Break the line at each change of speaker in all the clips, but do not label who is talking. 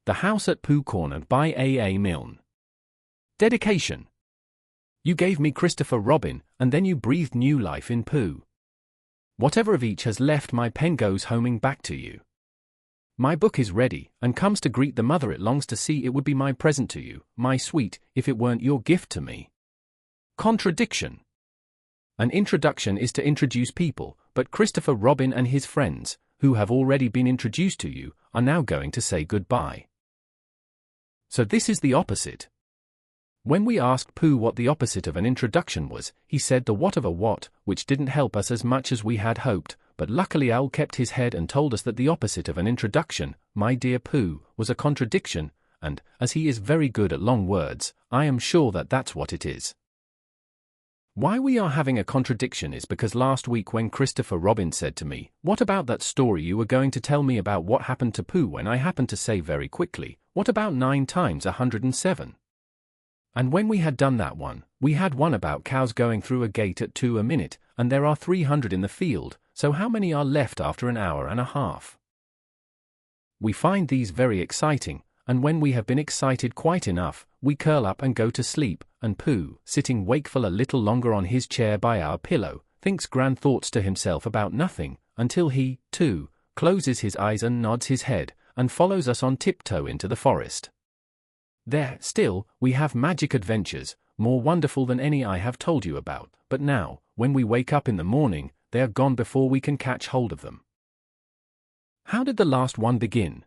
The House at Pooh Corner by A. Milne. Dedication. You gave me Christopher Robin, and then you breathed new life in Pooh. Whatever of each has left, my pen goes homing back to you. My book is ready, and comes to greet the mother it longs to see. It would be my present to you, my sweet, if it weren't your gift to me. Contradiction. An introduction is to introduce people, but Christopher Robin and his friends, who have already been introduced to you, are now going to say goodbye. So this is the opposite. When we asked Pooh what the opposite of an introduction was, he said the what of a what, which didn't help us as much as we had hoped, but luckily Owl kept his head and told us that the opposite of an introduction, my dear Pooh, was a contradiction, and, as he is very good at long words, I am sure that that's what it is. Why we are having a contradiction is because last week when Christopher Robin said to me, "What about that story you were going to tell me about what happened to Pooh?" when I happened to say very quickly, "What about 9 times 107? And when we had done that one, we had one about cows going through a gate at 2 a minute, and there are 300 in the field, so how many are left after an hour and a half? We find these very exciting, and when we have been excited quite enough, we curl up and go to sleep, and Pooh, sitting wakeful a little longer on his chair by our pillow, thinks grand thoughts to himself about nothing, until he, too, closes his eyes and nods his head, and follows us on tiptoe into the forest. There, still, we have magic adventures, more wonderful than any I have told you about, but now, when we wake up in the morning, they are gone before we can catch hold of them. How did the last one begin?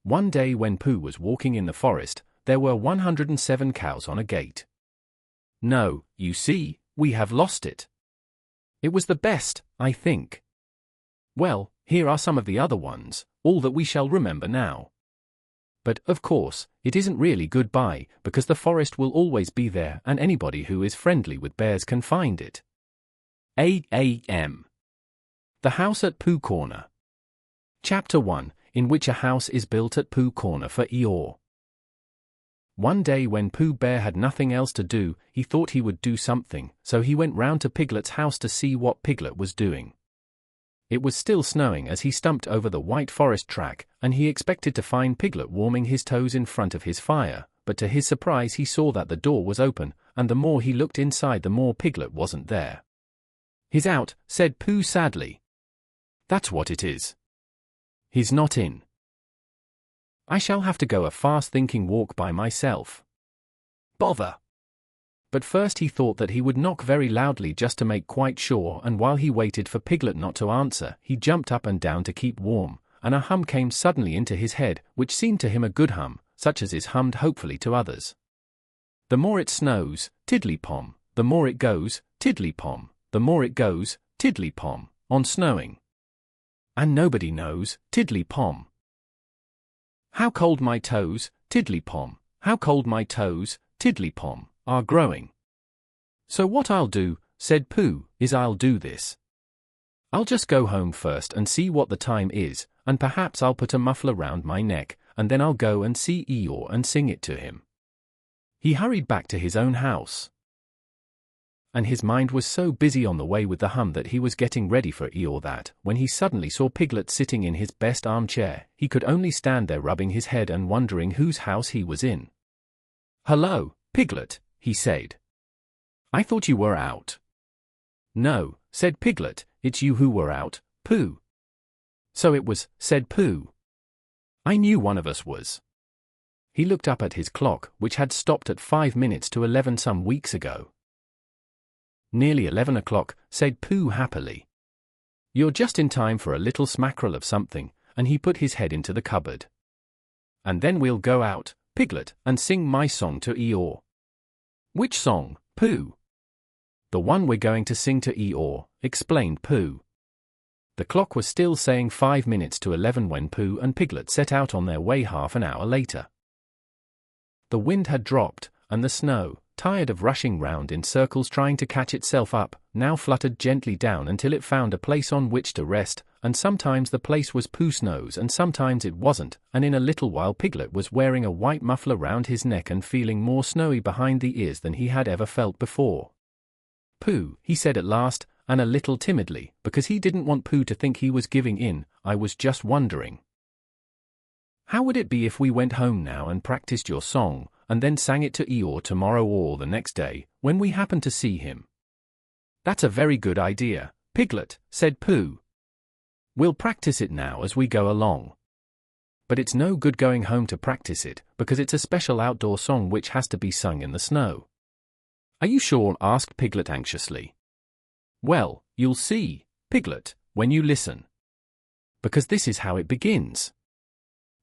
One day when Pooh was walking in the forest, there were 107 cows on a gate. No, you see, we have lost it. It was the best, I think. Well, here are some of the other ones, all that we shall remember now. But, of course, it isn't really goodbye, because the forest will always be there and anybody who is friendly with bears can find it. A.M. The House at Pooh Corner. Chapter 1, in which a house is built at Pooh Corner for Eeyore. One day when Pooh Bear had nothing else to do, he thought he would do something, so he went round to Piglet's house to see what Piglet was doing. It was still snowing as he stumped over the white forest track, and he expected to find Piglet warming his toes in front of his fire, but to his surprise he saw that the door was open, and the more he looked inside the more Piglet wasn't there. "He's out," said Pooh sadly. "That's what it is. He's not in. I shall have to go a fast-thinking walk by myself. Bother!" But first he thought that he would knock very loudly just to make quite sure, and while he waited for Piglet not to answer, he jumped up and down to keep warm, and a hum came suddenly into his head, which seemed to him a good hum, such as is hummed hopefully to others. The more it snows, tiddly-pom, the more it goes, tiddly-pom, the more it goes, tiddly-pom, on snowing. And nobody knows, tiddly-pom. How cold my toes, tiddly-pom, how cold my toes, tiddly-pom, are growing. So what I'll do, said Pooh, is I'll do this. I'll just go home first and see what the time is, and perhaps I'll put a muffler round my neck, and then I'll go and see Eeyore and sing it to him. He hurried back to his own house. And his mind was so busy on the way with the hum that he was getting ready for Eeyore that, when he suddenly saw Piglet sitting in his best armchair, he could only stand there rubbing his head and wondering whose house he was in. "Hello, Piglet," he said. "I thought you were out." "No," said Piglet, "it's you who were out, Pooh." "So it was," said Pooh. "I knew one of us was." He looked up at his clock, which had stopped at 5 minutes to 11 some weeks ago. "Nearly 11 o'clock," said Pooh happily. "You're just in time for a little smackerel of something," and he put his head into the cupboard. "And then we'll go out, Piglet, and sing my song to Eeyore." "Which song, Pooh?" "The one we're going to sing to Eeyore," explained Pooh. The clock was still saying 5 minutes to 11 when Pooh and Piglet set out on their way half an hour later. The wind had dropped, and the snow, tired of rushing round in circles trying to catch itself up, now fluttered gently down until it found a place on which to rest, and sometimes the place was Pooh's nose and sometimes it wasn't, and in a little while Piglet was wearing a white muffler round his neck and feeling more snowy behind the ears than he had ever felt before. "Pooh," he said at last, and a little timidly, because he didn't want Pooh to think he was giving in, "I was just wondering How would it be if we went home now and practiced your song, and then sang it to Eeyore tomorrow or the next day, when we happen to see him? That's a very good idea, Piglet, said Pooh. We'll practice it now as we go along. But it's no good going home to practice it, because it's a special outdoor song which has to be sung in the snow. Are you sure? Asked Piglet anxiously. Well, you'll see, Piglet, when you listen. Because this is how it begins.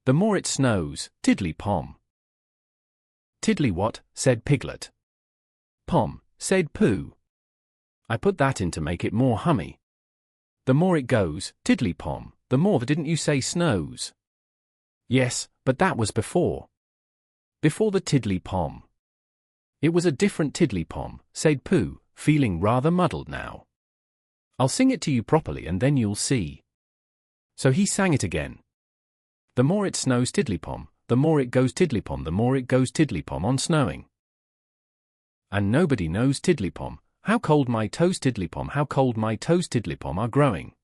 The more it snows, tiddly-pom. Tiddly what? Said Piglet. Pom, said Pooh. I put that in to make it more hummy. The more it goes, tiddly-pom, the more didn't you say snows? Yes, but that was before. Before the tiddly-pom. It was a different tiddly-pom, said Pooh, feeling rather muddled now. I'll sing it to you properly and then you'll see. So he sang it again. The more it snows tiddly-pom, the more it goes tiddly-pom, the more it goes tiddly-pom on snowing. And nobody knows tiddly-pom, how cold my toes tiddly-pom, how cold my toes tiddly-pom are growing.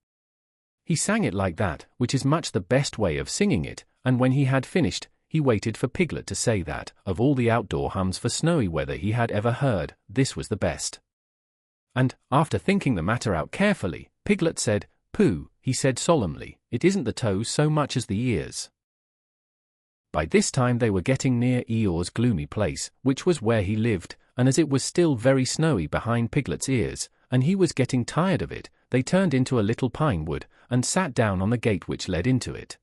He sang it like that, which is much the best way of singing it, and when he had finished, he waited for Piglet to say that, of all the outdoor hums for snowy weather he had ever heard, this was the best. And, after thinking the matter out carefully, Piglet said, Pooh, he said solemnly, it isn't the toes so much as the ears. By this time they were getting near Eeyore's gloomy place, which was where he lived, and as it was still very snowy behind Piglet's ears, and he was getting tired of it, they turned into a little pine wood, and sat down on the gate which led into it.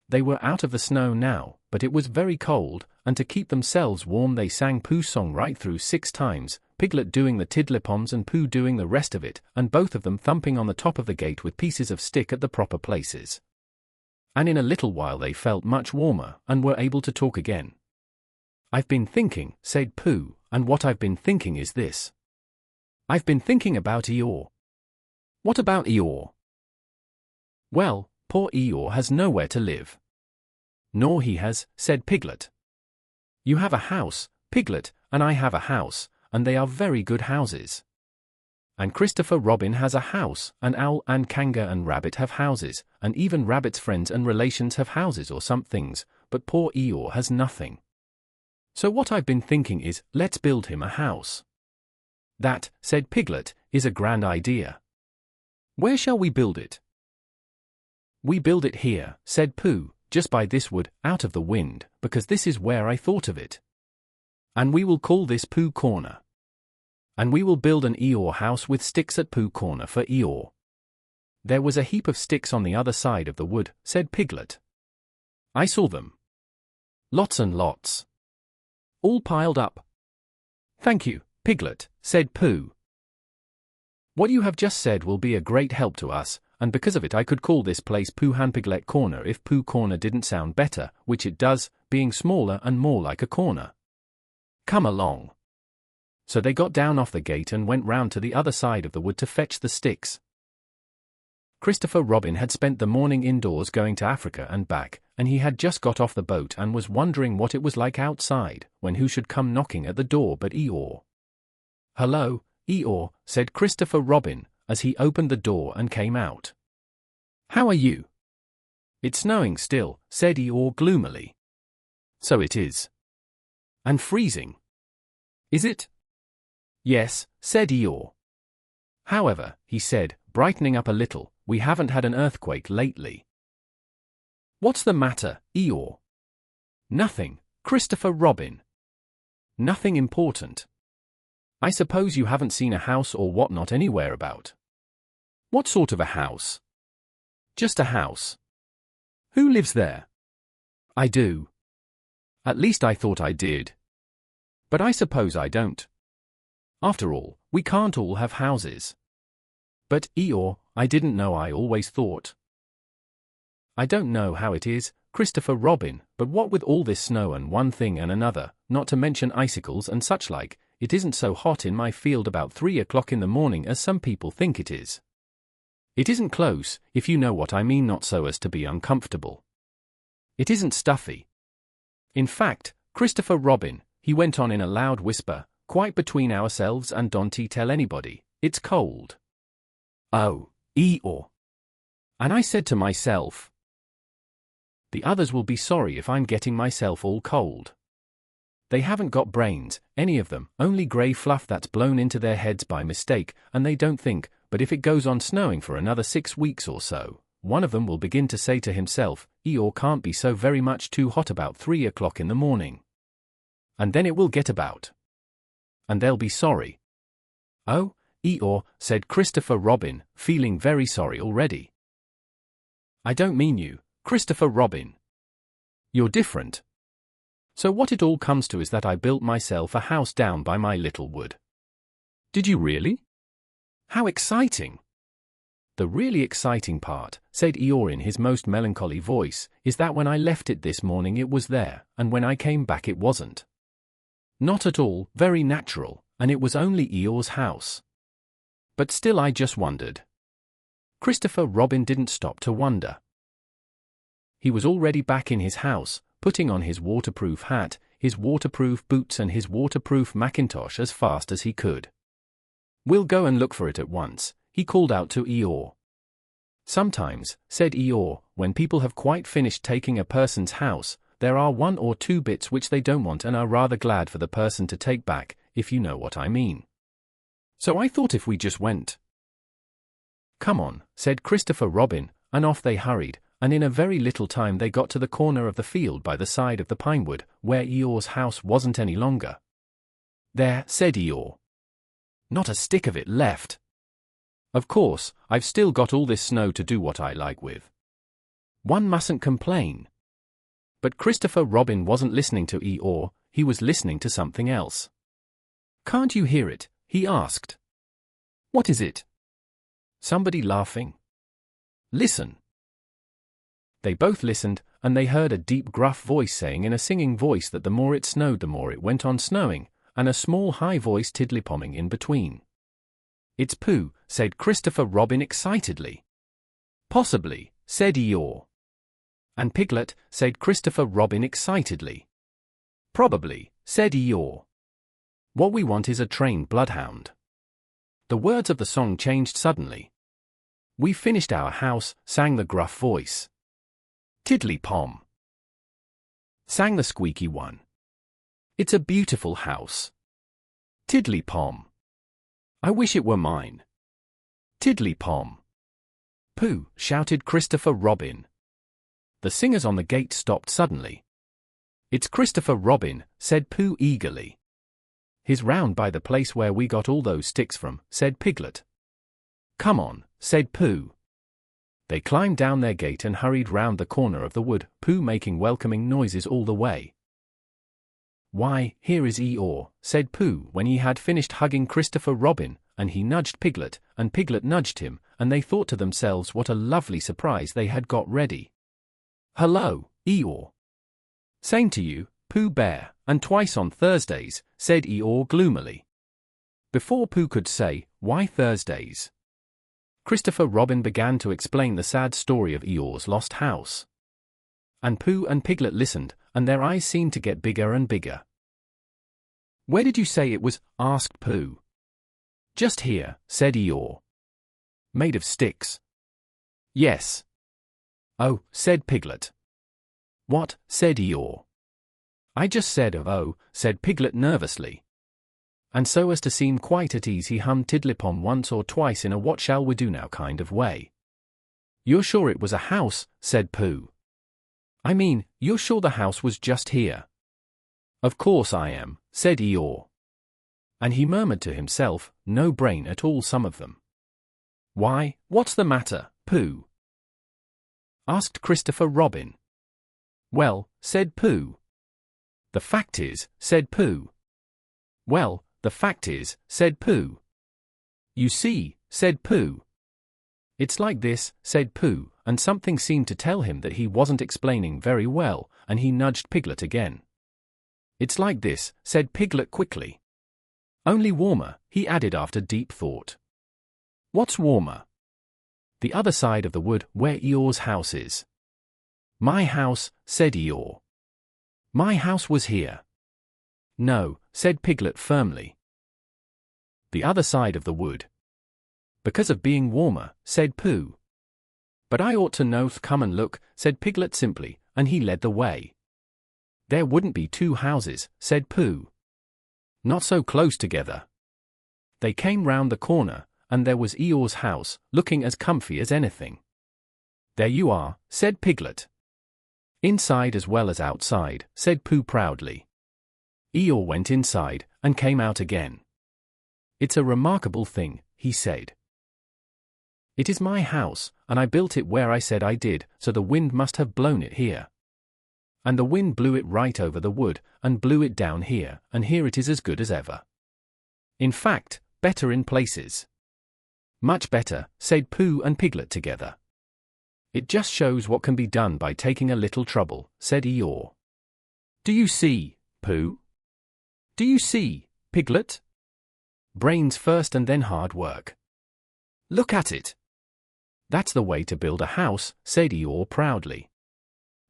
They were out of the snow now, but it was very cold, and to keep themselves warm they sang Pooh's song right through 6 times, Piglet doing the tiddly-poms and Pooh doing the rest of it, and both of them thumping on the top of the gate with pieces of stick at the proper places. And in a little while they felt much warmer, and were able to talk again. I've been thinking, said Pooh, and what I've been thinking is this. I've been thinking about Eeyore. What about Eeyore? Well, poor Eeyore has nowhere to live. Nor he has, said Piglet. You have a house, Piglet, and I have a house, and they are very good houses. And Christopher Robin has a house, and Owl and Kangaroo and Rabbit have houses, and even Rabbit's friends and relations have houses or some things, but poor Eeyore has nothing. So what I've been thinking is, let's build him a house. That, said Piglet, is a grand idea. Where shall we build it? We build it here, said Pooh, just by this wood, out of the wind, because this is where I thought of it. And we will call this Pooh Corner. And we will build an Eeyore house with sticks at Pooh Corner for Eeyore. There was a heap of sticks on the other side of the wood, said Piglet. I saw them. Lots and lots. All piled up. Thank you, Piglet, said Pooh. What you have just said will be a great help to us, and because of it I could call this place Pooh-Han-Piglet Corner if Pooh Corner didn't sound better, which it does, being smaller and more like a corner. Come along. So they got down off the gate and went round to the other side of the wood to fetch the sticks. Christopher Robin had spent the morning indoors going to Africa and back, and he had just got off the boat and was wondering what it was like outside, when who should come knocking at the door but Eeyore. Hello, Eeyore, said Christopher Robin, as he opened the door and came out. How are you? It's snowing still, said Eeyore gloomily. So it is. And freezing. Is it? Yes, said Eeyore. However, he said, brightening up a little, we haven't had an earthquake lately. What's the matter, Eeyore? Nothing, Christopher Robin. Nothing important. I suppose you haven't seen a house or whatnot anywhere about. What sort of a house? Just a house. Who lives there? I do. At least I thought I did. But I suppose I don't. After all, we can't all have houses. But, Eeyore, I didn't know. I always thought. I don't know how it is, Christopher Robin, but what with all this snow and one thing and another, not to mention icicles and such like, it isn't so hot in my field about 3 o'clock in the morning as some people think it is. It isn't close, if you know what I mean, not so as to be uncomfortable. It isn't stuffy. In fact, Christopher Robin, he went on in a loud whisper, quite between ourselves and don't tell anybody, it's cold. Oh, Eeyore. And I said to myself, The others will be sorry if I'm getting myself all cold. They haven't got brains, any of them, only grey fluff that's blown into their heads by mistake, and they don't think, but if it goes on snowing for another 6 weeks or so, one of them will begin to say to himself, Eeyore can't be so very much too hot about 3 o'clock in the morning. And then it will get about. And they'll be sorry. Oh, Eeyore, said Christopher Robin, feeling very sorry already. I don't mean you, Christopher Robin. You're different. So what it all comes to is that I built myself a house down by my little wood. Did you really? How exciting! The really exciting part, said Eeyore in his most melancholy voice, is that when I left it this morning it was there, and when I came back it wasn't. Not at all, very natural, and it was only Eeyore's house. But still I just wondered. Christopher Robin didn't stop to wonder. He was already back in his house, putting on his waterproof hat, his waterproof boots and his waterproof mackintosh as fast as he could. We'll go and look for it at once, he called out to Eeyore. Sometimes, said Eeyore, when people have quite finished taking a person's house, there are 1 or 2 bits which they don't want and are rather glad for the person to take back, if you know what I mean. So I thought if we just went. Come on, said Christopher Robin, and off they hurried, and in a very little time they got to the corner of the field by the side of the pinewood, where Eeyore's house wasn't any longer. There, said Eeyore. Not a stick of it left. Of course, I've still got all this snow to do what I like with. One mustn't complain. But Christopher Robin wasn't listening to Eeyore, he was listening to something else. Can't you hear it? He asked. What is it? Somebody laughing? Listen. They both listened, and they heard a deep gruff voice saying in a singing voice that the more it snowed the more it went on snowing, and a small high voice tiddly-pomming in between. It's Pooh, said Christopher Robin excitedly. Possibly, said Eeyore. And Piglet, said Christopher Robin excitedly. Probably, said Eeyore. What we want is a trained bloodhound. The words of the song changed suddenly. We've finished our house, sang the gruff voice. Tiddly-pom, sang the squeaky one. It's a beautiful house. Tiddly-pom. I wish it were mine. Tiddly-pom. Pooh, shouted Christopher Robin. The singers on the gate stopped suddenly. It's Christopher Robin, said Pooh eagerly. He's round by the place where we got all those sticks from, said Piglet. Come on, said Pooh. They climbed down their gate and hurried round the corner of the wood, Pooh making welcoming noises all the way. Why, here is Eeyore, said Pooh when he had finished hugging Christopher Robin, and he nudged Piglet, and Piglet nudged him, and they thought to themselves what a lovely surprise they had got ready. Hello, Eeyore. Same to you, Pooh Bear, and twice on Thursdays, said Eeyore gloomily. Before Pooh could say, why Thursdays? Christopher Robin began to explain the sad story of Eeyore's lost house. And Pooh and Piglet listened, and their eyes seemed to get bigger and bigger. Where did you say it was? Asked Pooh. Just here, said Eeyore. Made of sticks. Yes. Oh, said Piglet. What? Said Eeyore. I just said oh, said Piglet nervously. And so as to seem quite at ease he hummed Tiddly-pom once or twice in a what shall we do now kind of way. You're sure it was a house? Said Pooh. I mean, you're sure the house was just here? Of course I am, said Eeyore. And he murmured to himself, no brain at all some of them. Why, what's the matter, Pooh? Asked Christopher Robin. Well, said Pooh. The fact is, said Pooh. Well, the fact is, said Pooh. You see, said Pooh. It's like this, said Pooh, and something seemed to tell him that he wasn't explaining very well, and he nudged Piglet again. It's like this, said Piglet quickly. Only warmer, he added after deep thought. What's warmer? The other side of the wood, where Eeyore's house is. My house, said Eeyore. My house was here. No, said Piglet firmly. The other side of the wood. Because of being warmer, said Pooh. But I ought to know. Come and look, said Piglet simply, and he led the way. There wouldn't be two houses, said Pooh. Not so close together. They came round the corner, and there was Eeyore's house, looking as comfy as anything. There you are, said Piglet. Inside as well as outside, said Pooh proudly. Eeyore went inside, and came out again. It's a remarkable thing, he said. It is my house, and I built it where I said I did, so the wind must have blown it here. And the wind blew it right over the wood, and blew it down here, and here it is as good as ever. In fact, better in places. Much better, said Pooh and Piglet together. It just shows what can be done by taking a little trouble, said Eeyore. Do you see, Pooh? Do you see, Piglet? Brains first and then hard work. Look at it. That's the way to build a house, said Eeyore proudly.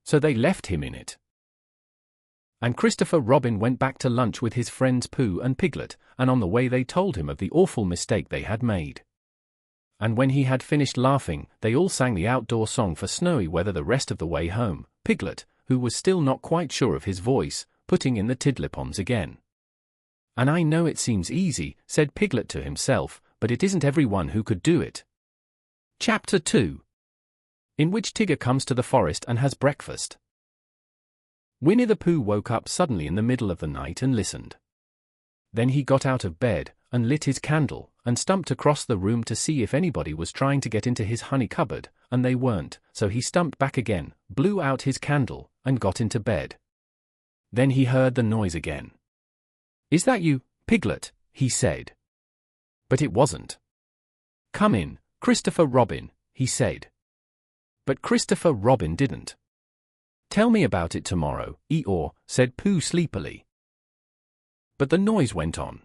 So they left him in it. And Christopher Robin went back to lunch with his friends Pooh and Piglet, and on the way they told him of the awful mistake they had made. And when he had finished laughing, they all sang the outdoor song for snowy weather the rest of the way home, Piglet, who was still not quite sure of his voice, putting in the tiddlypoms again. And I know it seems easy, said Piglet to himself, but it isn't everyone who could do it. Chapter 2. In which Tigger comes to the forest and has breakfast. Winnie the Pooh woke up suddenly in the middle of the night and listened. Then he got out of bed, and lit his candle, and stumped across the room to see if anybody was trying to get into his honey cupboard, and they weren't, so he stumped back again, blew out his candle, and got into bed. Then he heard the noise again. Is that you, Piglet? He said. But it wasn't. Come in, Christopher Robin, he said. But Christopher Robin didn't. Tell me about it tomorrow, Eeyore, said Pooh sleepily. But the noise went on.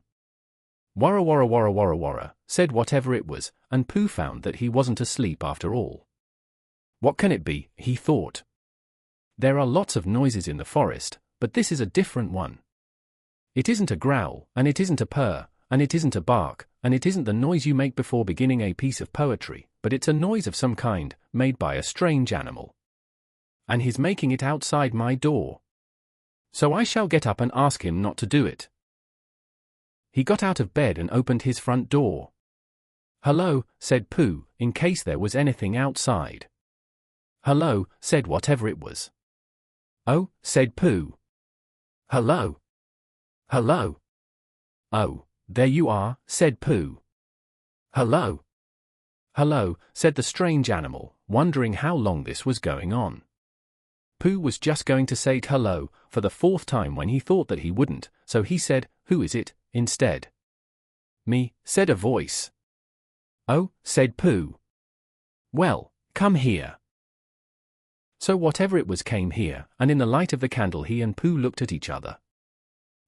Warra warra warra warra warra, said whatever it was, and Pooh found that he wasn't asleep after all. What can it be, he thought. There are lots of noises in the forest, but this is a different one. It isn't a growl, and it isn't a purr, and it isn't a bark, and it isn't the noise you make before beginning a piece of poetry, but it's a noise of some kind, made by a strange animal. And he's making it outside my door. So I shall get up and ask him not to do it. He got out of bed and opened his front door. Hello, said Pooh, in case there was anything outside. Hello, said whatever it was. Oh, said Pooh. Hello. Hello. Oh, there you are, said Pooh. Hello. Hello, said the strange animal, wondering how long this was going on. Pooh was just going to say hello for the fourth time when he thought that he wouldn't, so he said, who is it, instead. Me, said a voice. Oh, said Pooh. Well, come here. So whatever it was came here, and in the light of the candle he and Pooh looked at each other.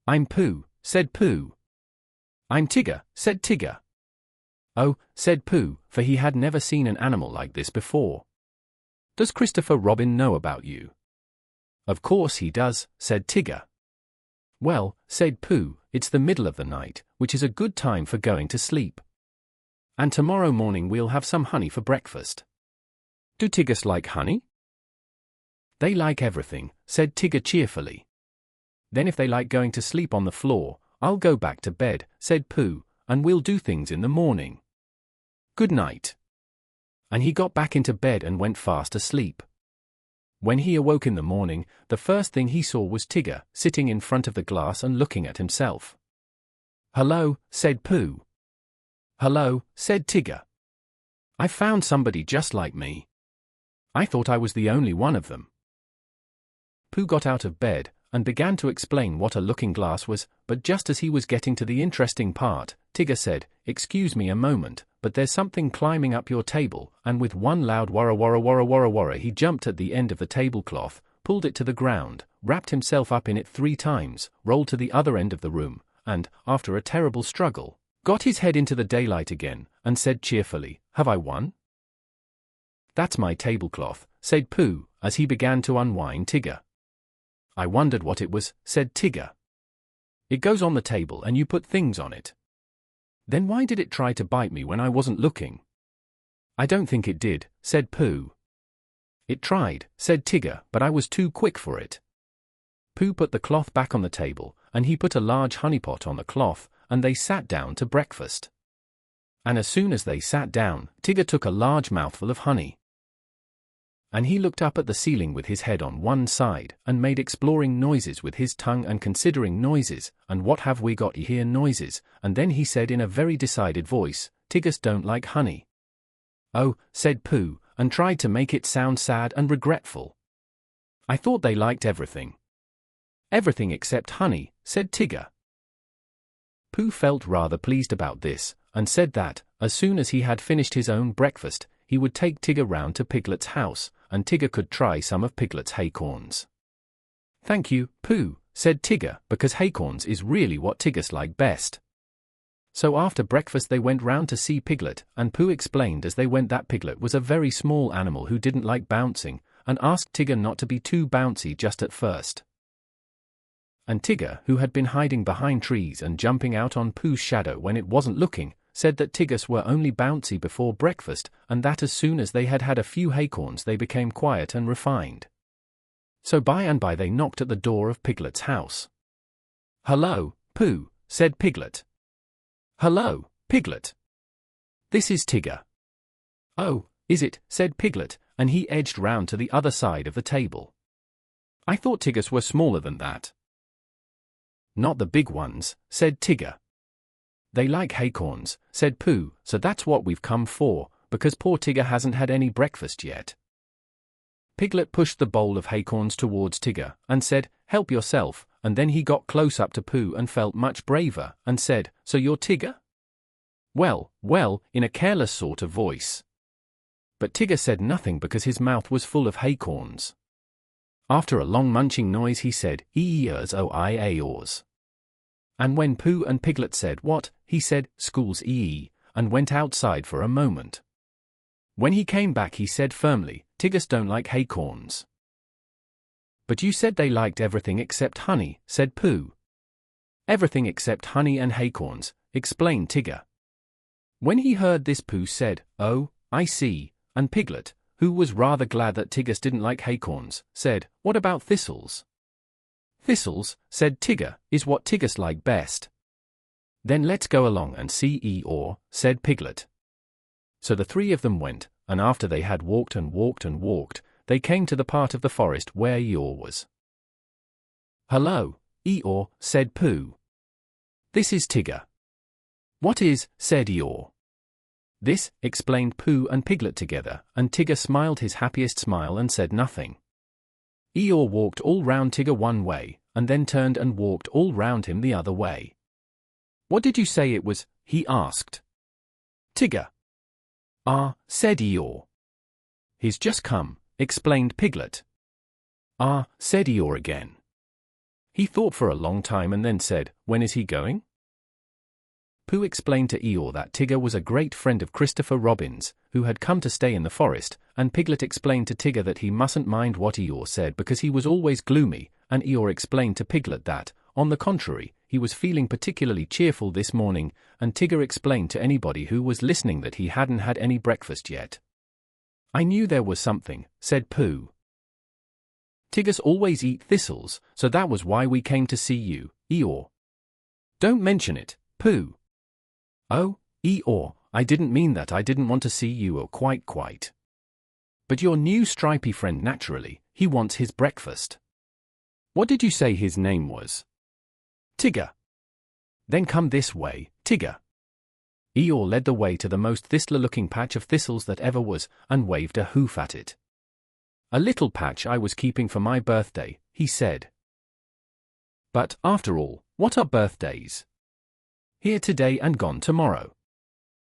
I'm Pooh, said Pooh. I'm Tigger, said Tigger. Oh, said Pooh, for he had never seen an animal like this before. Does Christopher Robin know about you? Of course he does, said Tigger. Well, said Pooh, it's the middle of the night, which is a good time for going to sleep. And tomorrow morning we'll have some honey for breakfast. Do Tiggers like honey? They like everything, said Tigger cheerfully. Then if they like going to sleep on the floor, I'll go back to bed, said Pooh, and we'll do things in the morning. Good night. And he got back into bed and went fast asleep. When he awoke in the morning, the first thing he saw was Tigger, sitting in front of the glass and looking at himself. Hello, said Pooh. Hello, said Tigger. I found somebody just like me. I thought I was the only one of them. Pooh got out of bed and began to explain what a looking-glass was, but just as he was getting to the interesting part, Tigger said, "Excuse me a moment, but there's something climbing up your table," and with one loud warra warra warra warra warra he jumped at the end of the tablecloth, pulled it to the ground, wrapped himself up in it 3 times, rolled to the other end of the room, and, after a terrible struggle, got his head into the daylight again, and said cheerfully, "Have I won?" "That's my tablecloth," said Pooh, as he began to unwind Tigger. "I wondered what it was," said Tigger. "It goes on the table and you put things on it." "Then why did it try to bite me when I wasn't looking?" "I don't think it did," said Pooh. It tried, said Tigger, but I was too quick for it. Pooh put the cloth back on the table, and he put a large honeypot on the cloth, and they sat down to breakfast. And as soon as they sat down, Tigger took a large mouthful of honey. And he looked up at the ceiling with his head on one side, and made exploring noises with his tongue and considering noises, and what have we got here noises, and then he said in a very decided voice, Tiggers don't like honey. Oh, said Pooh, and tried to make it sound sad and regretful. I thought they liked everything. Everything except honey, said Tigger. Pooh felt rather pleased about this, and said that, as soon as he had finished his own breakfast, he would take Tigger round to Piglet's house, and Tigger could try some of Piglet's acorns. Thank you, Pooh, said Tigger, because acorns is really what Tiggers like best. So after breakfast they went round to see Piglet, and Pooh explained as they went that Piglet was a very small animal who didn't like bouncing, and asked Tigger not to be too bouncy just at first. And Tigger, who had been hiding behind trees and jumping out on Pooh's shadow when it wasn't looking, said that Tiggers were only bouncy before breakfast, and that as soon as they had had a few acorns they became quiet and refined. So by and by they knocked at the door of Piglet's house. Hello, Pooh, said Piglet. Hello, Piglet. This is Tigger. Oh, is it, said Piglet, and he edged round to the other side of the table. I thought Tiggers were smaller than that. Not the big ones, said Tigger. They like acorns, said Pooh, so that's what we've come for, because poor Tigger hasn't had any breakfast yet. Piglet pushed the bowl of acorns towards Tigger, and said, help yourself, and then he got close up to Pooh and felt much braver, and said, so you're Tigger? Well, well, in a careless sort of voice. But Tigger said nothing because his mouth was full of acorns. After a long munching noise he said, ears o I aors. And when Pooh and Piglet said what, he said, school's and went outside for a moment. When he came back he said firmly, Tiggers don't like acorns. But you said they liked everything except honey, said Pooh. Everything except honey and acorns, explained Tigger. When he heard this Pooh said, oh, I see, and Piglet, who was rather glad that Tiggers didn't like acorns, said, what about thistles? Thistles, said Tigger, is what Tiggers like best. Then let's go along and see Eeyore, said Piglet. So the three of them went, and after they had walked and walked and walked, they came to the part of the forest where Eeyore was. Hello, Eeyore, said Pooh. This is Tigger. What is, said Eeyore. This, explained Pooh and Piglet together, and Tigger smiled his happiest smile and said nothing. Eeyore walked all round Tigger one way, and then turned and walked all round him the other way. What did you say it was? He asked. Tigger. Ah, said Eeyore. He's just come, explained Piglet. Ah, said Eeyore again. He thought for a long time and then said, when is he going? Pooh explained to Eeyore that Tigger was a great friend of Christopher Robin's, who had come to stay in the forest, and Piglet explained to Tigger that he mustn't mind what Eeyore said because he was always gloomy, and Eeyore explained to Piglet that, on the contrary, he was feeling particularly cheerful this morning, and Tigger explained to anybody who was listening that he hadn't had any breakfast yet. I knew there was something, said Pooh. Tiggers always eat thistles, so that was why we came to see you, Eeyore. Don't mention it, Pooh. Oh, Eeyore, I didn't mean that. I didn't want to see you or quite. But your new stripy friend naturally, he wants his breakfast. What did you say his name was? Tigger. Then come this way, Tigger. Eeyore led the way to the most thistler-looking patch of thistles that ever was, and waved a hoof at it. A little patch I was keeping for my birthday, he said. But, after all, what are birthdays? Here today and gone tomorrow.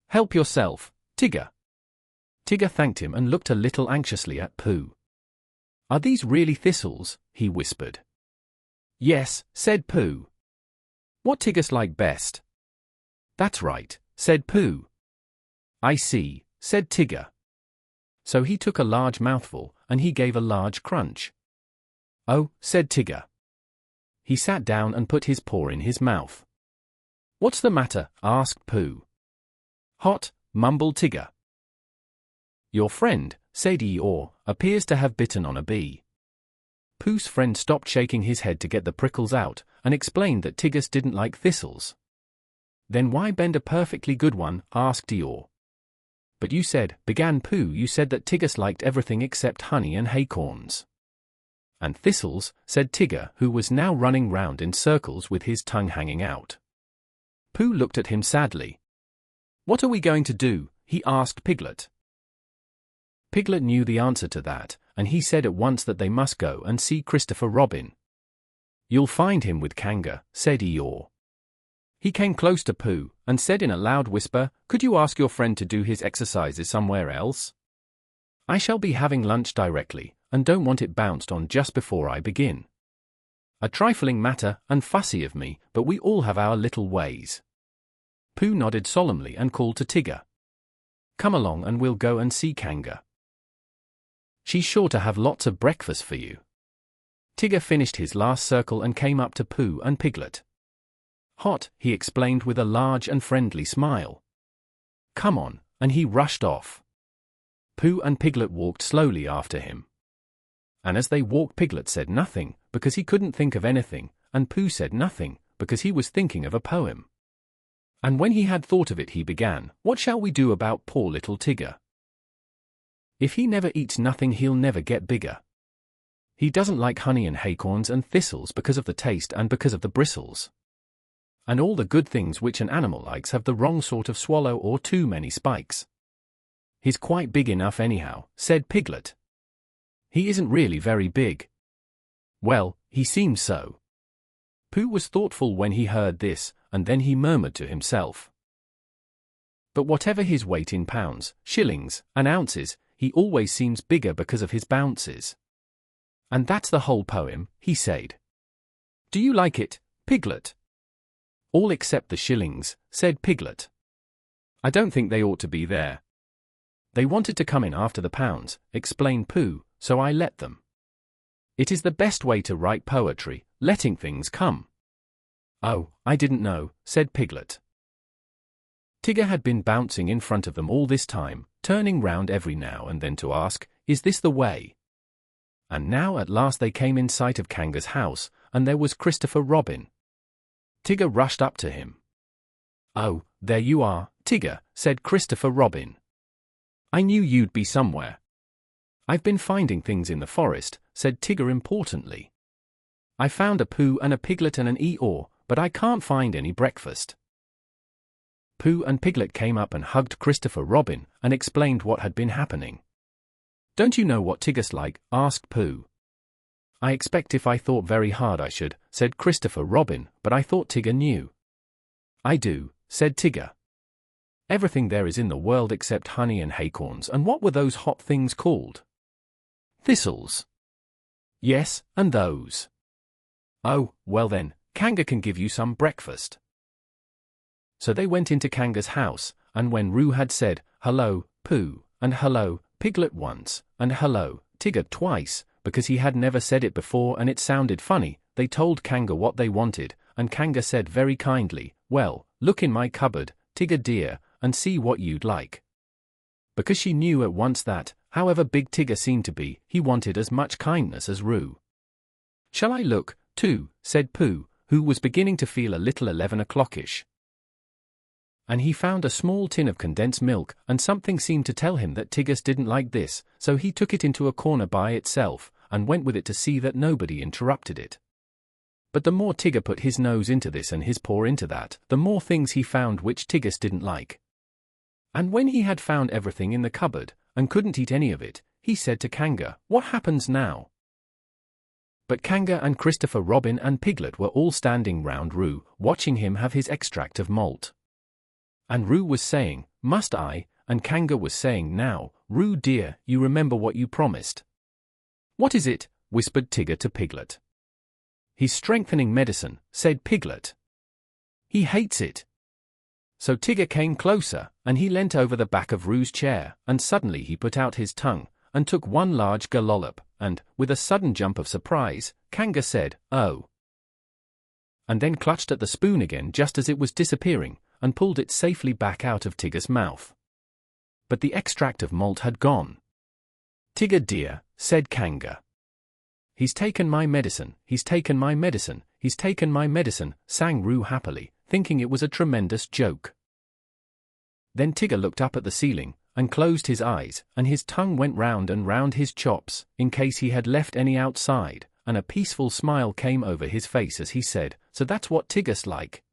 Help yourself, Tigger. Tigger thanked him and looked a little anxiously at Pooh. Are these really thistles? He whispered. Yes, said Pooh. What Tiggers like best? That's right, said Pooh. I see, said Tigger. So he took a large mouthful, and he gave a large crunch. Oh, said Tigger. He sat down and put his paw in his mouth. What's the matter? Asked Pooh. Hot, mumbled Tigger. Your friend, said Eeyore, appears to have bitten on a bee. Pooh's friend stopped shaking his head to get the prickles out, and explained that Tigger didn't like thistles. Then why bend a perfectly good one? Asked Eeyore. But you said, began Pooh, you said that Tigger liked everything except honey and acorns. And thistles, said Tigger, who was now running round in circles with his tongue hanging out. Pooh looked at him sadly. What are we going to do? He asked Piglet. Piglet knew the answer to that, and he said at once that they must go and see Christopher Robin. You'll find him with Kanga, said Eeyore. He came close to Pooh, and said in a loud whisper, could you ask your friend to do his exercises somewhere else? I shall be having lunch directly, and don't want it bounced on just before I begin. A trifling matter, and fussy of me, but we all have our little ways. Pooh nodded solemnly and called to Tigger. Come along and we'll go and see Kanga. She's sure to have lots of breakfast for you. Tigger finished his last circle and came up to Pooh and Piglet. Hot, he explained with a large and friendly smile. Come on, and he rushed off. Pooh and Piglet walked slowly after him. And as they walked, Piglet said nothing, because he couldn't think of anything, and Pooh said nothing, because he was thinking of a poem. And when he had thought of it, he began, what shall we do about poor little Tigger? If he never eats nothing, he'll never get bigger. He doesn't like honey and acorns and thistles because of the taste and because of the bristles. And all the good things which an animal likes have the wrong sort of swallow or too many spikes. He's quite big enough anyhow, said Piglet. He isn't really very big. Well, he seems so. Pooh was thoughtful when he heard this, and then he murmured to himself. But whatever his weight in pounds, shillings, and ounces, he always seems bigger because of his bounces. And that's the whole poem, he said. Do you like it, Piglet? All except the shillings, said Piglet. I don't think they ought to be there. They wanted to come in after the pounds, explained Pooh, so I let them. It is the best way to write poetry, letting things come. Oh, I didn't know, said Piglet. Tigger had been bouncing in front of them all this time, turning round every now and then to ask, is this the way? And now at last they came in sight of Kanga's house, and there was Christopher Robin. Tigger rushed up to him. Oh, there you are, Tigger, said Christopher Robin. I knew you'd be somewhere. I've been finding things in the forest, said Tigger importantly. I found a Pooh and a Piglet and an Eeyore, but I can't find any breakfast. Pooh and Piglet came up and hugged Christopher Robin and explained what had been happening. Don't you know what Tigger's like? Asked Pooh. I expect if I thought very hard I should, said Christopher Robin, but I thought Tigger knew. I do, said Tigger. Everything there is in the world except honey and acorns, and what were those hot things called? Thistles. Yes, and those. Oh, well then, Kanga can give you some breakfast. So they went into Kanga's house, and when Roo had said, hello, Pooh, and hello, Piglet once, and hello, Tigger twice, because he had never said it before and it sounded funny, they told Kanga what they wanted, and Kanga said very kindly, well, look in my cupboard, Tigger dear, and see what you'd like. Because she knew at once that, however big Tigger seemed to be, he wanted as much kindness as Roo. Shall I look, too, said Pooh, who was beginning to feel a little 11 o'clockish. And he found a small tin of condensed milk, and something seemed to tell him that Tigger didn't like this, so he took it into a corner by itself, and went with it to see that nobody interrupted it. But the more Tigger put his nose into this and his paw into that, the more things he found which Tigger didn't like. And when he had found everything in the cupboard, and couldn't eat any of it, he said to Kanga, what happens now? But Kanga and Christopher Robin and Piglet were all standing round Roo, watching him have his extract of malt. And Roo was saying, must I? And Kanga was saying, now, Roo dear, you remember what you promised. What is it? Whispered Tigger to Piglet. He's strengthening medicine, said Piglet. He hates it. So Tigger came closer, and he leant over the back of Roo's chair, and suddenly he put out his tongue, and took one large gullollop, and, with a sudden jump of surprise, Kanga said, oh. And then clutched at the spoon again just as it was disappearing, and pulled it safely back out of Tigger's mouth. But the extract of malt had gone. Tigger dear, said Kanga. He's taken my medicine, he's taken my medicine, he's taken my medicine, sang Roo happily, thinking it was a tremendous joke. Then Tigger looked up at the ceiling, and closed his eyes, and his tongue went round and round his chops, in case he had left any outside, and a peaceful smile came over his face as he said, so that's what Tigger's like.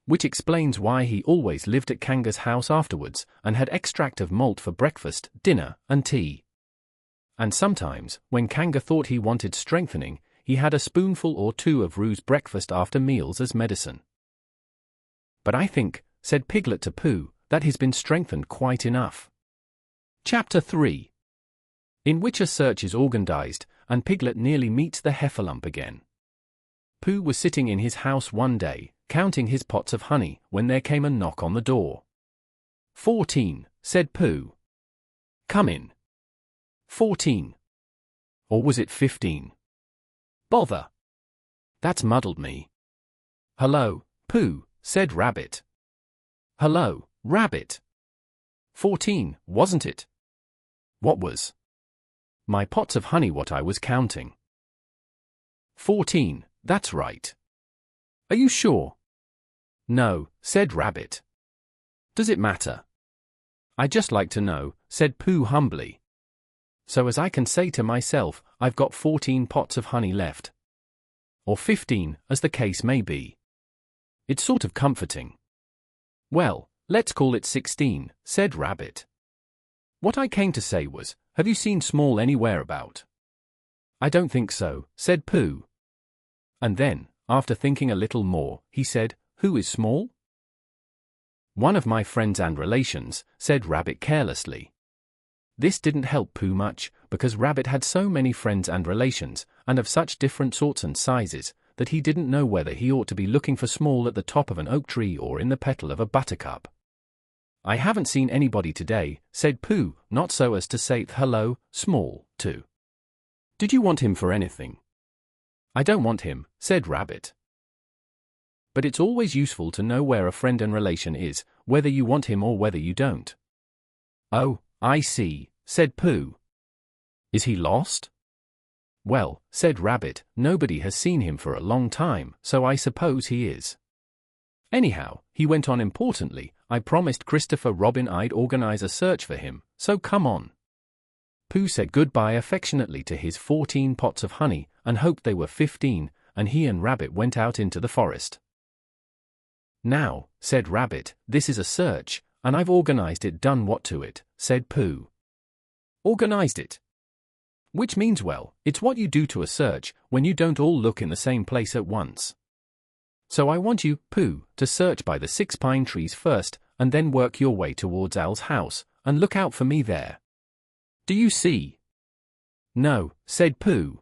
Which explains why he always lived at Kanga's house afterwards, and had extract of malt for breakfast, dinner, and tea. And sometimes, when Kanga thought he wanted strengthening, he had a spoonful or two of Roo's breakfast after meals as medicine. But I think, said Piglet to Pooh, that he's been strengthened quite enough. Chapter 3. In which a search is organized, and Piglet nearly meets the heffalump again. Pooh was sitting in his house one day, counting his pots of honey, when there came a knock on the door. 14, said Pooh. Come in. 14. Or was it 15? Bother. That's muddled me. Hello, Pooh, said Rabbit. Hello, Rabbit. 14, wasn't it? What was? My pots of honey what I was counting. 14, that's right. Are you sure? No, said Rabbit. Does it matter? I just like to know, said Pooh humbly. So as I can say to myself, I've got 14 pots of honey left. Or 15, as the case may be. It's sort of comforting. Well, let's call it 16, said Rabbit. What I came to say was, have you seen Small anywhere about? I don't think so, said Pooh. And then, after thinking a little more, he said, who is Small? One of my friends and relations, said Rabbit carelessly. This didn't help Pooh much, because Rabbit had so many friends and relations, and of such different sorts and sizes, that he didn't know whether he ought to be looking for Small at the top of an oak tree or in the petal of a buttercup. I haven't seen anybody today, said Pooh, not so as to say hello, Small, to. Did you want him for anything? I don't want him, said Rabbit. But it's always useful to know where a friend and relation is, whether you want him or whether you don't. Oh, I see, said Pooh. Is he lost? Well, said Rabbit, nobody has seen him for a long time, so I suppose he is. Anyhow, he went on importantly, I promised Christopher Robin I'd organize a search for him, so come on. Pooh said goodbye affectionately to his 14 pots of honey, and hoped they were 15, and he and Rabbit went out into the forest. Now, said Rabbit, this is a search, and I've organized it. Done what to it, said Pooh. Organized it? Which means, well, it's what you do to a search, when you don't all look in the same place at once. So I want you, Pooh, to search by the 6 pine trees first, and then work your way towards Owl's house, and look out for me there. Do you see? No, said Pooh.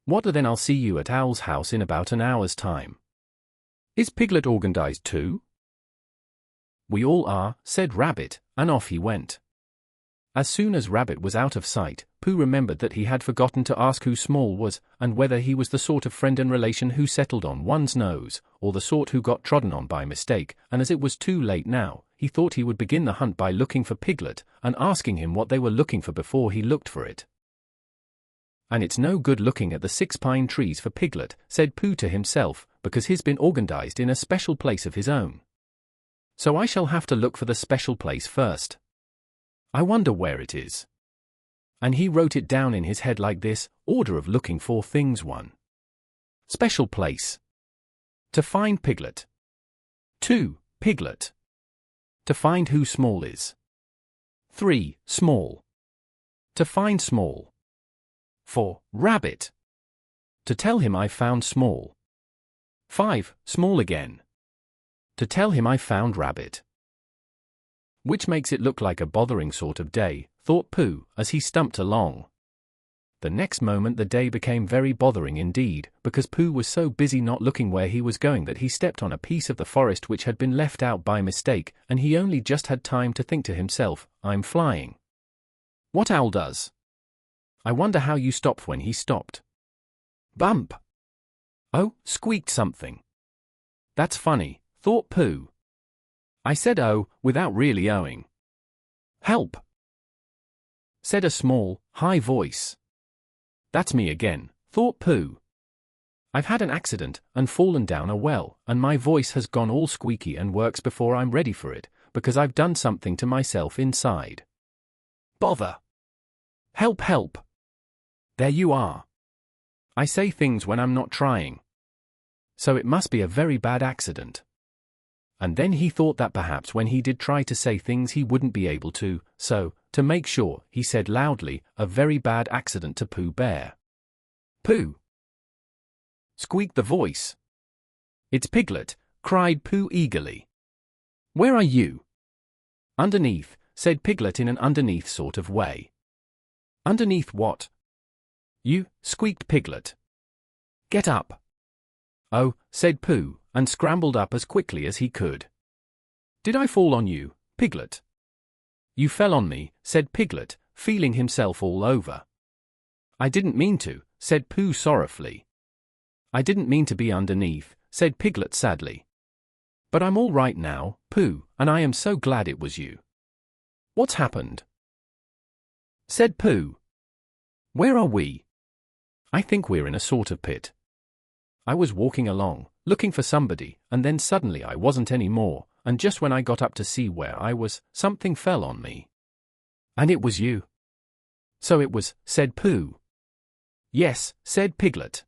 What then? I'll see you at Owl's house in about an hour's time. Is Piglet organized too? We all are, said Rabbit, and off he went. As soon as Rabbit was out of sight, Pooh remembered that he had forgotten to ask who Small was, and whether he was the sort of friend and relation who settled on one's nose, or the sort who got trodden on by mistake, and as it was too late now, he thought he would begin the hunt by looking for Piglet, and asking him what they were looking for before he looked for it. And it's no good looking at the 6 pine trees for Piglet, said Pooh to himself, because he's been organized in a special place of his own. So I shall have to look for the special place first. I wonder where it is. And he wrote it down in his head like this, order of looking for things: 1. Special place. To find Piglet. 2. Piglet. To find who Small is. 3. Small. To find Small. 4. Rabbit. To tell him I found Small. 5. Small again. To tell him I found Rabbit. Which makes it look like a bothering sort of day, thought Pooh, as he stumped along. The next moment the day became very bothering indeed, because Pooh was so busy not looking where he was going that he stepped on a piece of the forest which had been left out by mistake, and he only just had time to think to himself, I'm flying. What Owl does? I wonder how you stopped when he stopped. Bump! Oh, squeaked something. That's funny, thought Pooh. I said oh, without really owing. Help! said a small, high voice. That's me again, thought Pooh. I've had an accident and fallen down a well, and my voice has gone all squeaky and works before I'm ready for it, because I've done something to myself inside. Bother! Help, help! There you are. I say things when I'm not trying. So it must be a very bad accident. And then he thought that perhaps when he did try to say things he wouldn't be able to, so, to make sure, he said loudly, a very bad accident to Pooh Bear. Pooh! Squeaked the voice. It's Piglet, cried Pooh eagerly. Where are you? Underneath, said Piglet in an underneath sort of way. Underneath what? You, squeaked Piglet. Get up. Oh, said Pooh, and scrambled up as quickly as he could. Did I fall on you, Piglet? You fell on me, said Piglet, feeling himself all over. I didn't mean to, said Pooh sorrowfully. I didn't mean to be underneath, said Piglet sadly. But I'm all right now, Pooh, and I am so glad it was you. What's happened? Said Pooh. Where are we? I think we're in a sort of pit. I was walking along, looking for somebody, and then suddenly I wasn't any more, and just when I got up to see where I was, something fell on me. And it was you. So it was, said Pooh. Yes, said Piglet.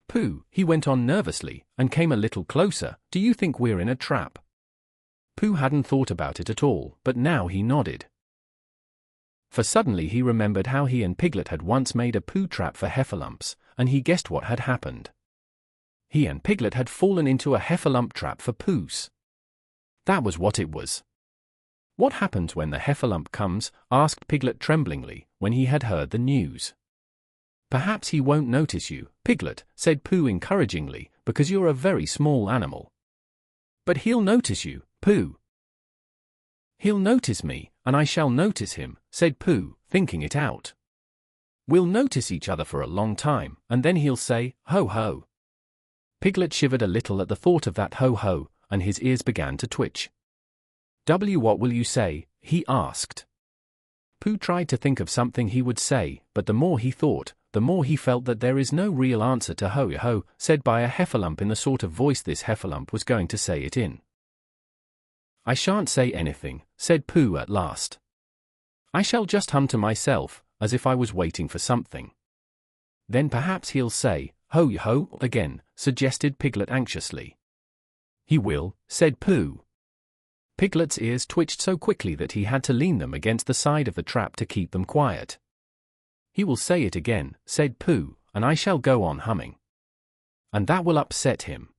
Pooh, he went on nervously, and came a little closer, do you think we're in a trap? Pooh hadn't thought about it at all, but now he nodded. For suddenly he remembered how he and Piglet had once made a Pooh trap for heffalumps, and he guessed what had happened. He and Piglet had fallen into a heffalump trap for Poohs. That was what it was. What happens when the heffalump comes? Asked Piglet tremblingly, when he had heard the news. Perhaps he won't notice you, Piglet, said Pooh encouragingly, because you're a very small animal. But he'll notice you, Pooh. He'll notice me, and I shall notice him, said Pooh, thinking it out. We'll notice each other for a long time, and then he'll say, ho ho. Piglet shivered a little at the thought of that ho ho, and his ears began to twitch. What will you say? He asked. Pooh tried to think of something he would say, but the more he thought, the more he felt that there is no real answer to ho ho, said by a heffalump in the sort of voice this heffalump was going to say it in. I shan't say anything, said Pooh at last. I shall just hum to myself, as if I was waiting for something. Then perhaps he'll say, ho ho, again, suggested Piglet anxiously. He will, said Pooh. Piglet's ears twitched so quickly that he had to lean them against the side of the trap to keep them quiet. He will say it again, said Pooh, and I shall go on humming. And that will upset him.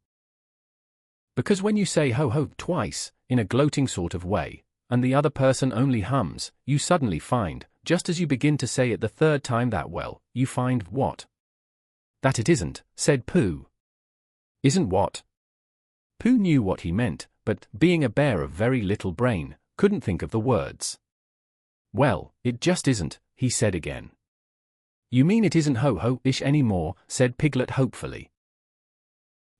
Because when you say ho ho twice, in a gloating sort of way, and the other person only hums, you suddenly find, just as you begin to say it the third time that well, you find what? That it isn't, said Pooh. Isn't what? Pooh knew what he meant, but, being a bear of very little brain, couldn't think of the words. Well, it just isn't, he said again. You mean it isn't ho-ho-ish anymore, said Piglet hopefully.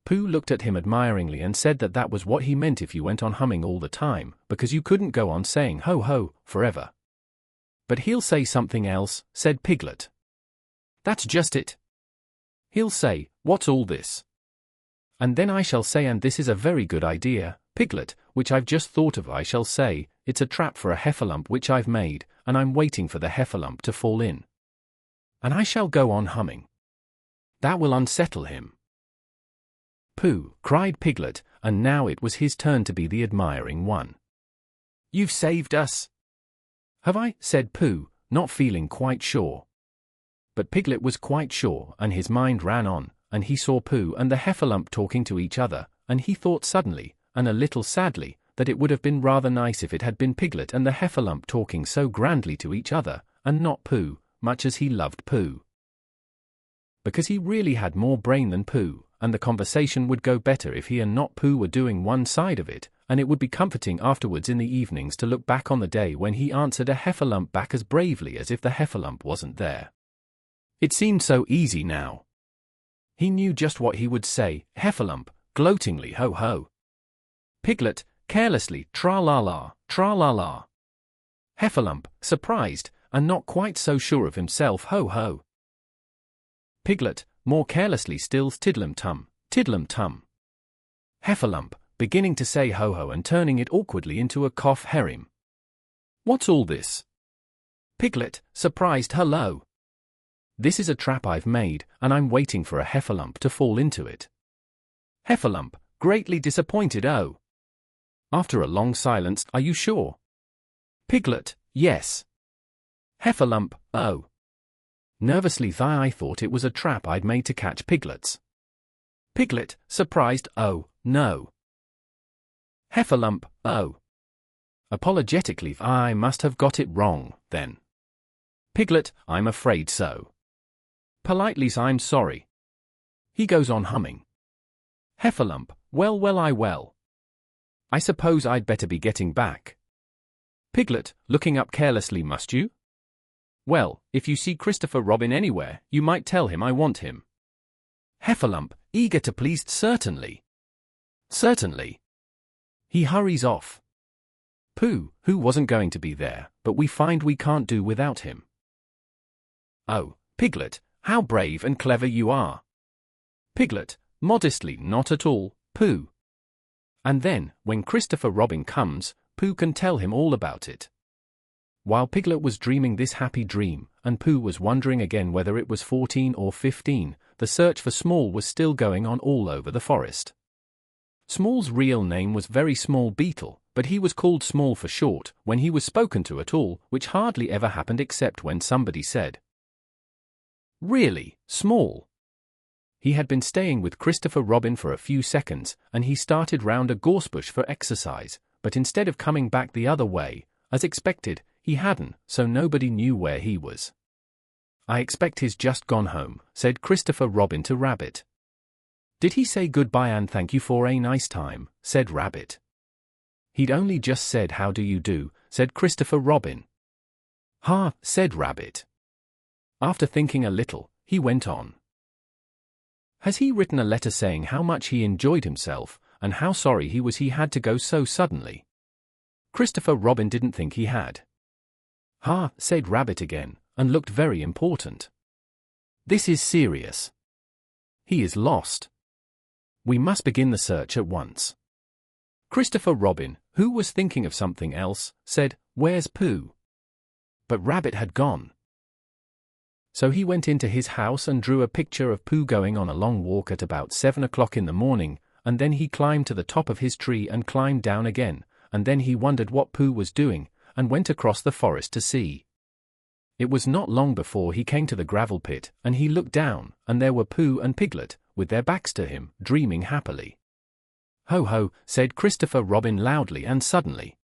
Pooh looked at him admiringly and said that that was what he meant if you went on humming all the time, because you couldn't go on saying ho-ho forever. But he'll say something else, said Piglet. That's just it. He'll say, what's all this? And then I shall say, and this is a very good idea, Piglet, which I've just thought of. I shall say, it's a trap for a heffalump which I've made, and I'm waiting for the heffalump to fall in. And I shall go on humming. That will unsettle him. Pooh, cried Piglet, and now it was his turn to be the admiring one. You've saved us. Have I? Said Pooh, not feeling quite sure. But Piglet was quite sure, and his mind ran on, and he saw Pooh and the heffalump talking to each other, and he thought suddenly, and a little sadly, that it would have been rather nice if it had been Piglet and the heffalump talking so grandly to each other, and not Pooh, much as he loved Pooh. Because he really had more brain than Pooh, and the conversation would go better if he and not Pooh were doing one side of it, and it would be comforting afterwards in the evenings to look back on the day when he answered a heffalump back as bravely as if the heffalump wasn't there. It seemed so easy now. He knew just what he would say, heffalump, gloatingly ho-ho. Piglet, carelessly, tra-la-la, tra-la-la. Heffalump, surprised, and not quite so sure of himself. Ho ho. Piglet, more carelessly still. Tiddlum tum, tiddlum tum. Heffalump, beginning to say ho ho and turning it awkwardly into a cough. Herrim. What's all this? Piglet, surprised. Hello. This is a trap I've made, and I'm waiting for a Heffalump to fall into it. Heffalump, greatly disappointed. Oh. After a long silence, are you sure? Piglet, yes. Heffalump, oh. Nervously, I thought it was a trap I'd made to catch piglets. Piglet, surprised. Oh, no. Heffalump, oh. Apologetically, I must have got it wrong, then. Piglet, I'm afraid so. Politely, I'm sorry. He goes on humming. Heffalump, well. I suppose I'd better be getting back. Piglet, looking up carelessly, must you? Well, if you see Christopher Robin anywhere, you might tell him I want him. Heffalump, eager to please, certainly. Certainly. He hurries off. Pooh, who wasn't going to be there, but we find we can't do without him. Oh, Piglet, how brave and clever you are. Piglet, modestly, not at all, Pooh. And then, when Christopher Robin comes, Pooh can tell him all about it. While Piglet was dreaming this happy dream, and Pooh was wondering again whether it was 14 or 15, the search for Small was still going on all over the forest. Small's real name was Very Small Beetle, but he was called Small for short when he was spoken to at all, which hardly ever happened except when somebody said, "Really, Small?" He had been staying with Christopher Robin for a few seconds, and he started round a gorsebush for exercise, but instead of coming back the other way, as expected, he hadn't, so nobody knew where he was. "I expect he's just gone home," said Christopher Robin to Rabbit. "Did he say goodbye and thank you for a nice time?" said Rabbit. "He'd only just said how do you do," said Christopher Robin. "Ha," said Rabbit. After thinking a little, he went on. "Has he written a letter saying how much he enjoyed himself, and how sorry he was he had to go so suddenly?" Christopher Robin didn't think he had. "Ha," said Rabbit again, and looked very important. "This is serious. He is lost. We must begin the search at once." Christopher Robin, who was thinking of something else, said, "Where's Pooh?" But Rabbit had gone. So he went into his house and drew a picture of Pooh going on a long walk at about 7 o'clock in the morning, and then he climbed to the top of his tree and climbed down again, and then he wondered what Pooh was doing, and went across the forest to see. It was not long before he came to the gravel pit, and he looked down, and there were Pooh and Piglet, with their backs to him, dreaming happily. "Ho ho," said Christopher Robin loudly and suddenly.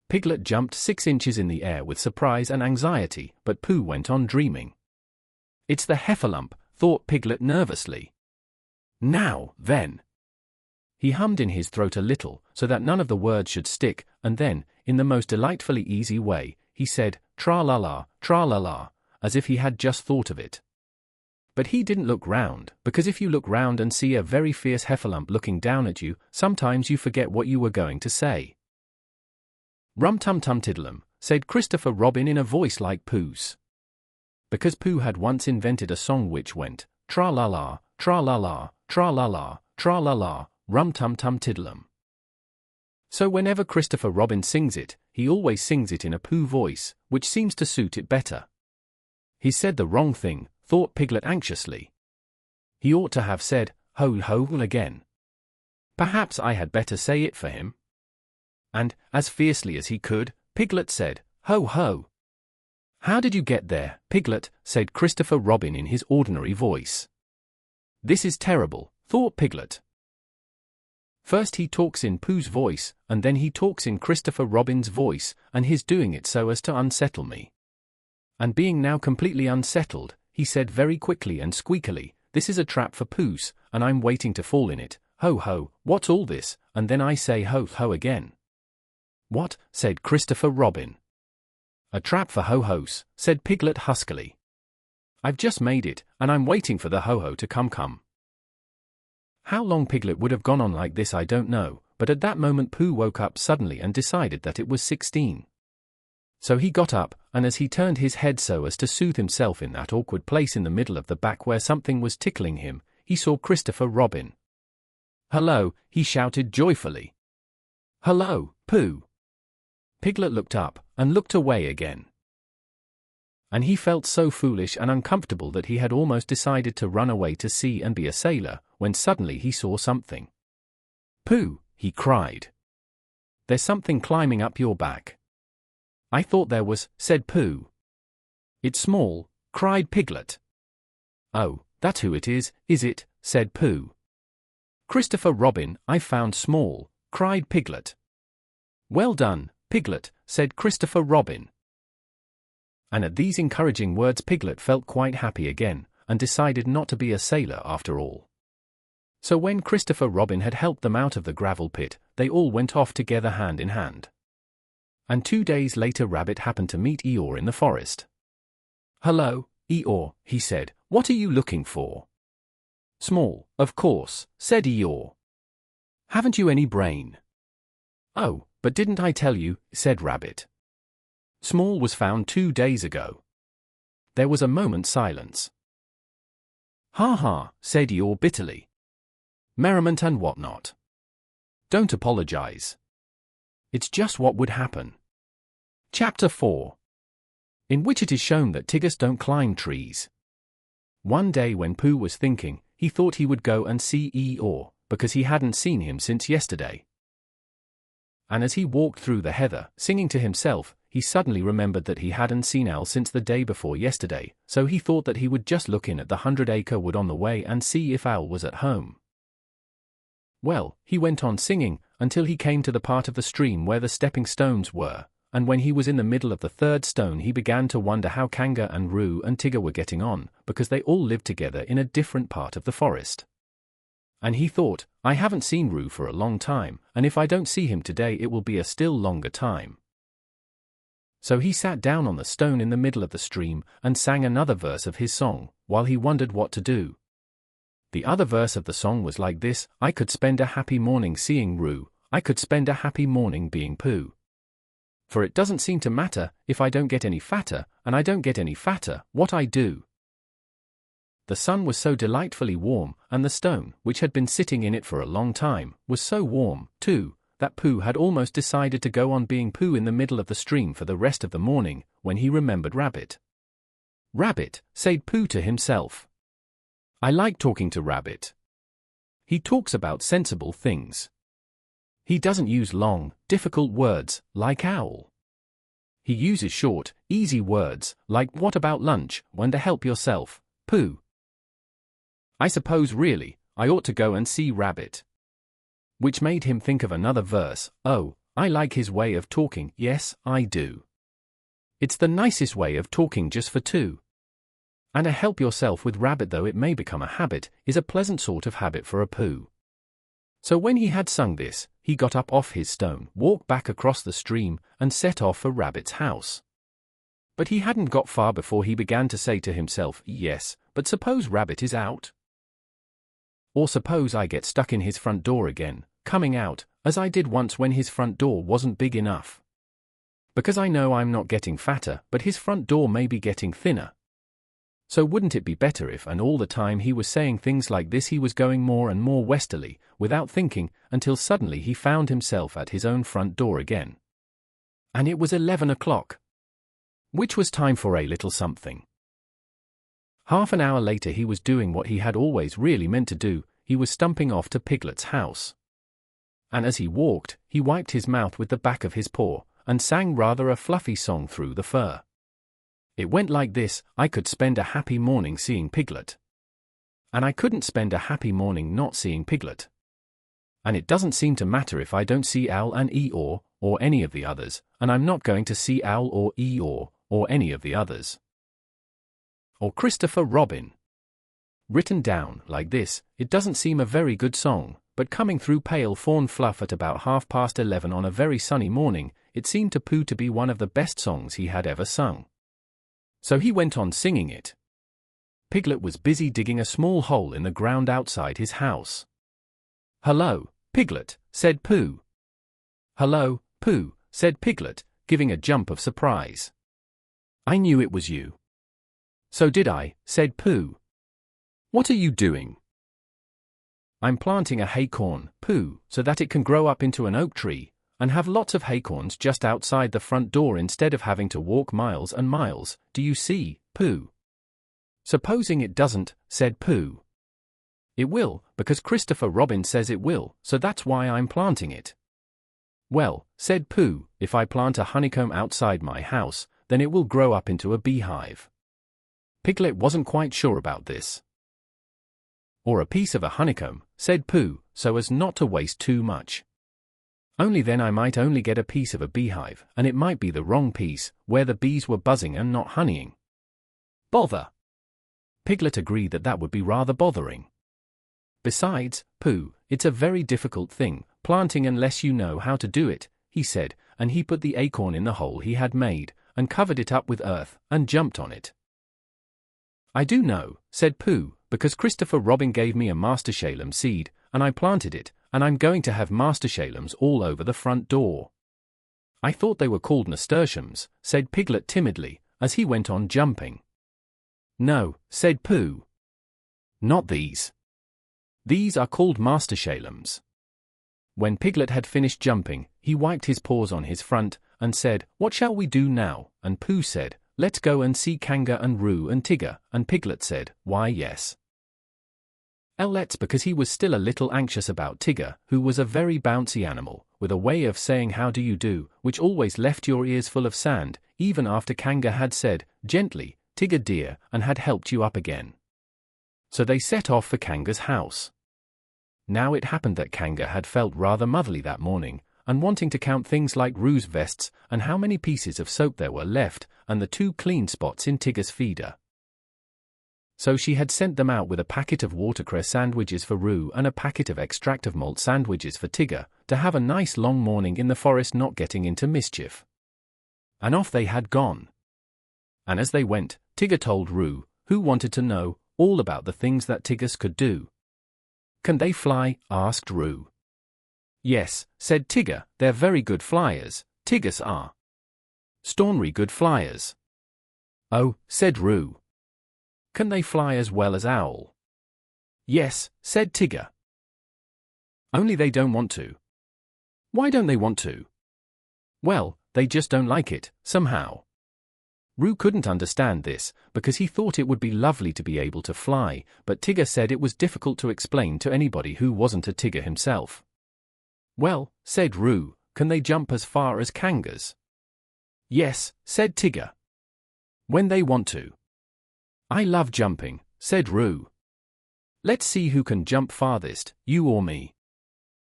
Piglet jumped 6 inches in the air with surprise and anxiety, but Pooh went on dreaming. "It's the Heffalump," thought Piglet nervously. "Now, then." He hummed in his throat a little, so that none of the words should stick, and then, in the most delightfully easy way, he said, tra-la-la, as if he had just thought of it. But he didn't look round, because if you look round and see a very fierce Heffalump looking down at you, sometimes you forget what you were going to say. "Rum-tum-tum-tiddlum," said Christopher Robin in a voice like Pooh's. Because Pooh had once invented a song which went, tra-la-la, tra-la-la, tra-la-la, tra-la-la, rum-tum-tum-tiddlum. So whenever Christopher Robin sings it, he always sings it in a Pooh voice, which seems to suit it better. He said the wrong thing, thought Piglet anxiously. He ought to have said, ho-ho again. Perhaps I had better say it for him. And, as fiercely as he could, Piglet said, "Ho-ho." "How did you get there, Piglet?" said Christopher Robin in his ordinary voice. "This is terrible," thought Piglet. First he talks in Pooh's voice, and then he talks in Christopher Robin's voice, and he's doing it so as to unsettle me. And being now completely unsettled, he said very quickly and squeakily, "This is a trap for Pooh's, and I'm waiting to fall in it. Ho-ho, what's all this?" And then I say ho-ho again. "What?" said Christopher Robin. "A trap for ho-hos," said Piglet huskily. "I've just made it, and I'm waiting for the ho-ho to come." How long Piglet would have gone on like this I don't know, but at that moment Pooh woke up suddenly and decided that it was 16. So he got up, and as he turned his head so as to soothe himself in that awkward place in the middle of the back where something was tickling him, he saw Christopher Robin. "Hello," he shouted joyfully. "Hello, Pooh." Piglet looked up, and looked away again. And he felt so foolish and uncomfortable that he had almost decided to run away to sea and be a sailor, when suddenly he saw something. "Pooh," he cried. "There's something climbing up your back." "I thought there was," said Pooh. "It's small," cried Piglet. "Oh, that's who it is it?" said Pooh. "Christopher Robin, I found small," cried Piglet. "Well done, Piglet," said Christopher Robin. And at these encouraging words Piglet felt quite happy again, and decided not to be a sailor after all. So when Christopher Robin had helped them out of the gravel pit, they all went off together hand in hand. And 2 days later Rabbit happened to meet Eeyore in the forest. "Hello, Eeyore," he said, "what are you looking for?" "Small, of course," said Eeyore. "Haven't you any brain?" "Oh, but didn't I tell you," said Rabbit. "Small was found 2 days ago." There was a moment's silence. "Ha ha," said Eeyore bitterly. "Merriment and what not. Don't apologize. It's just what would happen." Chapter 4, in which it is shown that tigers don't climb trees. One day when Pooh was thinking, he thought he would go and see Eeyore, because he hadn't seen him since yesterday. And as he walked through the heather, singing to himself, he suddenly remembered that he hadn't seen Owl since the day before yesterday, so he thought that he would just look in at the 100-acre wood on the way and see if Owl was at home. Well, he went on singing, until he came to the part of the stream where the stepping stones were, and when he was in the middle of the 3rd stone he began to wonder how Kanga and Roo and Tigger were getting on, because they all lived together in a different part of the forest. And he thought, I haven't seen Roo for a long time, and if I don't see him today it will be a still longer time. So he sat down on the stone in the middle of the stream and sang another verse of his song, while he wondered what to do. The other verse of the song was like this: I could spend a happy morning seeing Roo, I could spend a happy morning being Pooh. For it doesn't seem to matter, if I don't get any fatter, and I don't get any fatter, what I do. The sun was so delightfully warm, and the stone, which had been sitting in it for a long time, was so warm, too, that Pooh had almost decided to go on being Pooh in the middle of the stream for the rest of the morning, when he remembered Rabbit. Rabbit, said Pooh to himself. I like talking to Rabbit. He talks about sensible things. He doesn't use long, difficult words, like Owl. He uses short, easy words, like what about lunch, when to help yourself, Pooh. I suppose really, I ought to go and see Rabbit. Which made him think of another verse. Oh, I like his way of talking, yes, I do. It's the nicest way of talking just for two. And a help yourself with Rabbit, though it may become a habit, is a pleasant sort of habit for a Pooh. So when he had sung this, he got up off his stone, walked back across the stream, and set off for Rabbit's house. But he hadn't got far before he began to say to himself, yes, but suppose Rabbit is out? Or suppose I get stuck in his front door again, coming out, as I did once when his front door wasn't big enough. Because I know I'm not getting fatter, but his front door may be getting thinner. So wouldn't it be better if, and all the time he was saying things like this, he was going more and more westerly, without thinking, until suddenly he found himself at his own front door again. And it was 11 o'clock. Which was time for a little something. Half an hour later he was doing what he had always really meant to do, he was stumping off to Piglet's house. And as he walked, he wiped his mouth with the back of his paw, and sang rather a fluffy song through the fur. It went like this: I could spend a happy morning seeing Piglet. And I couldn't spend a happy morning not seeing Piglet. And it doesn't seem to matter if I don't see Owl and Eeyore, or any of the others, and I'm not going to see Owl or Eeyore, or any of the others. Or Christopher Robin. Written down like this, it doesn't seem a very good song, but coming through pale fawn fluff at about 11:30 on a very sunny morning, it seemed to Pooh to be one of the best songs he had ever sung. So he went on singing it. Piglet was busy digging a small hole in the ground outside his house. Hello, Piglet, said Pooh. Hello, Pooh, said Piglet, giving a jump of surprise. I knew it was you. So did I, said Pooh. What are you doing? I'm planting a haycorn, Pooh, so that it can grow up into an oak tree, and have lots of haycorns just outside the front door instead of having to walk miles and miles, do you see, Pooh? Supposing it doesn't, said Pooh. It will, because Christopher Robin says it will, so that's why I'm planting it. Well, said Pooh, if I plant a honeycomb outside my house, then it will grow up into a beehive. Piglet wasn't quite sure about this. Or a piece of a honeycomb, said Pooh, so as not to waste too much. Only then I might only get a piece of a beehive, and it might be the wrong piece, where the bees were buzzing and not honeying. Bother! Piglet agreed that that would be rather bothering. Besides, Pooh, it's a very difficult thing, planting unless you know how to do it, he said, and he put the acorn in the hole he had made, and covered it up with earth, and jumped on it. I do know, said Pooh, because Christopher Robin gave me a nasturtium seed, and I planted it, and I'm going to have nasturtiums all over the front door. I thought they were called nasturtiums, said Piglet timidly, as he went on jumping. No, said Pooh. Not these. These are called nasturtiums. When Piglet had finished jumping, he wiped his paws on his front, and said, What shall we do now? And Pooh said, Let's go and see Kanga and Roo and Tigger, and Piglet said, Why yes. Let's, because he was still a little anxious about Tigger, who was a very bouncy animal, with a way of saying how do you do, which always left your ears full of sand, even after Kanga had said, gently, Tigger dear, and had helped you up again. So they set off for Kanga's house. Now it happened that Kanga had felt rather motherly that morning, and wanting to count things like Roo's vests, and how many pieces of soap there were left, and the 2 clean spots in Tigger's feeder. So she had sent them out with a packet of watercress sandwiches for Roo and a packet of extract of malt sandwiches for Tigger, to have a nice long morning in the forest not getting into mischief. And off they had gone. And as they went, Tigger told Roo, who wanted to know, all about the things that Tiggers could do. Can they fly? Asked Roo. Yes, said Tigger, they're very good flyers, Tiggers are. Stornry good flyers. Oh, said Roo. Can they fly as well as Owl? Yes, said Tigger. Only they don't want to. Why don't they want to? Well, they just don't like it, somehow. Roo couldn't understand this, because he thought it would be lovely to be able to fly, but Tigger said it was difficult to explain to anybody who wasn't a Tigger himself. Well, said Roo, can they jump as far as Kangas? Yes, said Tigger. When they want to. I love jumping, said Roo. Let's see who can jump farthest, you or me.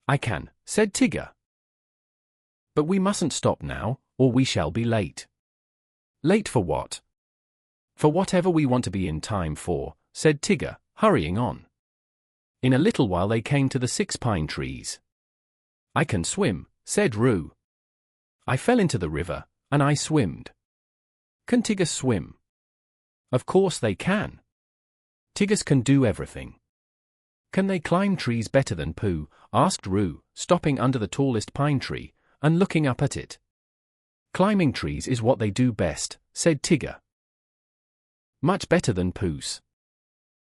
I can, said Tigger. But we mustn't stop now, or we shall be late. Late for what? For whatever we want to be in time for, said Tigger, hurrying on. In a little while they came to the 6 pine trees. I can swim, said Roo. I fell into the river, and I swimmed. Can Tigger swim? Of course they can. Tiggers can do everything. Can they climb trees better than Pooh? Asked Roo, stopping under the tallest pine tree, and looking up at it. Climbing trees is what they do best, said Tigger. Much better than Pooh's.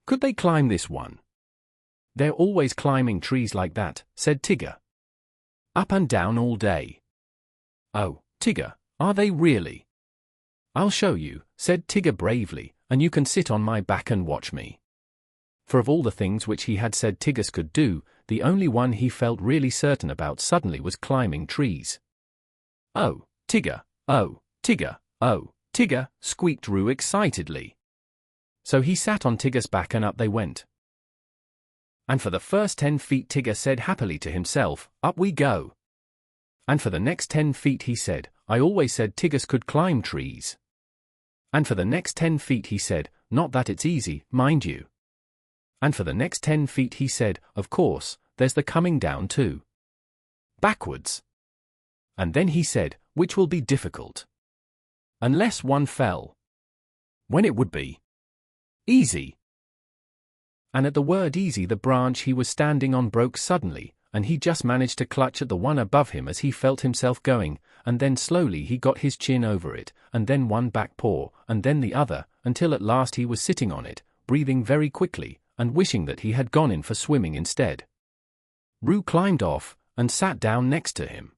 Could they climb this one? They're always climbing trees like that, said Tigger. Up and down all day. Oh, Tigger, are they really? I'll show you, said Tigger bravely, and you can sit on my back and watch me. For of all the things which he had said Tiggers could do, the only one he felt really certain about suddenly was climbing trees. Oh, Tigger, oh, Tigger, oh, Tigger, squeaked Roo excitedly. So he sat on Tigger's back and up they went. And for the first 10 feet Tigger said happily to himself, up we go. And for the next 10 feet he said, I always said Tiggers could climb trees. And for the next 10 feet he said, not that it's easy, mind you. And for the next 10 feet he said, of course, there's the coming down too. Backwards. And then he said, which will be difficult. Unless one fell. When it would be. Easy. And at the word easy the branch he was standing on broke suddenly, and he just managed to clutch at the one above him as he felt himself going, and then slowly he got his chin over it, and then one back paw, and then the other, until at last he was sitting on it, breathing very quickly, and wishing that he had gone in for swimming instead. Roo climbed off, and sat down next to him.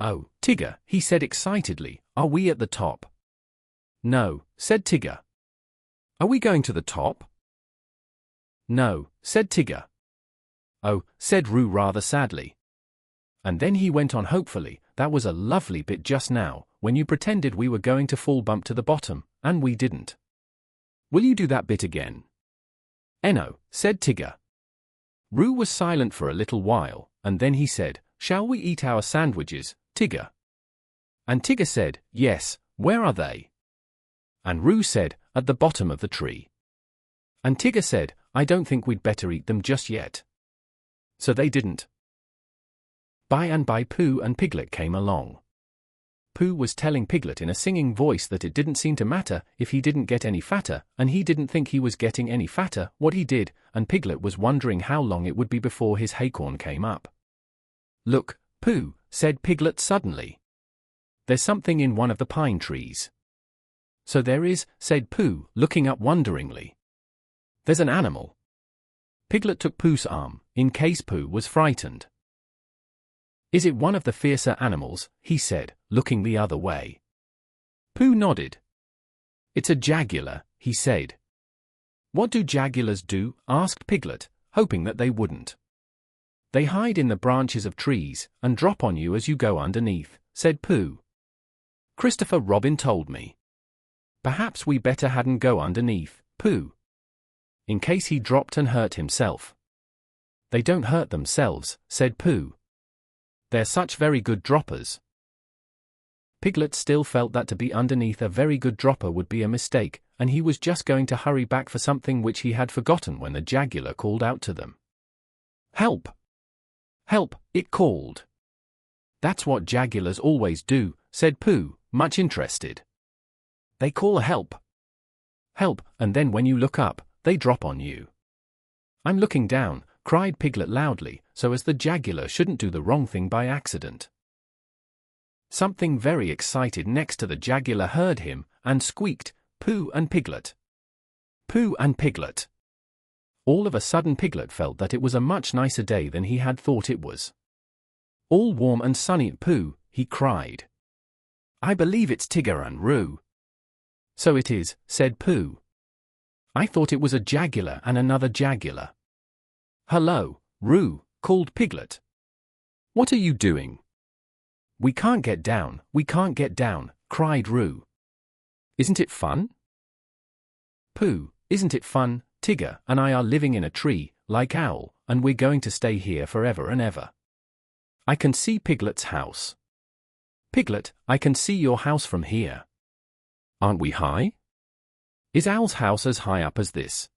"Oh, Tigger," he said excitedly, "are we at the top?" "No," said Tigger. "Are we going to the top?" "No," said Tigger. "Oh," said Roo rather sadly. And then he went on hopefully, "That was a lovely bit just now, when you pretended we were going to fall bump to the bottom, and we didn't. Will you do that bit again?" "No," said Tigger. Roo was silent for a little while, and then he said, "Shall we eat our sandwiches, Tigger?" And Tigger said, "Yes, where are they?" And Roo said, "At the bottom of the tree." And Tigger said, "I don't think we'd better eat them just yet." So they didn't. By and by Pooh and Piglet came along. Pooh was telling Piglet in a singing voice that it didn't seem to matter if he didn't get any fatter, and he didn't think he was getting any fatter what he did, and Piglet was wondering how long it would be before his acorn came up. "Look, Pooh," said Piglet suddenly. "There's something in one of the pine trees." "So there is," said Pooh, looking up wonderingly. "There's an animal." Piglet took Pooh's arm, in case Pooh was frightened. "Is it one of the fiercer animals?" he said, looking the other way. Pooh nodded. "It's a jaguar," he said. "What do jaguars do?" asked Piglet, hoping that they wouldn't. "They hide in the branches of trees, and drop on you as you go underneath," said Pooh. "Christopher Robin told me. Perhaps we better hadn't go underneath, Pooh, in case he dropped and hurt himself." "They don't hurt themselves," said Pooh. "They're such very good droppers." Piglet still felt that to be underneath a very good dropper would be a mistake, and he was just going to hurry back for something which he had forgotten when the jaguar called out to them. "Help! Help!" it called. "That's what jaguars always do," said Pooh, much interested. "They call help. Help, and then when you look up, they drop on you." "I'm looking down," cried Piglet loudly, so as the jaguar shouldn't do the wrong thing by accident. Something very excited next to the jaguar heard him, and squeaked, "Pooh and Piglet! Pooh and Piglet!" All of a sudden Piglet felt that it was a much nicer day than he had thought it was. "All warm and sunny, Pooh," he cried. "I believe it's Tigger and Roo." "So it is," said Pooh. "I thought it was a jaguar and another jaguar." "Hello, Roo," called Piglet. "What are you doing?" "We can't get down, we can't get down," cried Roo. "Isn't it fun?" "Pooh, isn't it fun? Tigger and I are living in a tree, like Owl, and we're going to stay here forever and ever. I can see Piglet's house." "Piglet, I can see your house from here." "Aren't we high? Is Owl's house as high up as this?"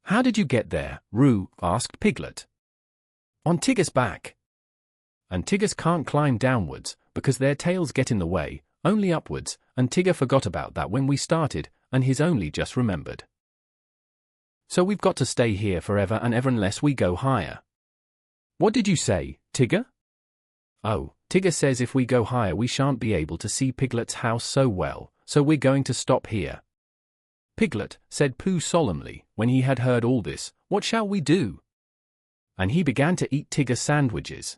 "How did you get there, Roo?" asked Piglet. "On Tigger's back." "And Tiggers can't climb downwards, because their tails get in the way, only upwards, and Tigger forgot about that when we started, and he's only just remembered. So we've got to stay here forever and ever unless we go higher." "What did you say, Tigger?" "Oh, Tigger says if we go higher we shan't be able to see Piglet's house so well, so we're going to stop here." "Piglet," said Pooh solemnly, when he had heard all this, "what shall we do?" And he began to eat Tigger's sandwiches.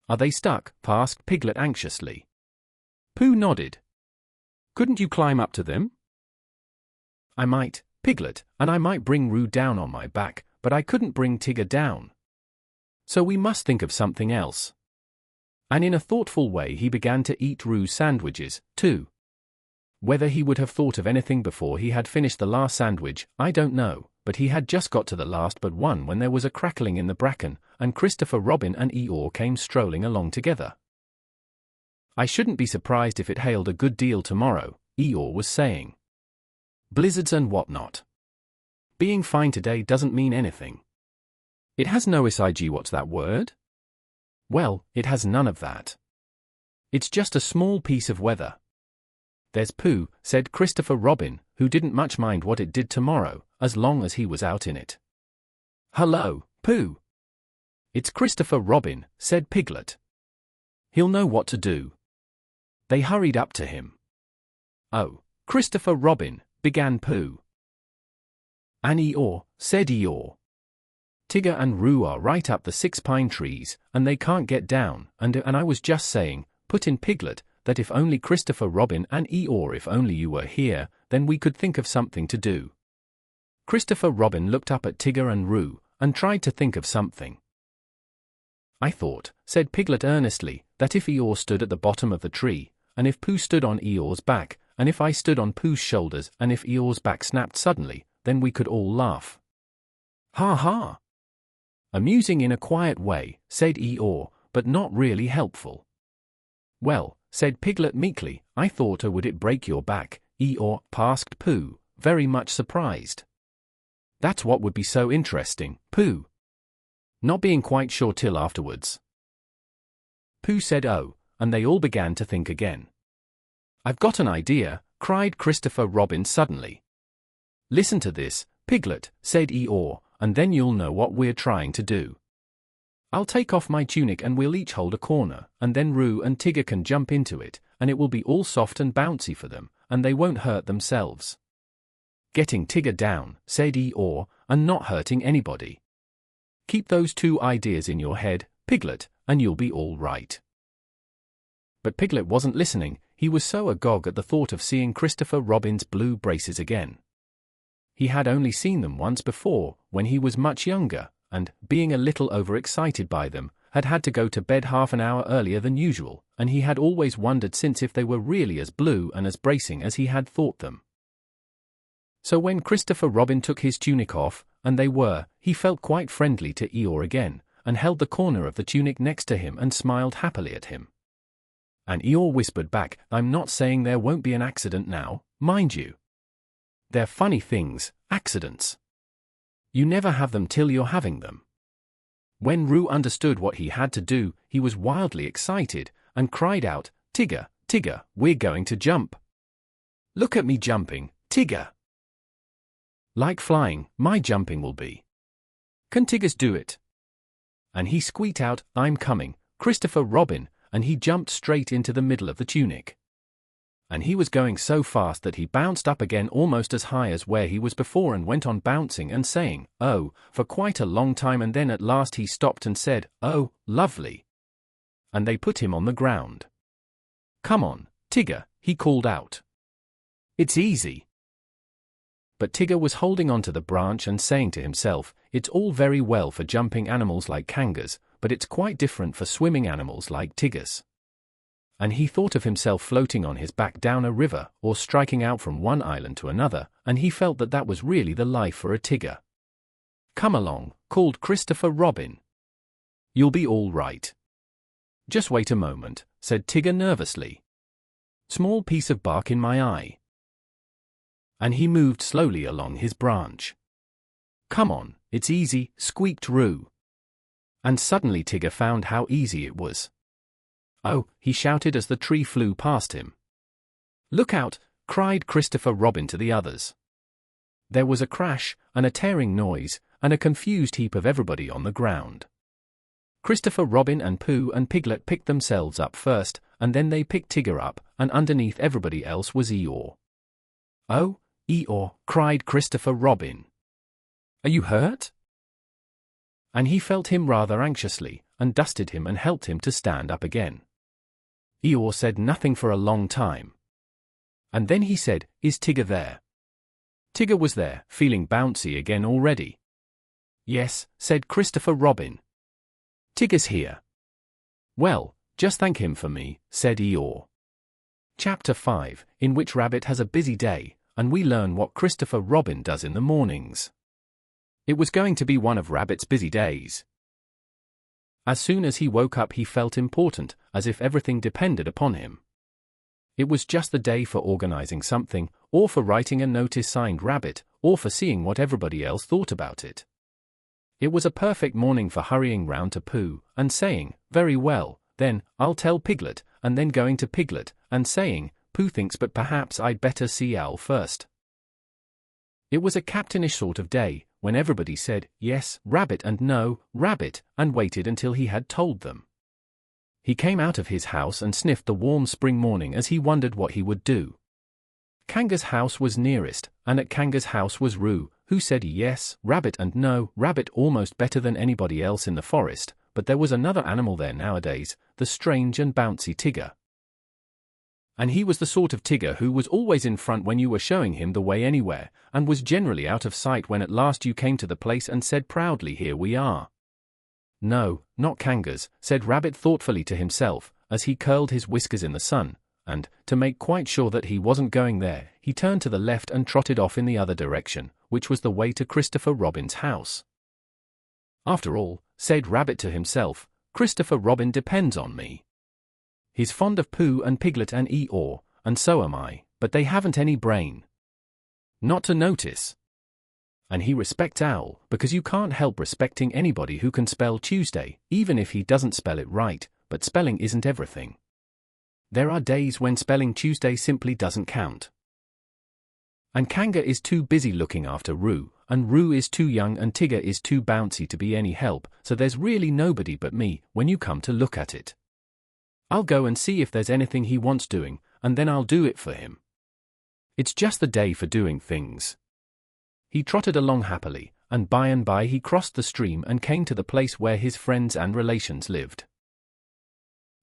"Are they stuck?" asked Piglet anxiously. Pooh nodded. "Couldn't you climb up to them?" "I might, Piglet, and I might bring Roo down on my back, but I couldn't bring Tigger down. So we must think of something else." And in a thoughtful way he began to eat Roo's sandwiches, too. Whether he would have thought of anything before he had finished the last sandwich, I don't know, but he had just got to the last but one when there was a crackling in the bracken, and Christopher Robin and Eeyore came strolling along together. "I shouldn't be surprised if it hailed a good deal tomorrow," Eeyore was saying. "Blizzards and whatnot. Being fine today doesn't mean anything. It has no sig. What's that word? Well, it has none of that. It's just a small piece of weather." "There's Pooh," said Christopher Robin, who didn't much mind what it did tomorrow, as long as he was out in it. "Hello, Pooh." "It's Christopher Robin," said Piglet. "He'll know what to do." They hurried up to him. "Oh, Christopher Robin," began Pooh. "And Eeyore," said Eeyore. "Tigger and Roo are right up the 6 pine trees, and they can't get down, and I was just saying," put in Piglet, "that if only Christopher Robin and Eeyore, if only you were here, then we could think of something to do." Christopher Robin looked up at Tigger and Roo, and tried to think of something. "I thought," said Piglet earnestly, "that if Eeyore stood at the bottom of the tree, and if Pooh stood on Eeyore's back, and if I stood on Pooh's shoulders, and if Eeyore's back snapped suddenly, then we could all laugh." "Ha ha!" "Amusing in a quiet way," said Eeyore, "but not really helpful." "Well," said Piglet meekly, "I thought, would it break your back, Eeyore?" asked Pooh, very much surprised. "That's what would be so interesting, Pooh." Not being quite sure till afterwards. Pooh said, "Oh," and they all began to think again. "I've got an idea," cried Christopher Robin suddenly. "Listen to this, Piglet," said Eeyore, "and then you'll know what we're trying to do. I'll take off my tunic and we'll each hold a corner, and then Roo and Tigger can jump into it, and it will be all soft and bouncy for them, and they won't hurt themselves." "Getting Tigger down," said Eeyore, "and not hurting anybody. Keep those 2 ideas in your head, Piglet, and you'll be all right." But Piglet wasn't listening. He was so agog at the thought of seeing Christopher Robin's blue braces again. He had only seen them once before, when he was much younger, and, being a little overexcited by them, had to go to bed half an hour earlier than usual, and he had always wondered since if they were really as blue and as bracing as he had thought them. So when Christopher Robin took his tunic off, and they were, he felt quite friendly to Eeyore again, and held the corner of the tunic next to him and smiled happily at him. And Eeyore whispered back, "I'm not saying there won't be an accident now, mind you. They're funny things, accidents. You never have them till you're having them." When Roo understood what he had to do, he was wildly excited, and cried out, "Tigger, Tigger, we're going to jump. Look at me jumping, Tigger. Like flying, my jumping will be. Can Tiggers do it?" And he squeaked out, "I'm coming, Christopher Robin," and he jumped straight into the middle of the tunic. And he was going so fast that he bounced up again almost as high as where he was before, and went on bouncing and saying, "Oh," for quite a long time, and then at last he stopped and said, "Oh, lovely." And they put him on the ground. "Come on, Tigger," he called out. "It's easy." But Tigger was holding on to the branch and saying to himself, "It's all very well for jumping animals like kangurs, but it's quite different for swimming animals like Tiggers." And he thought of himself floating on his back down a river, or striking out from one island to another, and he felt that that was really the life for a Tigger. "Come along," called Christopher Robin. "You'll be all right." "Just wait a moment," said Tigger nervously. "Small piece of bark in my eye." And he moved slowly along his branch. "Come on, it's easy," squeaked Roo. And suddenly Tigger found how easy it was. "Oh," he shouted as the tree flew past him. "Look out," cried Christopher Robin to the others. There was a crash, and a tearing noise, and a confused heap of everybody on the ground. Christopher Robin and Pooh and Piglet picked themselves up first, and then they picked Tigger up, and underneath everybody else was Eeyore. "Oh, Eeyore," cried Christopher Robin. "Are you hurt?" And he felt him rather anxiously, and dusted him and helped him to stand up again. Eeyore said nothing for a long time. And then he said, "Is Tigger there?" Tigger was there, feeling bouncy again already. "Yes," said Christopher Robin. "Tigger's here." "Well, just thank him for me," said Eeyore. Chapter 5, in which Rabbit has a busy day, and we learn what Christopher Robin does in the mornings. It was going to be one of Rabbit's busy days. As soon as he woke up he felt important, as if everything depended upon him. It was just the day for organizing something, or for writing a notice signed Rabbit, or for seeing what everybody else thought about it. It was a perfect morning for hurrying round to Pooh, and saying, "Very well, then, I'll tell Piglet," and then going to Piglet, and saying, "Pooh thinks but perhaps I'd better see Owl first." It was a captainish sort of day, when everybody said, "Yes, Rabbit," and "No, Rabbit," and waited until he had told them. He came out of his house and sniffed the warm spring morning as he wondered what he would do. Kanga's house was nearest, and at Kanga's house was Roo, who said yes, Rabbit, and no, Rabbit almost better than anybody else in the forest, but there was another animal there nowadays, the strange and bouncy Tigger. And he was the sort of Tigger who was always in front when you were showing him the way anywhere, and was generally out of sight when at last you came to the place and said proudly, "Here we are." "No, not Kangas," said Rabbit thoughtfully to himself, as he curled his whiskers in the sun, and, to make quite sure that he wasn't going there, he turned to the left and trotted off in the other direction, which was the way to Christopher Robin's house. "After all," said Rabbit to himself, "Christopher Robin depends on me. He's fond of Pooh and Piglet and Eeyore, and so am I, but they haven't any brain. Not to notice. And he respects Owl, because you can't help respecting anybody who can spell Tuesday, even if he doesn't spell it right, but spelling isn't everything. There are days when spelling Tuesday simply doesn't count. And Kanga is too busy looking after Roo, and Roo is too young and Tigger is too bouncy to be any help, so there's really nobody but me, when you come to look at it. I'll go and see if there's anything he wants doing, and then I'll do it for him. It's just the day for doing things." He trotted along happily, and by he crossed the stream and came to the place where his friends and relations lived.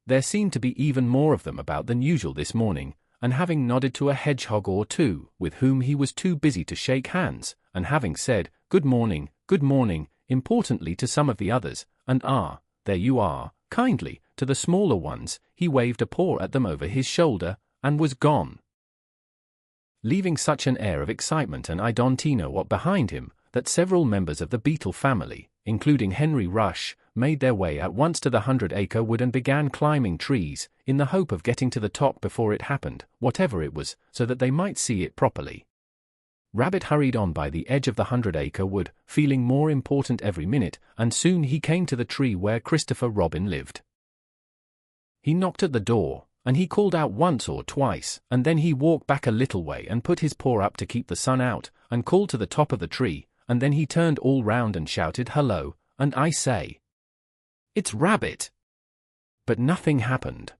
There seemed to be even more of them about than usual this morning, and having nodded to a hedgehog or two, with whom he was too busy to shake hands, and having said, good morning, importantly to some of the others, and there you are, kindly, to the smaller ones, he waved a paw at them over his shoulder, and was gone, leaving such an air of excitement and I don't know what behind him, that several members of the beetle family, including Henry Rush, made their way at once to the 100-acre wood and began climbing trees, in the hope of getting to the top before it happened, whatever it was, so that they might see it properly. Rabbit hurried on by the edge of the 100-acre wood, feeling more important every minute, and soon he came to the tree where Christopher Robin lived. He knocked at the door, and he called out once or twice, and then he walked back a little way and put his paw up to keep the sun out, and called to the top of the tree, and then he turned all round and shouted, "Hello, and I say, it's Rabbit!" But nothing happened.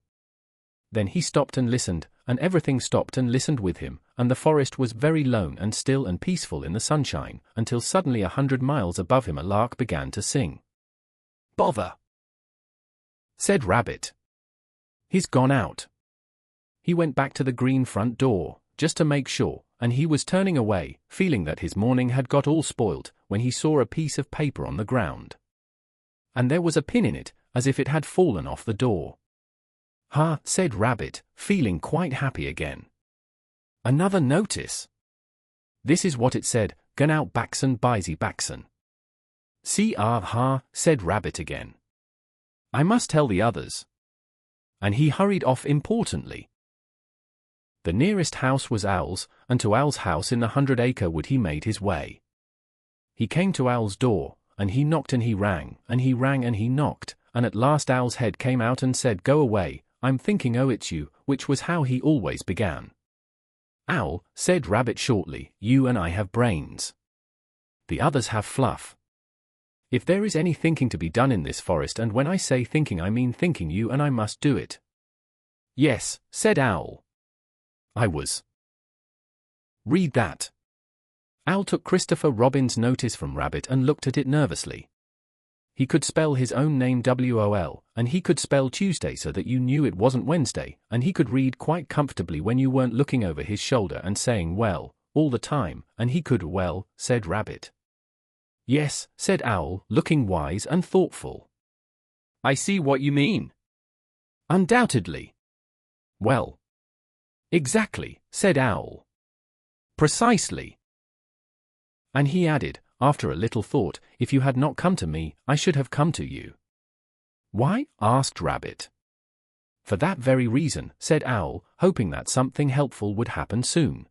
Then he stopped and listened, and everything stopped and listened with him, and the forest was very lone and still and peaceful in the sunshine, until suddenly 100 miles above him a lark began to sing. "Bother!" said Rabbit. "He's gone out." He went back to the green front door, just to make sure, and he was turning away, feeling that his morning had got all spoilt, when he saw a piece of paper on the ground. And there was a pin in it, as if it had fallen off the door. "Ha," said Rabbit, feeling quite happy again. "Another notice." This is what it said, "Gone out Baxen Bisey Baxen." "Ha," said Rabbit again. "I must tell the others." And he hurried off importantly. The nearest house was Owl's, and to Owl's house in the 100-acre wood he made his way. He came to Owl's door, and he knocked and he rang, and he rang and he knocked, and at last Owl's head came out and said, "Go away, I'm thinking it's you," which was how he always began. "Owl," said Rabbit shortly, "you and I have brains. The others have fluff. If there is any thinking to be done in this forest, and when I say thinking I mean thinking, you and I must do it." "Yes," said Owl. "I was." "Read that." Owl took Christopher Robin's notice from Rabbit and looked at it nervously. He could spell his own name WOL, and he could spell Tuesday so that you knew it wasn't Wednesday, and he could read quite comfortably when you weren't looking over his shoulder and saying "well" all the time, and he could "well," said Rabbit. "Yes," said Owl, looking wise and thoughtful. "I see what you mean." "Undoubtedly." "Well." "Exactly," said Owl. "Precisely." And he added, after a little thought, "If you had not come to me, I should have come to you." "Why?" asked Rabbit. "For that very reason," said Owl, hoping that something helpful would happen soon.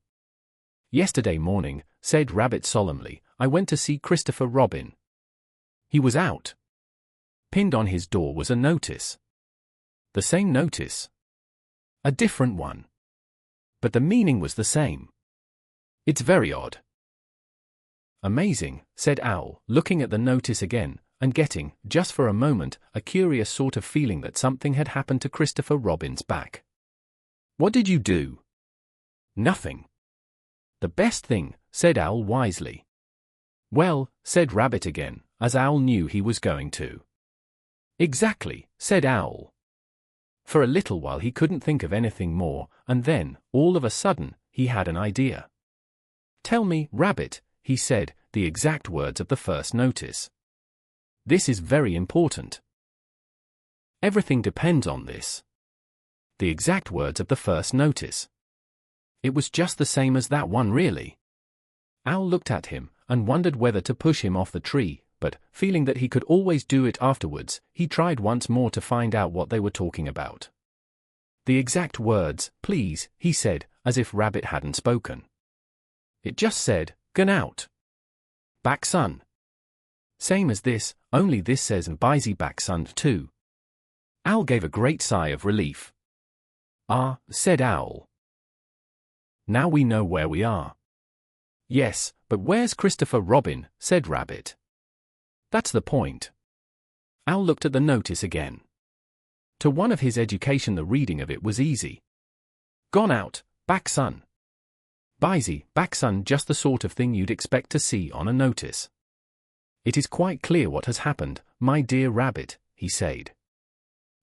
"Yesterday morning," said Rabbit solemnly, "I went to see Christopher Robin. He was out. Pinned on his door was a notice. The same notice. A different one. But the meaning was the same. It's very odd." "Amazing," said Owl, looking at the notice again, and getting, just for a moment, a curious sort of feeling that something had happened to Christopher Robin's back. "What did you do?" "Nothing." "The best thing," said Owl wisely. "Well," said Rabbit again, as Owl knew he was going to. "Exactly," said Owl. For a little while he couldn't think of anything more, and then, all of a sudden, he had an idea. "Tell me, Rabbit," he said, "the exact words of the first notice. This is very important. Everything depends on this. The exact words of the first notice." It was just the same as that one, really. Owl looked at him, and wondered whether to push him off the tree, but, feeling that he could always do it afterwards, he tried once more to find out what they were talking about. "The exact words, please," he said, as if Rabbit hadn't spoken. "It just said, 'Gone out. Back son.' Same as this, only this says 'Busy back son' too." Owl gave a great sigh of relief. "Ah," said Owl. "Now we know where we are." "Yes, but where's Christopher Robin?" said Rabbit. "That's the point." Owl looked at the notice again. To one of his education the reading of it was easy. "Gone out, back son. Busy, back son, just the sort of thing you'd expect to see on a notice." "It is quite clear what has happened, my dear Rabbit," he said.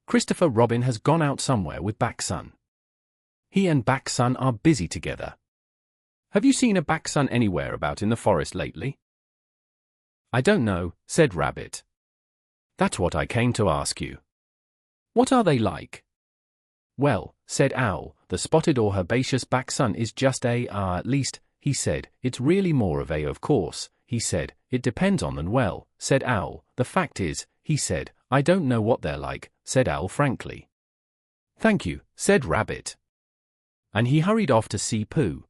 "Christopher Robin has gone out somewhere with back son. He and back son are busy together. Have you seen a back son anywhere about in the forest lately?" "I don't know," said Rabbit. "That's what I came to ask you. What are they like?" "Well," said Owl, "the spotted or herbaceous back son is just at least," he said, "it's really more of of course," he said, "it depends on them." "Well," said Owl, "the fact is," he said, "I don't know what they're like," said Owl frankly. "Thank you," said Rabbit. And he hurried off to see Pooh.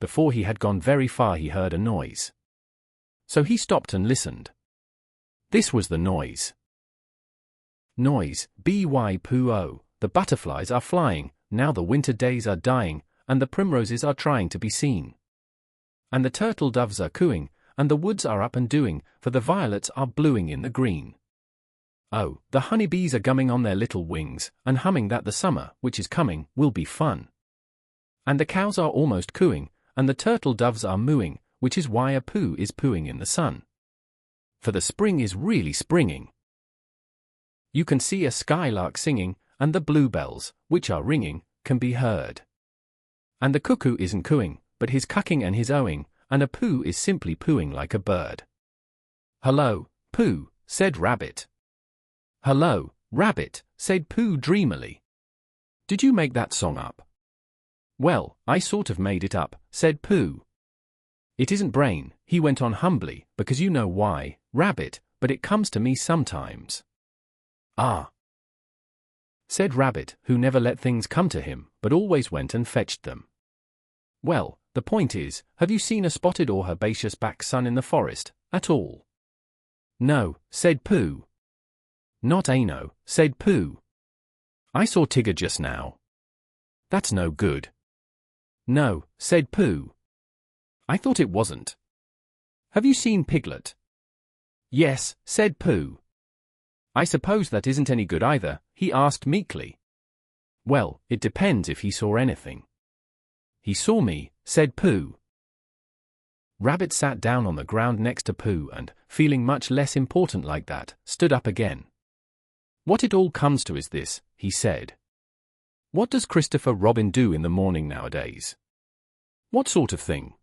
Before he had gone very far he heard a noise. So he stopped and listened. This was the noise. Noise, Pooh, the butterflies are flying, now the winter days are dying, and the primroses are trying to be seen. And the turtle doves are cooing, and the woods are up and doing, for the violets are bluing in the green. Oh, the honeybees are gumming on their little wings, and humming that the summer, which is coming, will be fun. And the cows are almost cooing, and the turtle doves are mooing, which is why a Pooh is pooing in the sun. For the spring is really springing. You can see a skylark singing, and the bluebells, which are ringing, can be heard. And the cuckoo isn't cooing, but he's cucking and he's owing, and a Pooh is simply pooing like a bird. "Hello, Pooh," said Rabbit. "Hello, Rabbit," said Pooh dreamily. "Did you make that song up?" "Well, I sort of made it up," said Pooh. "It isn't brain," he went on humbly, "because you know why, Rabbit, but it comes to me sometimes." "Ah," said Rabbit, who never let things come to him, but always went and fetched them. "Well, the point is, have you seen a spotted or herbaceous back son in the forest, at all?" "No," said Pooh. "Not no," said Pooh. "I saw Tigger just now." "That's no good." "No," said Pooh. "I thought it wasn't." "Have you seen Piglet?" "Yes," said Pooh. "I suppose that isn't any good either?" he asked meekly. "Well, it depends if he saw anything." "He saw me," said Pooh. Rabbit sat down on the ground next to Pooh and, feeling much less important like that, stood up again. "What it all comes to is this," he said. "What does Christopher Robin do in the morning nowadays?" "What sort of thing?"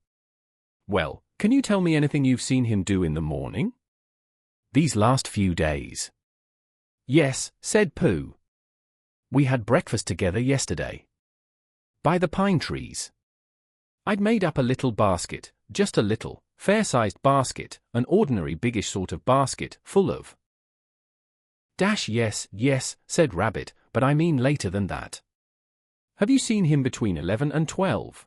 "Well, can you tell me anything you've seen him do in the morning?" "These last few days?" "Yes," said Pooh. "We had breakfast together yesterday. By the pine trees. I'd made up a little basket, just a little, fair-sized basket, an ordinary biggish sort of basket, full of—" Yes, yes," said Rabbit, "but I mean later than that. Have you seen him between 11 and 12?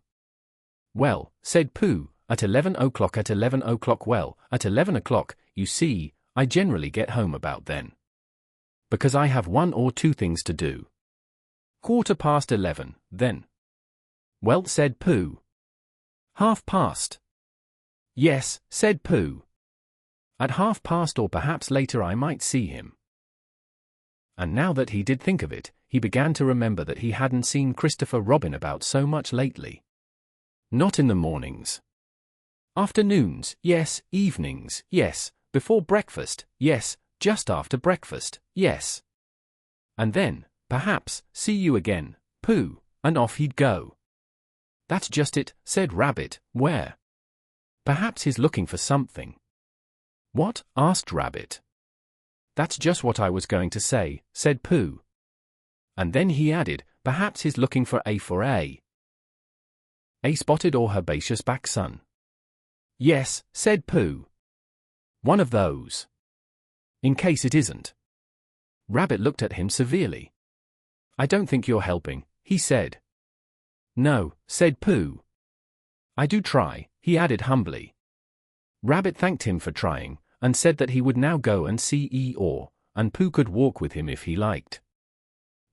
"Well," said Pooh, "at 11 o'clock, at 11 o'clock, well, at 11 o'clock, you see, I generally get home about then. Because I have one or two things to do. 11:15, then." "Well," said Pooh. "Half past." "Yes," said Pooh. At past or perhaps later I might see him. And now that he did think of it, he began to remember that he hadn't seen Christopher Robin about so much lately. Not in the mornings. Afternoons, yes. Evenings, yes. Before breakfast, yes. Just after breakfast, yes. And then, perhaps, see you again, Pooh, and off he'd go. That's just it, said Rabbit. Where? Perhaps he's looking for something. What? Asked Rabbit. That's just what I was going to say, said Pooh. And then he added, perhaps he's looking for A for A spotted or herbaceous back sun. Yes, said Pooh. One of those. In case it isn't. Rabbit looked at him severely. I don't think you're helping, he said. No, said Pooh. I do try, he added humbly. Rabbit thanked him for trying, and said that he would now go and see Eeyore, and Pooh could walk with him if he liked.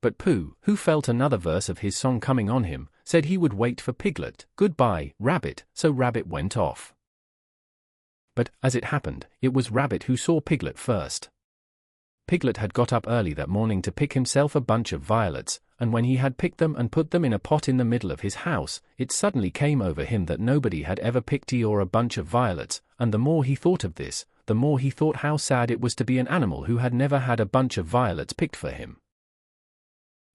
But Pooh, who felt another verse of his song coming on him, said he would wait for Piglet. Goodbye, Rabbit, so Rabbit went off. But, as it happened, it was Rabbit who saw Piglet first. Piglet had got up early that morning to pick himself a bunch of violets, and when he had picked them and put them in a pot in the middle of his house, it suddenly came over him that nobody had ever picked Eeyore a bunch of violets, and the more he thought of this, the more he thought how sad it was to be an animal who had never had a bunch of violets picked for him.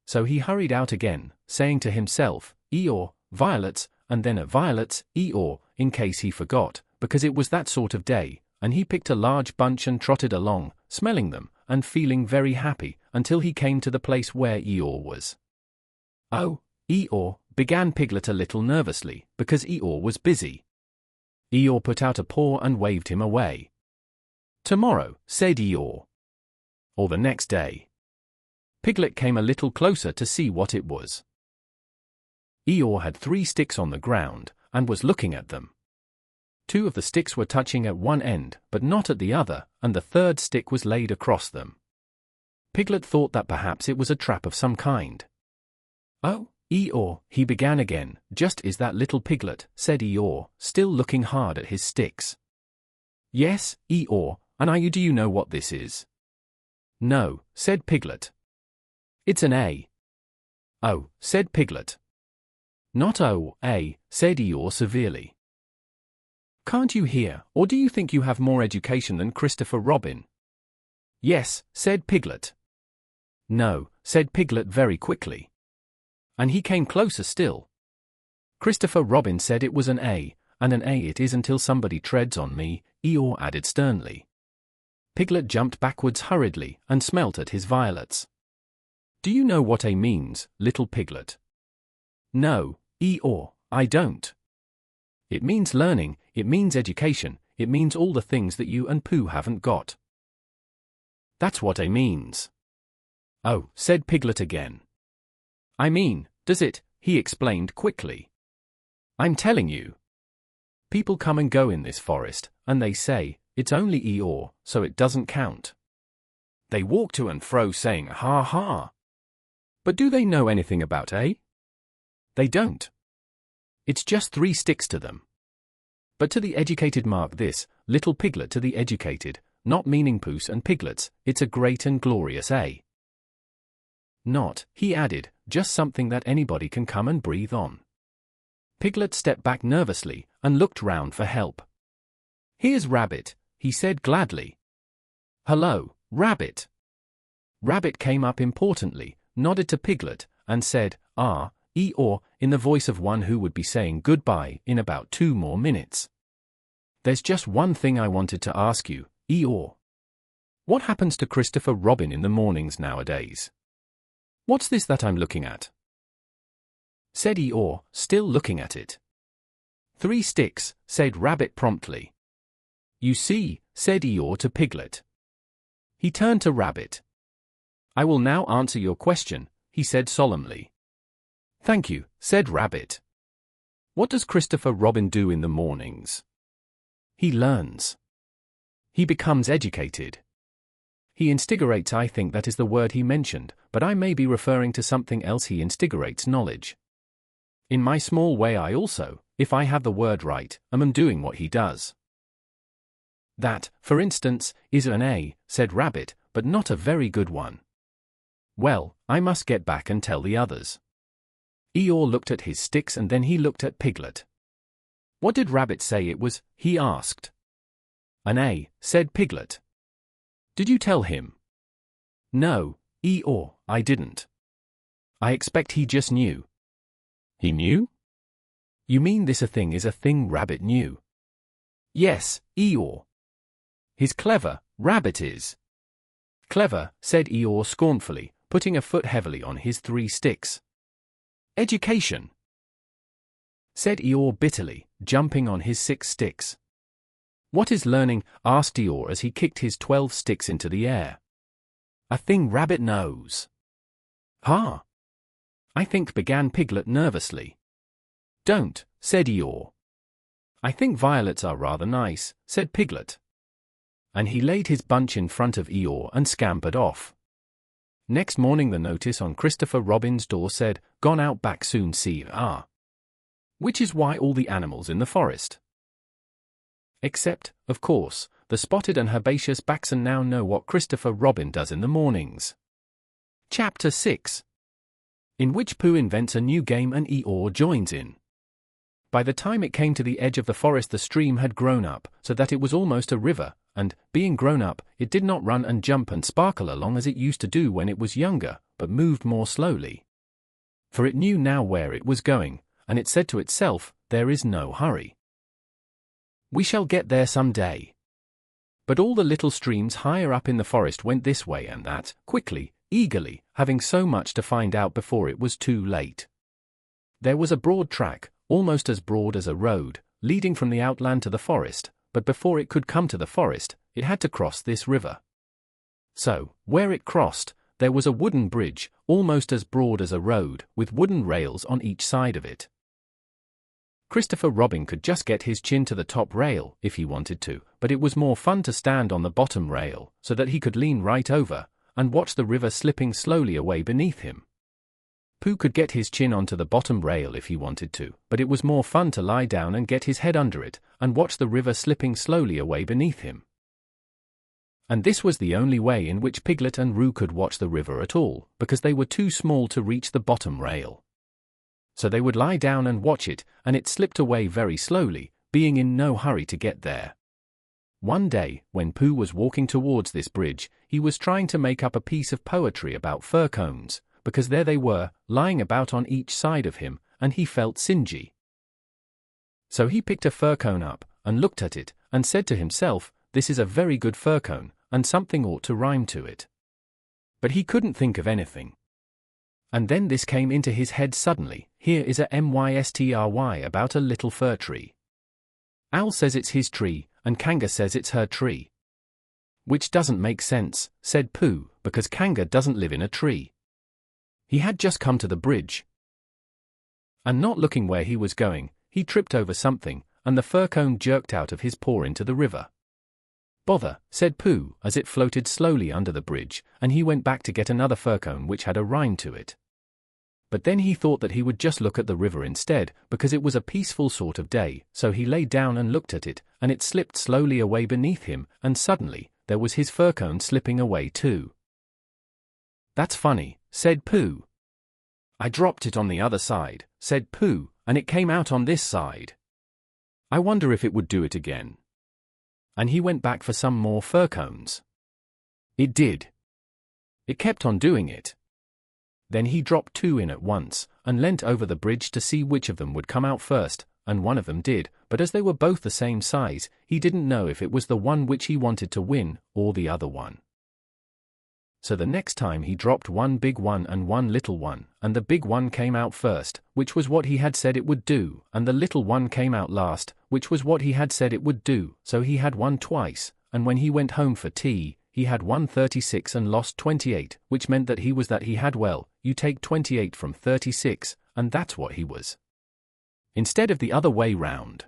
So he hurried out again, saying to himself, Eeyore, violets, and then a violets, Eeyore, in case he forgot, because it was that sort of day, and he picked a large bunch and trotted along, smelling them, and feeling very happy, until he came to the place where Eeyore was. Oh, Eeyore, began Piglet a little nervously, because Eeyore was busy. Eeyore put out a paw and waved him away. Tomorrow, said Eeyore. Or the next day. Piglet came a little closer to see what it was. Eeyore had 3 sticks on the ground, and was looking at them. 2 of the sticks were touching at one end, but not at the other, and the 3rd stick was laid across them. Piglet thought that perhaps it was a trap of some kind. Oh, Eeyore, he began again. Just is that little Piglet, said Eeyore, still looking hard at his sticks. Yes, Eeyore, and do you know what this is? No, said Piglet. It's an A. Oh, said Piglet. Not O, A, said Eeyore severely. Can't you hear, or do you think you have more education than Christopher Robin? Yes, said Piglet. No, said Piglet very quickly. And he came closer still. Christopher Robin said it was an A, and an A it is until somebody treads on me, Eeyore added sternly. Piglet jumped backwards hurriedly and smelt at his violets. Do you know what A means, little Piglet? No, Eeyore, I don't. It means learning, it means education, it means all the things that you and Pooh haven't got. That's what A means. Oh, said Piglet again. I mean, does it? He explained quickly. I'm telling you. People come and go in this forest, and they say, it's only Eeyore, so it doesn't count. They walk to and fro saying, ha ha. But do they know anything about A? They don't. It's just 3 sticks to them. But to the educated mark this, little Piglet to the educated, not meaning Poohs and Piglets, it's a great and glorious A. Not, he added, just something that anybody can come and breathe on. Piglet stepped back nervously, and looked round for help. Here's Rabbit, he said gladly. Hello, Rabbit. Rabbit came up importantly, nodded to Piglet, and said, Eeyore, in the voice of one who would be saying goodbye in about 2 more minutes. There's just one thing I wanted to ask you, Eeyore. What happens to Christopher Robin in the mornings nowadays? What's this that I'm looking at? Said Eeyore, still looking at it. 3 sticks, said Rabbit promptly. You see, said Eeyore to Piglet. He turned to Rabbit. I will now answer your question, he said solemnly. Thank you, said Rabbit. What does Christopher Robin do in the mornings? He learns. He becomes educated. He instigates, I think that is the word he mentioned, but I may be referring to something else. He instigates knowledge. In my small way I also, if I have the word right, am doing what he does. That, for instance, is an A, said Rabbit, but not a very good one. Well, I must get back and tell the others. Eeyore looked at his sticks and then he looked at Piglet. What did Rabbit say it was? He asked. An A, said Piglet. Did you tell him? No, Eeyore, I didn't. I expect he just knew. He knew? You mean this a thing is a thing Rabbit knew? Yes, Eeyore. He's clever, Rabbit is. Clever, said Eeyore scornfully, putting a foot heavily on his 3 sticks. Education, said Eeyore bitterly, jumping on his 6 sticks. What is learning? Asked Eeyore as he kicked his 12 sticks into the air. A thing Rabbit knows. Ha! I think, began Piglet nervously. Don't, said Eeyore. I think violets are rather nice, said Piglet. And he laid his bunch in front of Eeyore and scampered off. Next morning the notice on Christopher Robin's door said, "Gone out back soon see ah." Which is why all the animals in the forest, except, of course, the spotted and herbaceous Baxan now know what Christopher Robin does in the mornings. Chapter 6, in which Pooh invents a new game and Eeyore joins in. By the time it came to the edge of the forest the stream had grown up, so that it was almost a river, and, being grown up, it did not run and jump and sparkle along as it used to do when it was younger, but moved more slowly. For it knew now where it was going, and it said to itself, "There is no hurry. We shall get there some day." But all the little streams higher up in the forest went this way and that, quickly, eagerly, having so much to find out before it was too late. There was a broad track, almost as broad as a road, leading from the outland to the forest, but before it could come to the forest, it had to cross this river. So, where it crossed, there was a wooden bridge, almost as broad as a road, with wooden rails on each side of it. Christopher Robin could just get his chin to the top rail, if he wanted to, but it was more fun to stand on the bottom rail, so that he could lean right over, and watch the river slipping slowly away beneath him. Pooh could get his chin onto the bottom rail if he wanted to, but it was more fun to lie down and get his head under it, and watch the river slipping slowly away beneath him. And this was the only way in which Piglet and Roo could watch the river at all, because they were too small to reach the bottom rail. So they would lie down and watch it, and it slipped away very slowly, being in no hurry to get there. One day, when Pooh was walking towards this bridge, he was trying to make up a piece of poetry about fir cones, because there they were, lying about on each side of him, and he felt singy. So he picked a fir cone up, and looked at it, and said to himself, "This is a very good fir cone, and something ought to rhyme to it." But he couldn't think of anything. And then this came into his head suddenly, here is a mystry about a little fir tree. Owl says it's his tree, and Kanga says it's her tree. Which doesn't make sense, said Pooh, because Kanga doesn't live in a tree. He had just come to the bridge. And not looking where he was going, he tripped over something, and the fir cone jerked out of his paw into the river. Bother, said Pooh, as it floated slowly under the bridge, and he went back to get another fir cone which had a rhyme to it. But then he thought that he would just look at the river instead, because it was a peaceful sort of day, so he lay down and looked at it, and it slipped slowly away beneath him, and suddenly, there was his fir cone slipping away too. That's funny, said Pooh. I dropped it on the other side, said Pooh, and it came out on this side. I wonder if it would do it again. And he went back for some more fir cones. It did. It kept on doing it. Then he dropped 2 in at once, and leant over the bridge to see which of them would come out first, and one of them did, but as they were both the same size, he didn't know if it was the one which he wanted to win, or the other one. So the next time he dropped 1 big one and 1 little one, and the big one came out first, which was what he had said it would do, and the little one came out last, which was what he had said it would do, so he had won twice, and when he went home for tea, he had won 36 and lost 28, which meant that he had well, you take 28 from 36, and that's what he was. Instead of the other way round.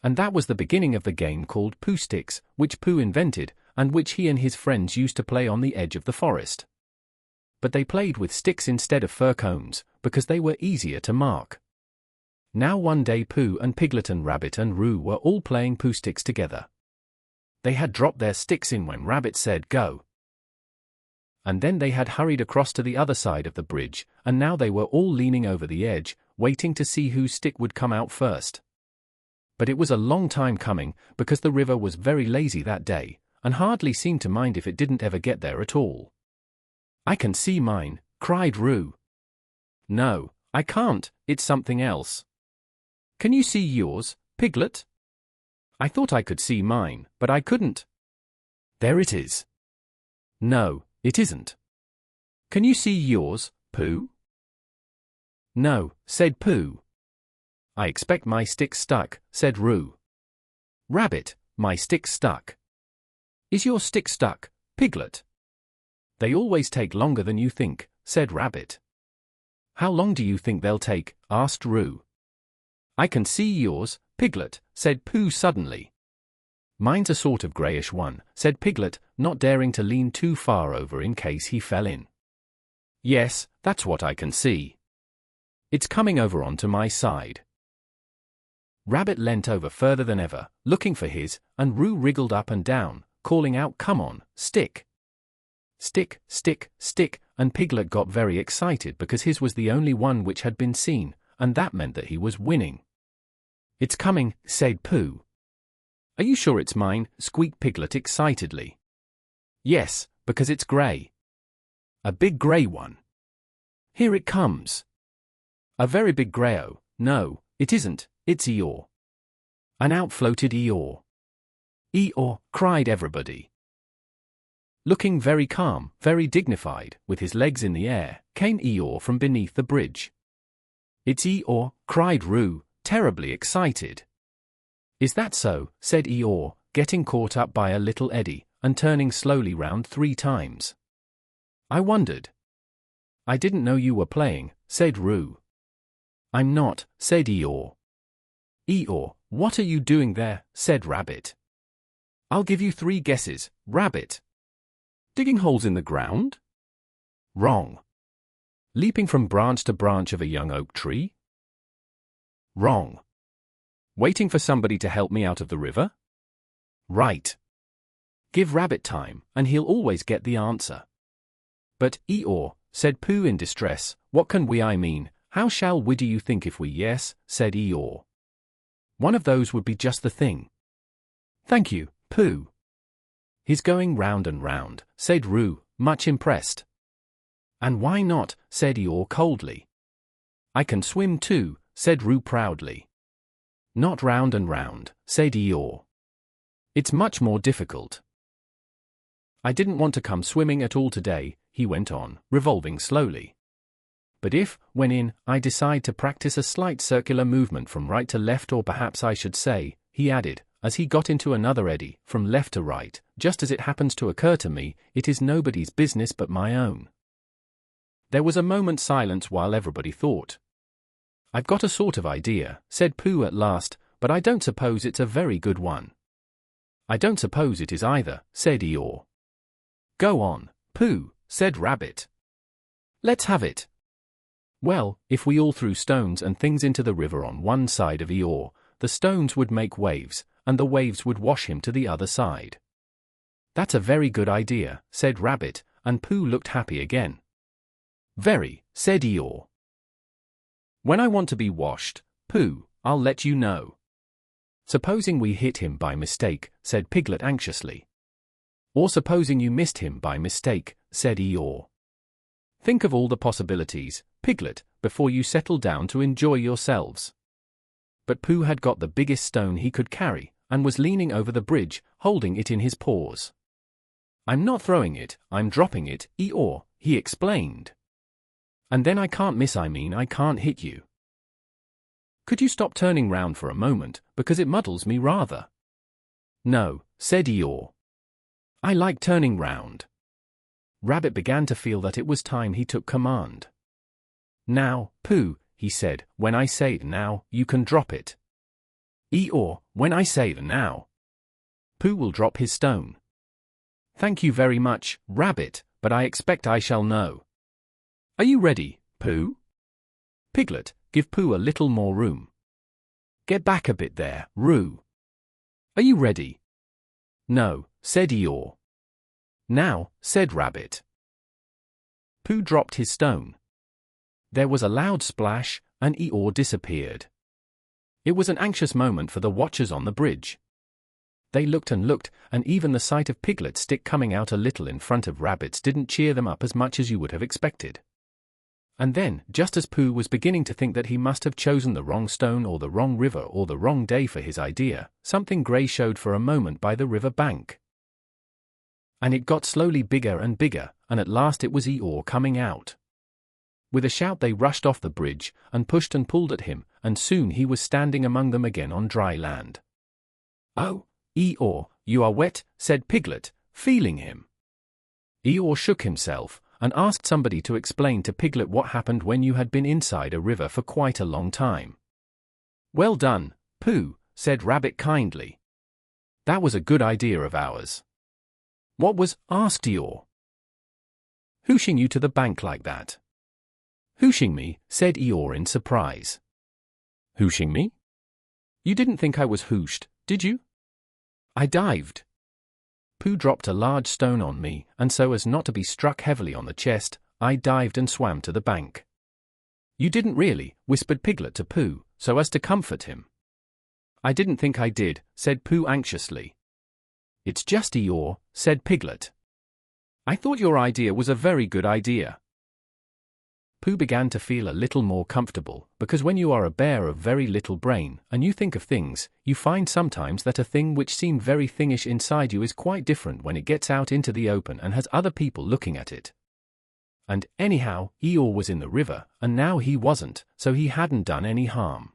And that was the beginning of the game called Pooh Sticks, which Pooh invented, and which he and his friends used to play on the edge of the forest. But they played with sticks instead of fir cones, because they were easier to mark. Now one day Pooh and Piglet and Rabbit and Roo were all playing Pooh Sticks together. They had dropped their sticks in when Rabbit said go. And then they had hurried across to the other side of the bridge, and now they were all leaning over the edge, waiting to see whose stick would come out first. But it was a long time coming, because the river was very lazy that day, and hardly seemed to mind if it didn't ever get there at all. "I can see mine," cried Roo. "No, I can't, it's something else." "Can you see yours, Piglet?" "I thought I could see mine, but I couldn't." "There it is." "No, it isn't." "Can you see yours, Pooh?" "No," said Pooh. "I expect my stick's stuck," said Roo. "Rabbit, my stick's stuck." "Is your stick stuck, Piglet?" "They always take longer than you think," said Rabbit. "How long do you think they'll take?" asked Roo. "I can see yours, Piglet," said Pooh suddenly. "Mine's a sort of greyish one," said Piglet, not daring to lean too far over in case he fell in. "Yes, that's what I can see. It's coming over onto my side." Rabbit leant over further than ever, looking for his, and Roo wriggled up and down, calling out, "Come on, stick! Stick, stick, stick," and Piglet got very excited because his was the only one which had been seen, and that meant that he was winning. "It's coming," said Pooh. "Are you sure it's mine?" squeaked Piglet excitedly. "Yes, because it's grey. A big grey one. Here it comes." "A very big greyo." "No, it isn't, it's Eeyore." And out floated Eeyore. "Eeyore!" cried everybody. Looking very calm, very dignified, with his legs in the air, came Eeyore from beneath the bridge. "It's Eeyore!" cried Roo, terribly excited. "Is that so?" said Eeyore, getting caught up by a little eddy, and turning slowly round 3 times. "I wondered." "I didn't know you were playing," said Roo. "I'm not," said Eeyore. "Eeyore, what are you doing there?" said Rabbit. "I'll give you 3 guesses, Rabbit." "Digging holes in the ground?" "Wrong." "Leaping from branch to branch of a young oak tree?" "Wrong." "Waiting for somebody to help me out of the river?" "Right." Give Rabbit time, and he'll always get the answer. "But, Eeyore," said Pooh in distress, "what can I mean, how shall we do you think if we?" "Yes," said Eeyore. "One of those would be just the thing." "Thank you, Pooh." "He's going round and round," said Roo, much impressed. "And why not?" said Eeyore coldly. "I can swim too," said Roo proudly. "Not round and round," said Eeyore. "It's much more difficult." "I didn't want to come swimming at all today," he went on, revolving slowly. "But if, when in, I decide to practice a slight circular movement from right to left, or perhaps I should say," he added, as he got into another eddy, "from left to right, just as it happens to occur to me, it is nobody's business but my own." There was a moment's silence while everybody thought. "I've got a sort of idea," said Pooh at last, "but I don't suppose it's a very good one." "I don't suppose it is either," said Eeyore. "Go on, Pooh," said Rabbit. "Let's have it." "Well, if we all threw stones and things into the river on one side of Eeyore, the stones would make waves, and the waves would wash him to the other side." "That's a very good idea," said Rabbit, and Pooh looked happy again. "Very," said Eeyore. "When I want to be washed, Pooh, I'll let you know." "Supposing we hit him by mistake," said Piglet anxiously. "Or supposing you missed him by mistake," said Eeyore. "Think of all the possibilities, Piglet, before you settle down to enjoy yourselves." But Pooh had got the biggest stone he could carry, and was leaning over the bridge, holding it in his paws. "I'm not throwing it, I'm dropping it, Eeyore," he explained. "And then I can't miss, I mean I can't hit you. Could you stop turning round for a moment, because it muddles me rather?" "No," said Eeyore. "I like turning round." Rabbit began to feel that it was time he took command. "Now, Pooh," he said, "when I say now, you can drop it." "Eeyore, when I say now." Pooh will drop his stone. "Thank you very much, Rabbit, but I expect I shall know. Are you ready, Pooh?" "Piglet, give Pooh a little more room. Get back a bit there, Roo. Are you ready?" No, said Eeyore. Now, said Rabbit. Pooh dropped his stone. There was a loud splash, and Eeyore disappeared. It was an anxious moment for the watchers on the bridge. They looked, and even the sight of Piglet's stick coming out a little in front of Rabbit's didn't cheer them up as much as you would have expected. And then, just as Pooh was beginning to think that he must have chosen the wrong stone or the wrong river or the wrong day for his idea, something grey showed for a moment by the river bank. And it got slowly bigger and bigger, and at last it was Eeyore coming out. With a shout they rushed off the bridge, and pushed and pulled at him, and soon he was standing among them again on dry land. "Oh, Eeyore, you are wet," said Piglet, feeling him. Eeyore shook himself, and asked somebody to explain to Piglet what happened when you had been inside a river for quite a long time. "Well done, Pooh," said Rabbit kindly. "That was a good idea of ours." "What was?" asked Eeyore. "Hooshing you to the bank like that." "Hooshing me," said Eeyore in surprise. "Hooshing me? You didn't think I was hooshed, did you?" "I dived." Pooh dropped a large stone on me, and so as not to be struck heavily on the chest, I dived and swam to the bank. "You didn't really," whispered Piglet to Pooh, so as to comfort him. "I didn't think I did," said Pooh anxiously. "It's just Eeyore," said Piglet. "I thought your idea was a very good idea." Pooh began to feel a little more comfortable, because when you are a bear of very little brain, and you think of things, you find sometimes that a thing which seemed very thingish inside you is quite different when it gets out into the open and has other people looking at it. And, anyhow, Eeyore was in the river, and now he wasn't, so he hadn't done any harm.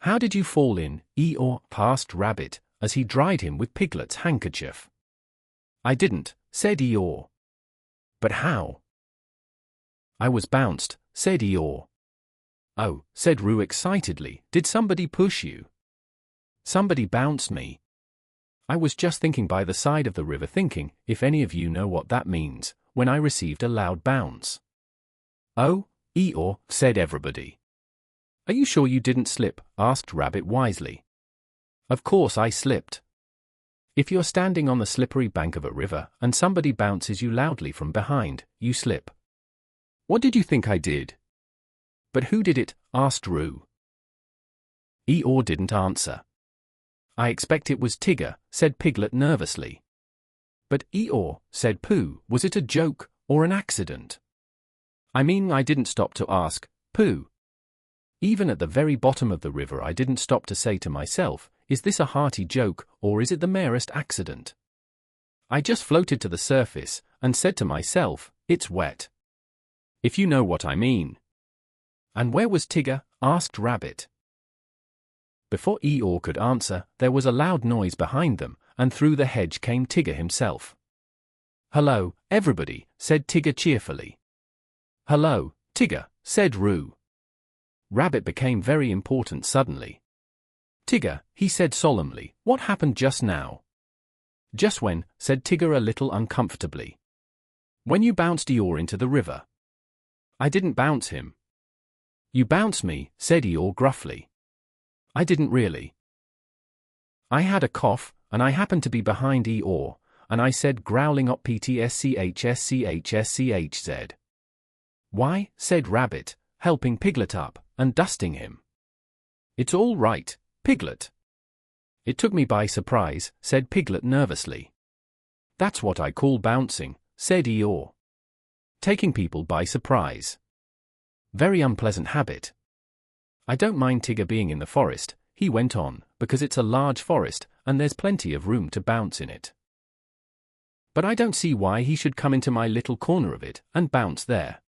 "How did you fall in, Eeyore?" asked Rabbit, as he dried him with Piglet's handkerchief. "I didn't," said Eeyore. "But how?" "I was bounced," said Eeyore. "Oh," said Roo excitedly, "did somebody push you?" "Somebody bounced me. I was just thinking by the side of the river thinking, if any of you know what that means, when I received a loud bounce." "Oh, Eeyore," said everybody. "Are you sure you didn't slip?" asked Rabbit wisely. "Of course I slipped. If you're standing on the slippery bank of a river, and somebody bounces you loudly from behind, you slip. What did you think I did?" "But who did it?" asked Roo. Eeyore didn't answer. "I expect it was Tigger," said Piglet nervously. "But Eeyore," said Pooh, "was it a joke, or an accident? I mean, I didn't stop to ask, Pooh. Even at the very bottom of the river I didn't stop to say to myself, is this a hearty joke, or is it the merest accident? I just floated to the surface, and said to myself, it's wet. If you know what I mean." "And where was Tigger?" asked Rabbit. Before Eeyore could answer, there was a loud noise behind them, and through the hedge came Tigger himself. "Hello, everybody," said Tigger cheerfully. "Hello, Tigger," said Roo. Rabbit became very important suddenly. "Tigger," he said solemnly, "what happened just now?" "Just when," said Tigger a little uncomfortably. "When you bounced Eeyore into the river." "I didn't bounce him." "You bounced me," said Eeyore gruffly. "I didn't really. I had a cough, and I happened to be behind Eeyore, and I said growling up ptschschschschz. "Why," said Rabbit, helping Piglet up, and dusting him. "It's all right, Piglet." "It took me by surprise," said Piglet nervously. "That's what I call bouncing," said Eeyore. "Taking people by surprise. Very unpleasant habit. I don't mind Tigger being in the forest," he went on, "because it's a large forest, and there's plenty of room to bounce in it. But I don't see why he should come into my little corner of it, and bounce there.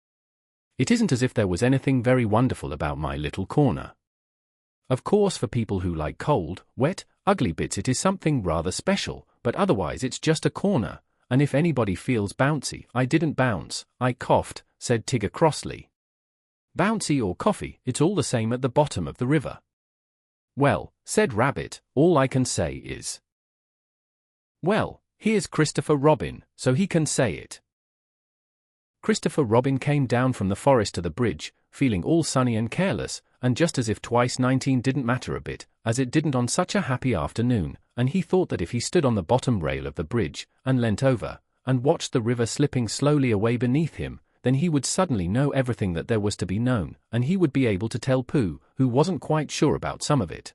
It isn't as if there was anything very wonderful about my little corner. Of course for people who like cold, wet, ugly bits it is something rather special, but otherwise it's just a corner, and if anybody feels bouncy, I didn't bounce, I coughed," said Tigger crossly. "Bouncy or coffee, it's all the same at the bottom of the river." "Well," said Rabbit, "all I can say is, well, here's Christopher Robin, so he can say it." Christopher Robin came down from the forest to the bridge, feeling all sunny and careless, and just as if twice 19 didn't matter a bit, as it didn't on such a happy afternoon, and he thought that if he stood on the bottom rail of the bridge, and leant over, and watched the river slipping slowly away beneath him, then he would suddenly know everything that there was to be known, and he would be able to tell Pooh, who wasn't quite sure about some of it.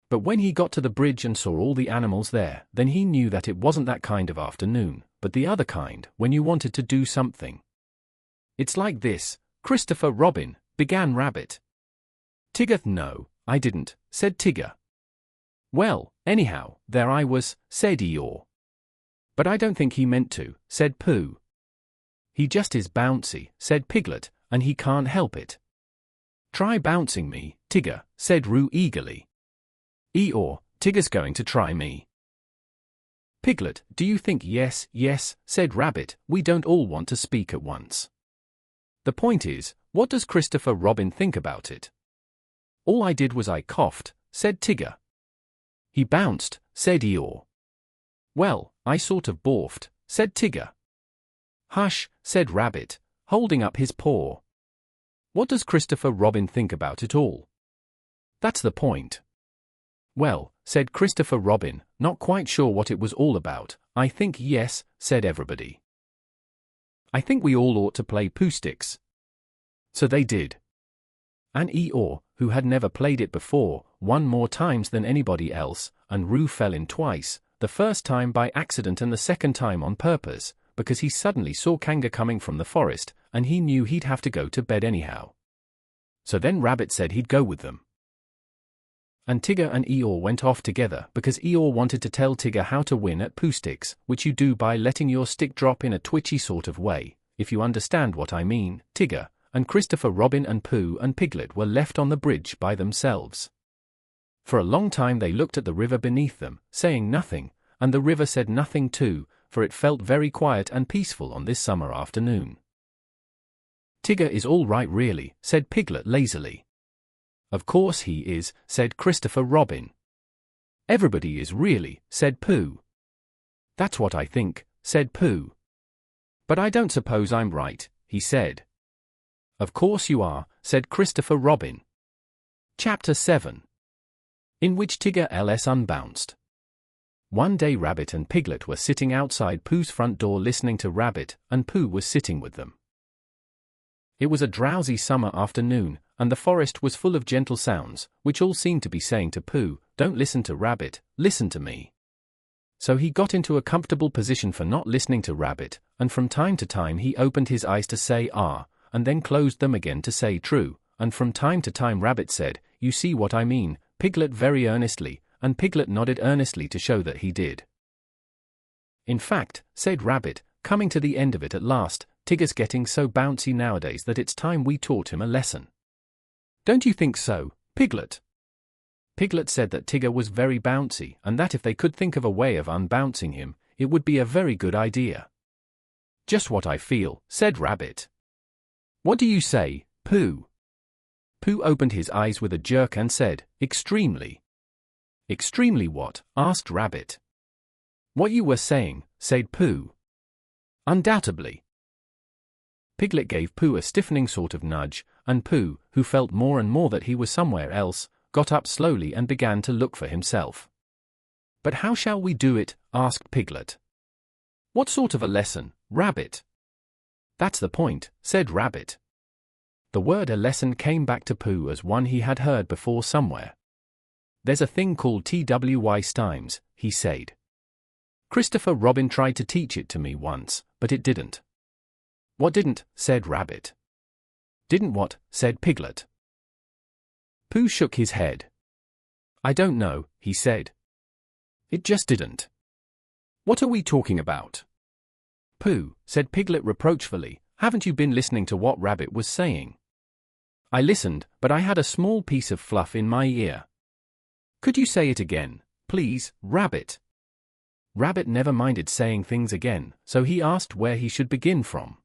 But when he got to the bridge and saw all the animals there, then he knew that it wasn't that kind of afternoon, but the other kind, when you wanted to do something. "It's like this, Christopher Robin," began Rabbit. "Tigger, no, I didn't," said Tigger. "Well, anyhow, there I was," said Eeyore. "But I don't think he meant to," said Pooh. "He just is bouncy," said Piglet, "and he can't help it." "Try bouncing me, Tigger," said Roo eagerly. "Eeyore, Tigger's going to try me." "Piglet, do you think?" "Yes, yes," said Rabbit, "we don't all want to speak at once. The point is, what does Christopher Robin think about it?" "All I did was I coughed," said Tigger. "He bounced," said Eeyore. "Well, I sort of barfed," said Tigger. "Hush," said Rabbit, holding up his paw. "What does Christopher Robin think about it all? That's the point." "Well," said Christopher Robin, not quite sure what it was all about, "I think yes," said everybody. "I think we all ought to play Pooh Sticks." So they did. And Eeyore, who had never played it before, won more times than anybody else, and Roo fell in twice, the first time by accident and the second time on purpose, because he suddenly saw Kanga coming from the forest, and he knew he'd have to go to bed anyhow. So then Rabbit said he'd go with them. And Tigger and Eeyore went off together because Eeyore wanted to tell Tigger how to win at Pooh Sticks, which you do by letting your stick drop in a twitchy sort of way, if you understand what I mean. Tigger and Christopher Robin and Pooh and Piglet were left on the bridge by themselves. For a long time they looked at the river beneath them, saying nothing, and the river said nothing too, for it felt very quiet and peaceful on this summer afternoon. "Tigger is all right really," said Piglet lazily. "Of course he is," said Christopher Robin. "Everybody is really," said Pooh. "That's what I think," said Pooh. "But I don't suppose I'm right," he said. "Of course you are," said Christopher Robin. Chapter 7. In which Tigger ls unbounced. One day Rabbit and Piglet were sitting outside Pooh's front door listening to Rabbit, and Pooh was sitting with them. It was a drowsy summer afternoon, and the forest was full of gentle sounds, which all seemed to be saying to Pooh, "Don't listen to Rabbit, listen to me." So he got into a comfortable position for not listening to Rabbit, and from time to time he opened his eyes to say "ah," and then closed them again to say "true," and from time to time Rabbit said, "You see what I mean," Piglet very earnestly, and Piglet nodded earnestly to show that he did. "In fact," said Rabbit, coming to the end of it at last, "Tigger's getting so bouncy nowadays that it's time we taught him a lesson. Don't you think so, Piglet?" Piglet said that Tigger was very bouncy, and that if they could think of a way of unbouncing him, it would be a very good idea. "Just what I feel," said Rabbit. "What do you say, Pooh?" Pooh opened his eyes with a jerk and said, "Extremely." "Extremely what?" asked Rabbit. "What you were saying," said Pooh. "Undoubtedly." Piglet gave Pooh a stiffening sort of nudge, and Pooh, who felt more and more that he was somewhere else, got up slowly and began to look for himself. "But how shall we do it?" asked Piglet. "What sort of a lesson, Rabbit?" "That's the point," said Rabbit. The word "a lesson" came back to Pooh as one he had heard before somewhere. "There's a thing called TWY Stymes," he said. "Christopher Robin tried to teach it to me once, but it didn't." "What didn't?" said Rabbit. "Didn't what?" said Piglet. Pooh shook his head. "I don't know," he said. "It just didn't." "What are we talking about?" "Pooh," said Piglet reproachfully, "haven't you been listening to what Rabbit was saying?" "I listened, but I had a small piece of fluff in my ear." "Could you say it again, please, Rabbit?" Rabbit never minded saying things again, so he asked where he should begin from.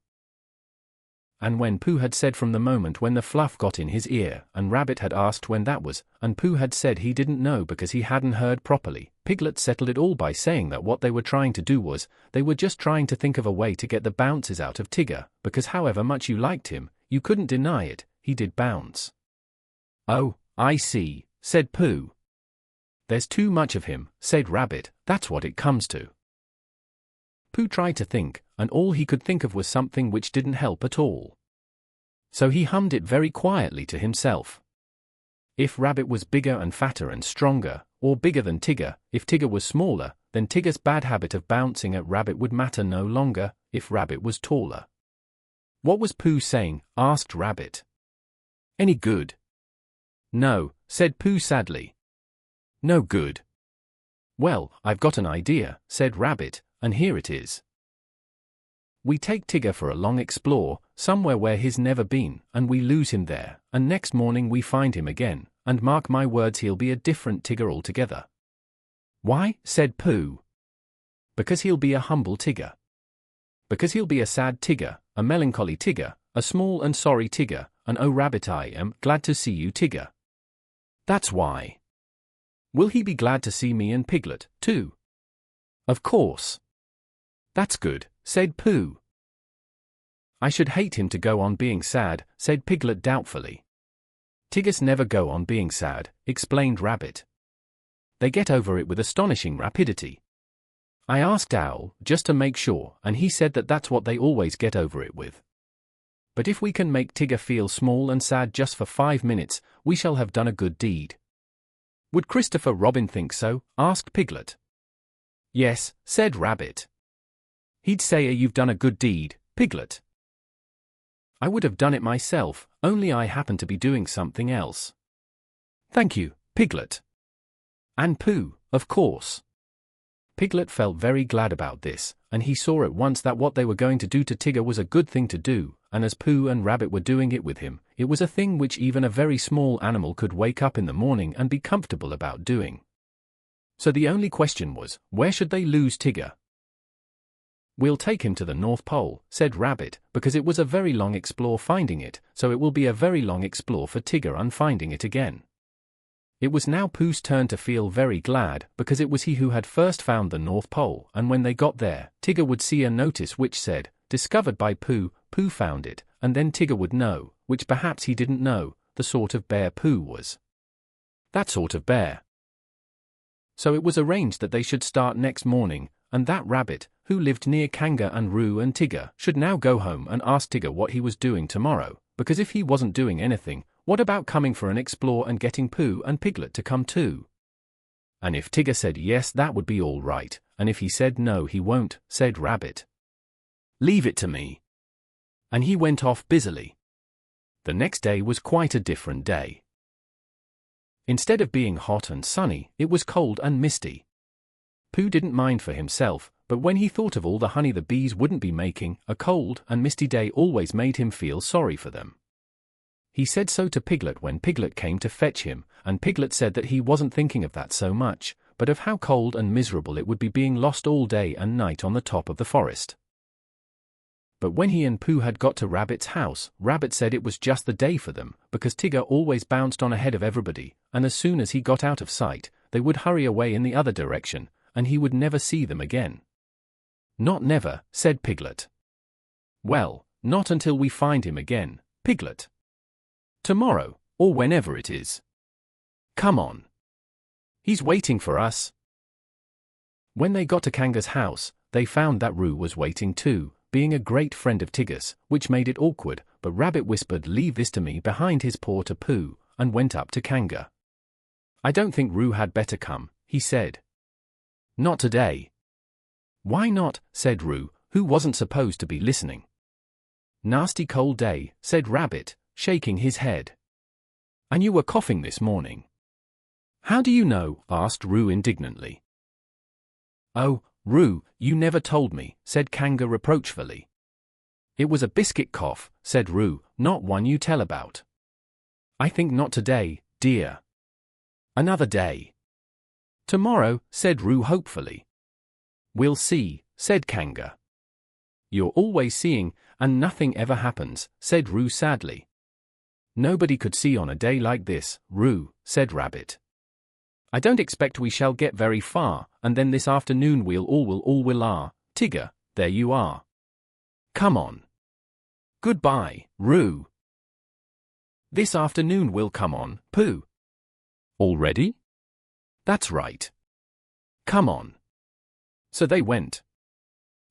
And when Pooh had said from the moment when the fluff got in his ear, and Rabbit had asked when that was, and Pooh had said he didn't know because he hadn't heard properly, Piglet settled it all by saying that what they were trying to do was, they were just trying to think of a way to get the bounces out of Tigger, because however much you liked him, you couldn't deny it, he did bounce. "Oh, I see," said Pooh. There's too much of him, said Rabbit, that's what it comes to. Pooh tried to think, and all he could think of was something which didn't help at all. So he hummed it very quietly to himself. If Rabbit was bigger and fatter and stronger, or bigger than Tigger, if Tigger was smaller, then Tigger's bad habit of bouncing at Rabbit would matter no longer, if Rabbit was taller. What was Pooh saying? Asked Rabbit. Any good? No, said Pooh sadly. No good. Well, I've got an idea, said Rabbit, and here it is. We take Tigger for a long explore, somewhere where he's never been, and we lose him there, and next morning we find him again, and mark my words he'll be a different Tigger altogether. Why? Said Pooh. Because he'll be a humble Tigger. Because he'll be a sad Tigger, a melancholy Tigger, a small and sorry Tigger, and oh Rabbit, I am glad to see you, Tigger. That's why. Will he be glad to see me and Piglet, too? Of course. That's good, said Pooh. I should hate him to go on being sad, said Piglet doubtfully. Tiggers never go on being sad, explained Rabbit. They get over it with astonishing rapidity. I asked Owl, just to make sure, and he said that that's what they always get over it with. But if we can make Tigger feel small and sad just for 5 minutes, we shall have done a good deed. Would Christopher Robin think so? Asked Piglet. Yes, said Rabbit. He'd say you've done a good deed, Piglet. I would have done it myself, only I happen to be doing something else. Thank you, Piglet. And Pooh, of course. Piglet felt very glad about this, and he saw at once that what they were going to do to Tigger was a good thing to do, and as Pooh and Rabbit were doing it with him, it was a thing which even a very small animal could wake up in the morning and be comfortable about doing. So the only question was, where should they lose Tigger? We'll take him to the North Pole, said Rabbit, because it was a very long explore finding it, so it will be a very long explore for Tigger unfinding it again. It was now Pooh's turn to feel very glad, because it was he who had first found the North Pole, and when they got there, Tigger would see a notice which said, discovered by Pooh, Pooh found it, and then Tigger would know, which perhaps he didn't know, the sort of bear Pooh was. That sort of bear. So it was arranged that they should start next morning, and that Rabbit, who lived near Kanga and Roo and Tigger, should now go home and ask Tigger what he was doing tomorrow, because if he wasn't doing anything, what about coming for an explore and getting Pooh and Piglet to come too? And if Tigger said yes, that would be all right, and if he said no, he won't, said Rabbit. Leave it to me. And he went off busily. The next day was quite a different day. Instead of being hot and sunny, it was cold and misty. Pooh didn't mind for himself, but when he thought of all the honey the bees wouldn't be making, a cold and misty day always made him feel sorry for them. He said so to Piglet when Piglet came to fetch him, and Piglet said that he wasn't thinking of that so much, but of how cold and miserable it would be being lost all day and night on the top of the forest. But when he and Pooh had got to Rabbit's house, Rabbit said it was just the day for them, because Tigger always bounced on ahead of everybody, and as soon as he got out of sight, they would hurry away in the other direction, and he would never see them again. Not never, said Piglet. Well, not until we find him again, Piglet. Tomorrow, or whenever it is. Come on. He's waiting for us. When they got to Kanga's house, they found that Roo was waiting too, being a great friend of Tigger's, which made it awkward, but Rabbit whispered leave this to me behind his paw to Pooh, and went up to Kanga. I don't think Roo had better come, he said. Not today. Why not, said Roo, who wasn't supposed to be listening. Nasty cold day, said Rabbit, shaking his head. And you were coughing this morning. How do you know? Asked Roo indignantly. Oh, Roo, you never told me, said Kanga reproachfully. It was a biscuit cough, said Roo, not one you tell about. I think not today, dear. Another day. Tomorrow, said Roo hopefully. We'll see, said Kanga. You're always seeing, and nothing ever happens, said Roo sadly. Nobody could see on a day like this, Roo, said Rabbit. I don't expect we shall get very far, and then this afternoon we'll all Tigger, there you are. Come on. Goodbye, Roo. This afternoon we'll come on, Pooh. Already? That's right. Come on. So they went.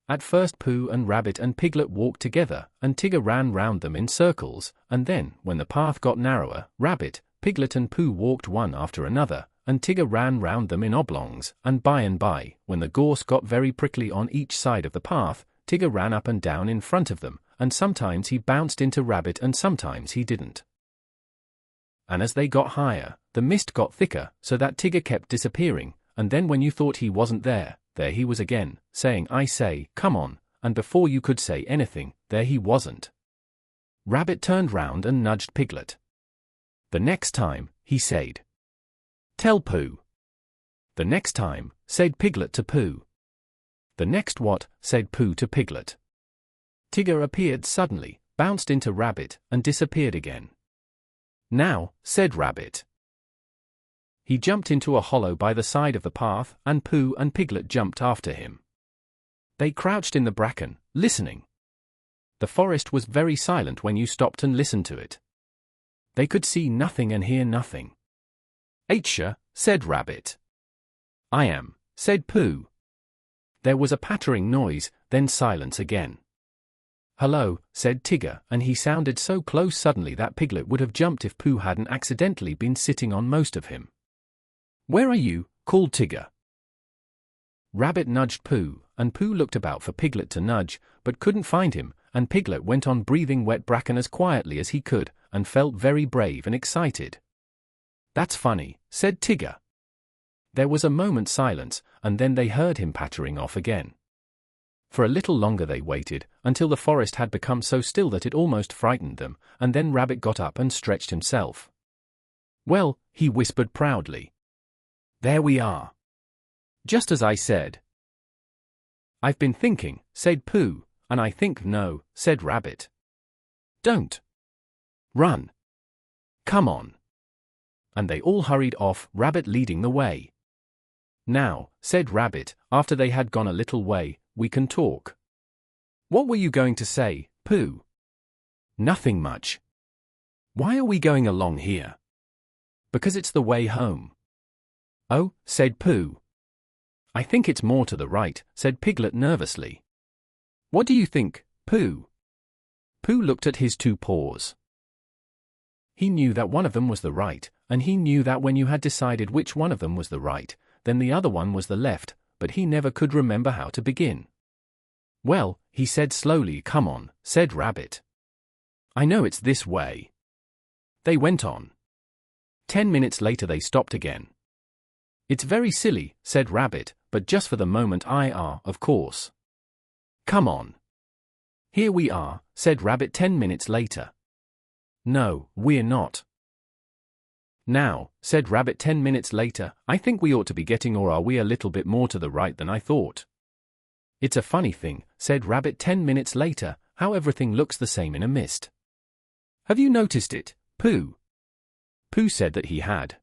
At first Pooh and Rabbit and Piglet walked together, and Tigger ran round them in circles, and then, when the path got narrower, Rabbit, Piglet and Pooh walked one after another, and Tigger ran round them in oblongs, and by, when the gorse got very prickly on each side of the path, Tigger ran up and down in front of them, and sometimes he bounced into Rabbit and sometimes he didn't. And as they got higher, the mist got thicker, so that Tigger kept disappearing, and then when you thought he wasn't there he was again, saying I say, come on, and before you could say anything, there he wasn't. Rabbit turned round and nudged Piglet. The next time, he said, tell Pooh. The next time, said Piglet to Pooh. The next what, said Pooh to Piglet. Tigger appeared suddenly, bounced into Rabbit, and disappeared again. Now, said Rabbit. He jumped into a hollow by the side of the path, and Pooh and Piglet jumped after him. They crouched in the bracken, listening. The forest was very silent when you stopped and listened to it. They could see nothing and hear nothing. Aisha, said Rabbit. I am, said Pooh. There was a pattering noise, then silence again. Hello, said Tigger, and he sounded so close suddenly that Piglet would have jumped if Pooh hadn't accidentally been sitting on most of him. Where are you? Called Tigger. Rabbit nudged Pooh, and Pooh looked about for Piglet to nudge, but couldn't find him, and Piglet went on breathing wet bracken as quietly as he could, and felt very brave and excited. That's funny, said Tigger. There was a moment's silence, and then they heard him pattering off again. For a little longer they waited, until the forest had become so still that it almost frightened them, and then Rabbit got up and stretched himself. Well, he whispered proudly. There we are. Just as I said. I've been thinking, said Pooh, and I think no, said Rabbit. Don't. Run. Come on. And they all hurried off, Rabbit leading the way. Now, said Rabbit, after they had gone a little way, we can talk. What were you going to say, Pooh? Nothing much. Why are we going along here? Because it's the way home. Oh, said Pooh. I think it's more to the right, said Piglet nervously. What do you think, Pooh? Pooh looked at his two paws. He knew that one of them was the right, and he knew that when you had decided which one of them was the right, then the other one was the left, but he never could remember how to begin. Well, he said slowly, come on, said Rabbit. I know it's this way. They went on. 10 minutes later they stopped again. It's very silly, said Rabbit, but just for the moment of course. Come on. Here we are, said Rabbit 10 minutes later. No, we're not. Now, said Rabbit 10 minutes later, I think we ought to be getting or are we a little bit more to the right than I thought. It's a funny thing, said Rabbit 10 minutes later, how everything looks the same in a mist. Have you noticed it, Pooh? Pooh said that he had.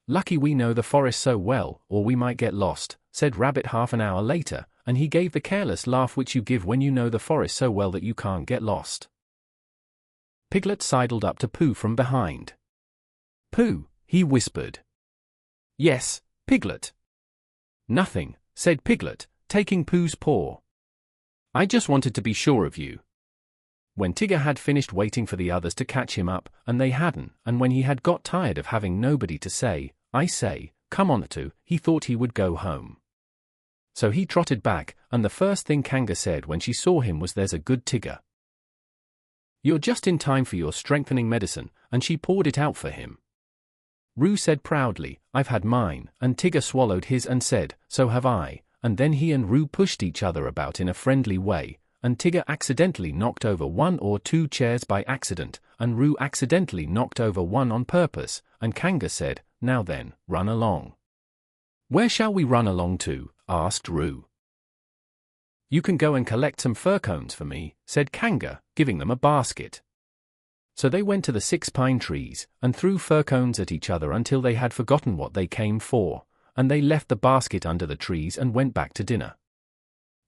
Lucky we know the forest so well, or we might get lost, said Rabbit half an hour later, and he gave the careless laugh which you give when you know the forest so well that you can't get lost. Piglet sidled up to Pooh from behind. Pooh, he whispered. Yes, Piglet. Nothing, said Piglet, taking Pooh's paw. I just wanted to be sure of you. When Tigger had finished waiting for the others to catch him up, and they hadn't, and when he had got tired of having nobody to say, I say, come on to, he thought he would go home. So he trotted back, and the first thing Kanga said when she saw him was there's a good Tigger. You're just in time for your strengthening medicine, and she poured it out for him. Roo said proudly, I've had mine, and Tigger swallowed his and said, so have I, and then he and Roo pushed each other about in a friendly way, and Tigger accidentally knocked over 1 or 2 chairs by accident, and Roo accidentally knocked over one on purpose, and Kanga said, now then, run along. Where shall we run along to? Asked Roo. You can go and collect some fir cones for me, said Kanga, giving them a basket. So they went to the 6 pine trees, and threw fir cones at each other until they had forgotten what they came for, and they left the basket under the trees and went back to dinner.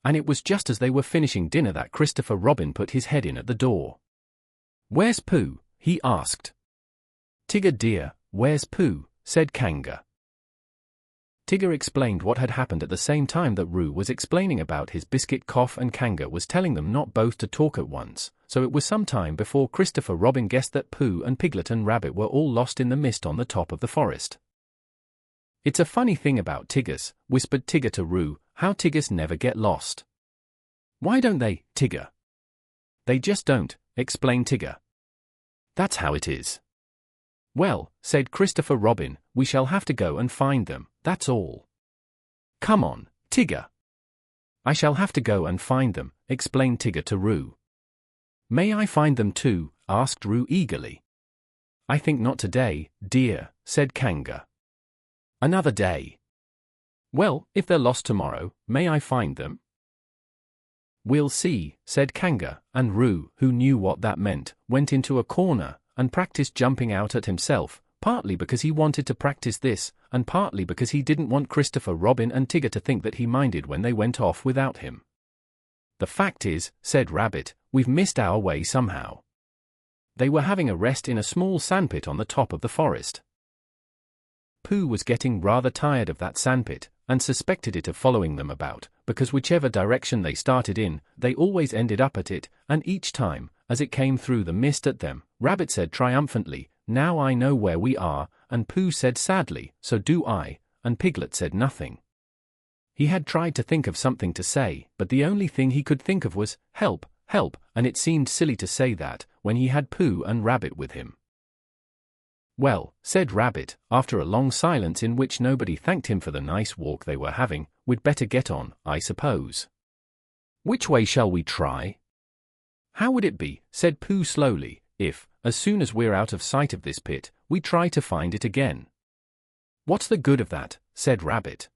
And it was just as they were finishing dinner that Christopher Robin put his head in at the door. Where's Pooh? He asked. Tigger dear, where's Pooh? Said Kanga. Tigger explained what had happened at the same time that Roo was explaining about his biscuit cough and Kanga was telling them not both to talk at once, so it was some time before Christopher Robin guessed that Pooh and Piglet and Rabbit were all lost in the mist on the top of the forest. "It's a funny thing about Tiggers," whispered Tigger to Roo, "how Tiggers never get lost." "Why don't they, Tigger?" "They just don't," explained Tigger. "That's how it is." "Well," said Christopher Robin, "we shall have to go and find them, that's all." "Come on, Tigger." "I shall have to go and find them," explained Tigger to Roo. "May I find them too?" asked Roo eagerly. "I think not today, dear," said Kanga. "Another day." "Well, if they're lost tomorrow, may I find them?" "We'll see," said Kanga, and Roo, who knew what that meant, went into a corner and practiced jumping out at himself, partly because he wanted to practice this, and partly because he didn't want Christopher Robin and Tigger to think that he minded when they went off without him. "The fact is," said Rabbit, "we've missed our way somehow." They were having a rest in a small sandpit on the top of the forest. Pooh was getting rather tired of that sandpit, and suspected it of following them about, because whichever direction they started in, they always ended up at it, and each time, as it came through the mist at them, Rabbit said triumphantly, "Now I know where we are," and Pooh said sadly, "So do I," and Piglet said nothing. He had tried to think of something to say, but the only thing he could think of was, "Help, help," and it seemed silly to say that, when he had Pooh and Rabbit with him. "Well," said Rabbit, after a long silence in which nobody thanked him for the nice walk they were having, "we'd better get on, I suppose. Which way shall we try?" "How would it be," said Pooh slowly, "if, as soon as we're out of sight of this pit, we try to find it again?" "What's the good of that?" said Rabbit.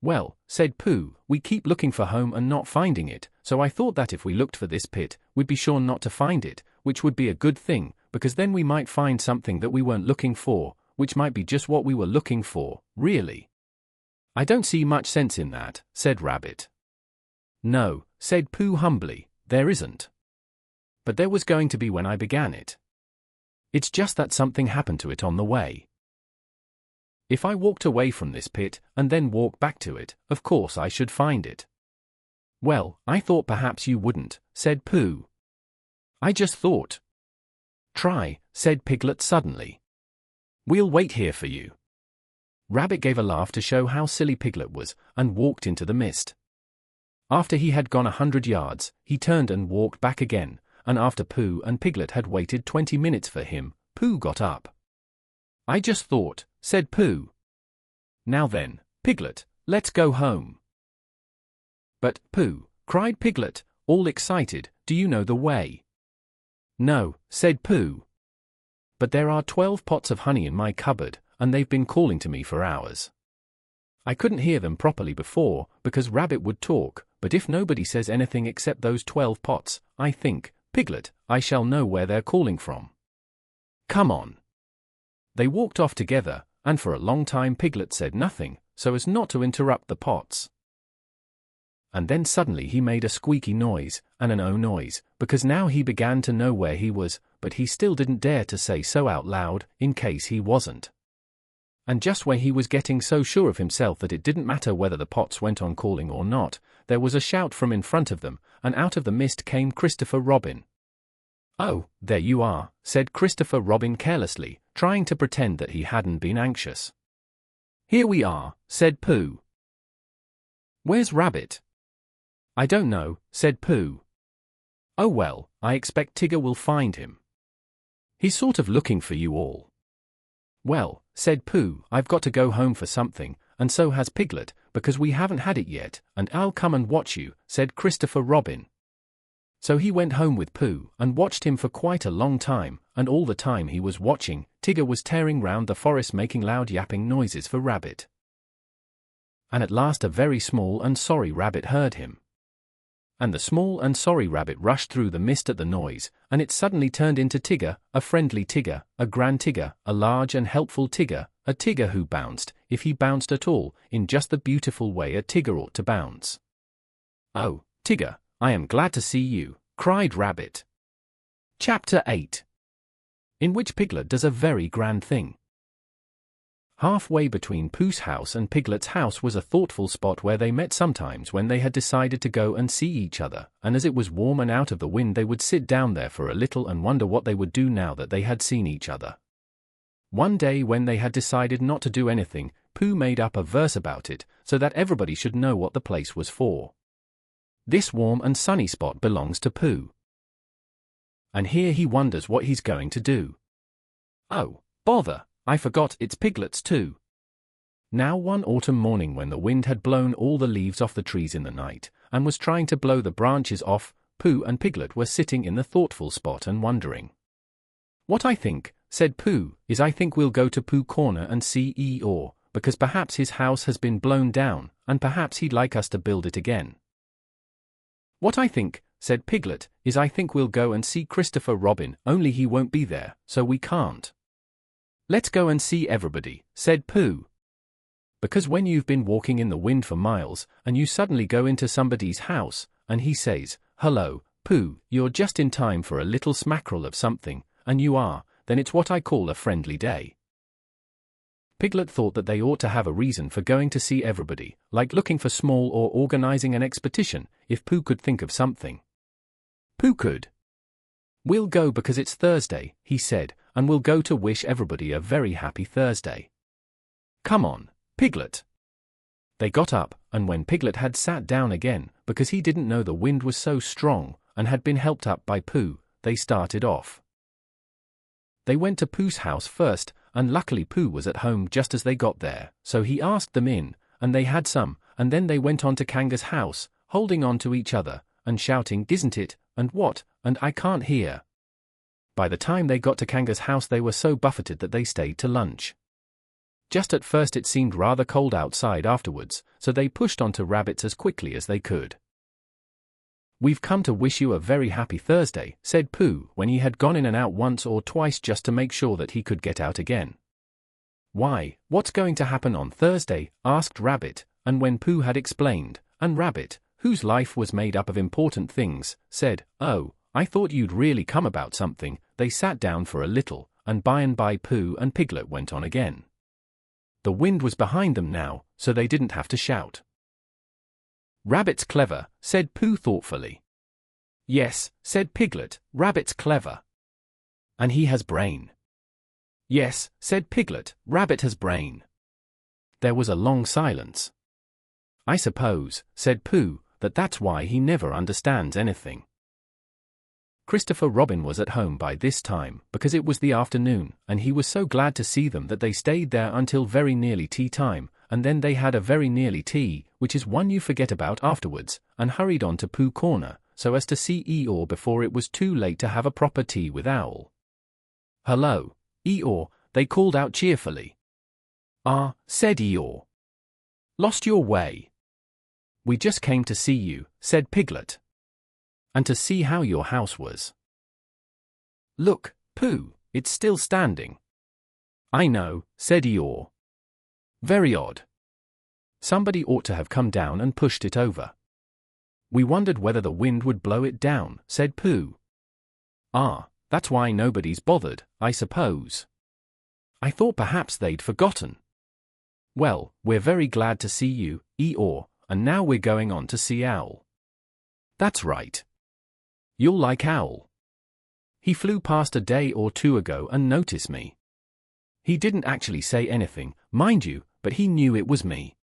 "Well," said Pooh, "we keep looking for home and not finding it, so I thought that if we looked for this pit, we'd be sure not to find it, which would be a good thing, because then we might find something that we weren't looking for, which might be just what we were looking for, really." "I don't see much sense in that," said Rabbit. "No," said Pooh humbly, "there isn't. But there was going to be when I began it. It's just that something happened to it on the way. If I walked away from this pit, and then walked back to it, of course I should find it." "Well, I thought perhaps you wouldn't," said Pooh. "I just thought." "Try," said Piglet suddenly. "We'll wait here for you." Rabbit gave a laugh to show how silly Piglet was, and walked into the mist. After he had gone 100 yards, he turned and walked back again, and after Pooh and Piglet had waited 20 minutes for him, Pooh got up. "I just thought," said Pooh. "Now then, Piglet, let's go home." "But, Pooh," cried Piglet, all excited, "do you know the way?" "No," said Pooh. "But there are 12 pots of honey in my cupboard, and they've been calling to me for hours. I couldn't hear them properly before, because Rabbit would talk, but if nobody says anything except those 12 pots, I think, Piglet, I shall know where they're calling from. Come on." They walked off together, and for a long time Piglet said nothing, so as not to interrupt the pots. And then suddenly he made a squeaky noise, and an oh noise, because now he began to know where he was, but he still didn't dare to say so out loud, in case he wasn't. And just when he was getting so sure of himself that it didn't matter whether the pots went on calling or not, there was a shout from in front of them, and out of the mist came Christopher Robin. "Oh, there you are," said Christopher Robin carelessly, trying to pretend that he hadn't been anxious. "Here we are," said Pooh. "Where's Rabbit?" "I don't know," said Pooh. "Oh well, I expect Tigger will find him. He's sort of looking for you all." "Well," said Pooh, "I've got to go home for something, and so has Piglet, because we haven't had it yet, and I'll come and watch you," said Christopher Robin. So he went home with Pooh, and watched him for quite a long time, and all the time he was watching, Tigger was tearing round the forest making loud yapping noises for Rabbit. And at last a very small and sorry Rabbit heard him. And the small and sorry Rabbit rushed through the mist at the noise, and it suddenly turned into Tigger, a friendly Tigger, a grand Tigger, a large and helpful Tigger, a Tigger who bounced, if he bounced at all, in just the beautiful way a Tigger ought to bounce. "Oh, Tigger, I am glad to see you," cried Rabbit. Chapter 8. In which Piglet does a very grand thing. Halfway between Pooh's house and Piglet's house was a thoughtful spot where they met sometimes when they had decided to go and see each other, and as it was warm and out of the wind they would sit down there for a little and wonder what they would do now that they had seen each other. One day when they had decided not to do anything, Pooh made up a verse about it, so that everybody should know what the place was for. This warm and sunny spot belongs to Pooh. And here he wonders what he's going to do. Oh, bother! I forgot it's Piglet's too. Now one autumn morning when the wind had blown all the leaves off the trees in the night, and was trying to blow the branches off, Pooh and Piglet were sitting in the thoughtful spot and wondering. "What I think," said Pooh, "is I think we'll go to Pooh Corner and see Eeyore, because perhaps his house has been blown down, and perhaps he'd like us to build it again." "What I think," said Piglet, "is I think we'll go and see Christopher Robin, only he won't be there, so we can't." "Let's go and see everybody," said Pooh. Because when you've been walking in the wind for miles, and you suddenly go into somebody's house, and he says, "Hello, Pooh, you're just in time for a little smackerel of something," and you are, then it's what I call a friendly day. Piglet thought that they ought to have a reason for going to see everybody, like looking for small or organizing an expedition, if Pooh could think of something. Pooh could. "We'll go because it's Thursday," he said, "and we'll go to wish everybody a very happy Thursday. Come on, Piglet." They got up, and when Piglet had sat down again, because he didn't know the wind was so strong, and had been helped up by Pooh, they started off. They went to Pooh's house first, and luckily Pooh was at home just as they got there, so he asked them in, and they had some, and then they went on to Kanga's house, holding on to each other, and shouting, "Isn't it?" and "What?" and "I can't hear." By the time they got to Kanga's house they were so buffeted that they stayed to lunch. Just at first it seemed rather cold outside afterwards, so they pushed on to Rabbit's as quickly as they could. "We've come to wish you a very happy Thursday," said Pooh, when he had gone in and out once or twice just to make sure that he could get out again. "Why, what's going to happen on Thursday?" asked Rabbit, and when Pooh had explained, and Rabbit, whose life was made up of important things, said, "Oh, I thought you'd really come about something," they sat down for a little, and by Pooh and Piglet went on again. The wind was behind them now, so they didn't have to shout. "Rabbit's clever," said Pooh thoughtfully. "Yes," said Piglet, "Rabbit's clever. And he has brain." "Yes," said Piglet, "Rabbit has brain." There was a long silence. "I suppose," said Pooh, "that's why he never understands anything." Christopher Robin was at home by this time, because it was the afternoon, and he was so glad to see them that they stayed there until very nearly tea time, and then they had a very nearly tea, which is one you forget about afterwards, and hurried on to Pooh Corner, so as to see Eeyore before it was too late to have a proper tea with Owl. "Hello, Eeyore," they called out cheerfully. "Ah," said Eeyore. "Lost your way?" "We just came to see you," said Piglet. "And to see how your house was." "Look, Pooh, it's still standing." "I know," said Eeyore. "Very odd. Somebody ought to have come down and pushed it over." "We wondered whether the wind would blow it down," said Pooh. "Ah, that's why nobody's bothered, I suppose. I thought perhaps they'd forgotten." "Well, we're very glad to see you, Eeyore, and now we're going on to see Owl." "That's right. You'll like Owl. He flew past a day or two ago and noticed me. He didn't actually say anything, mind you, but he knew it was me.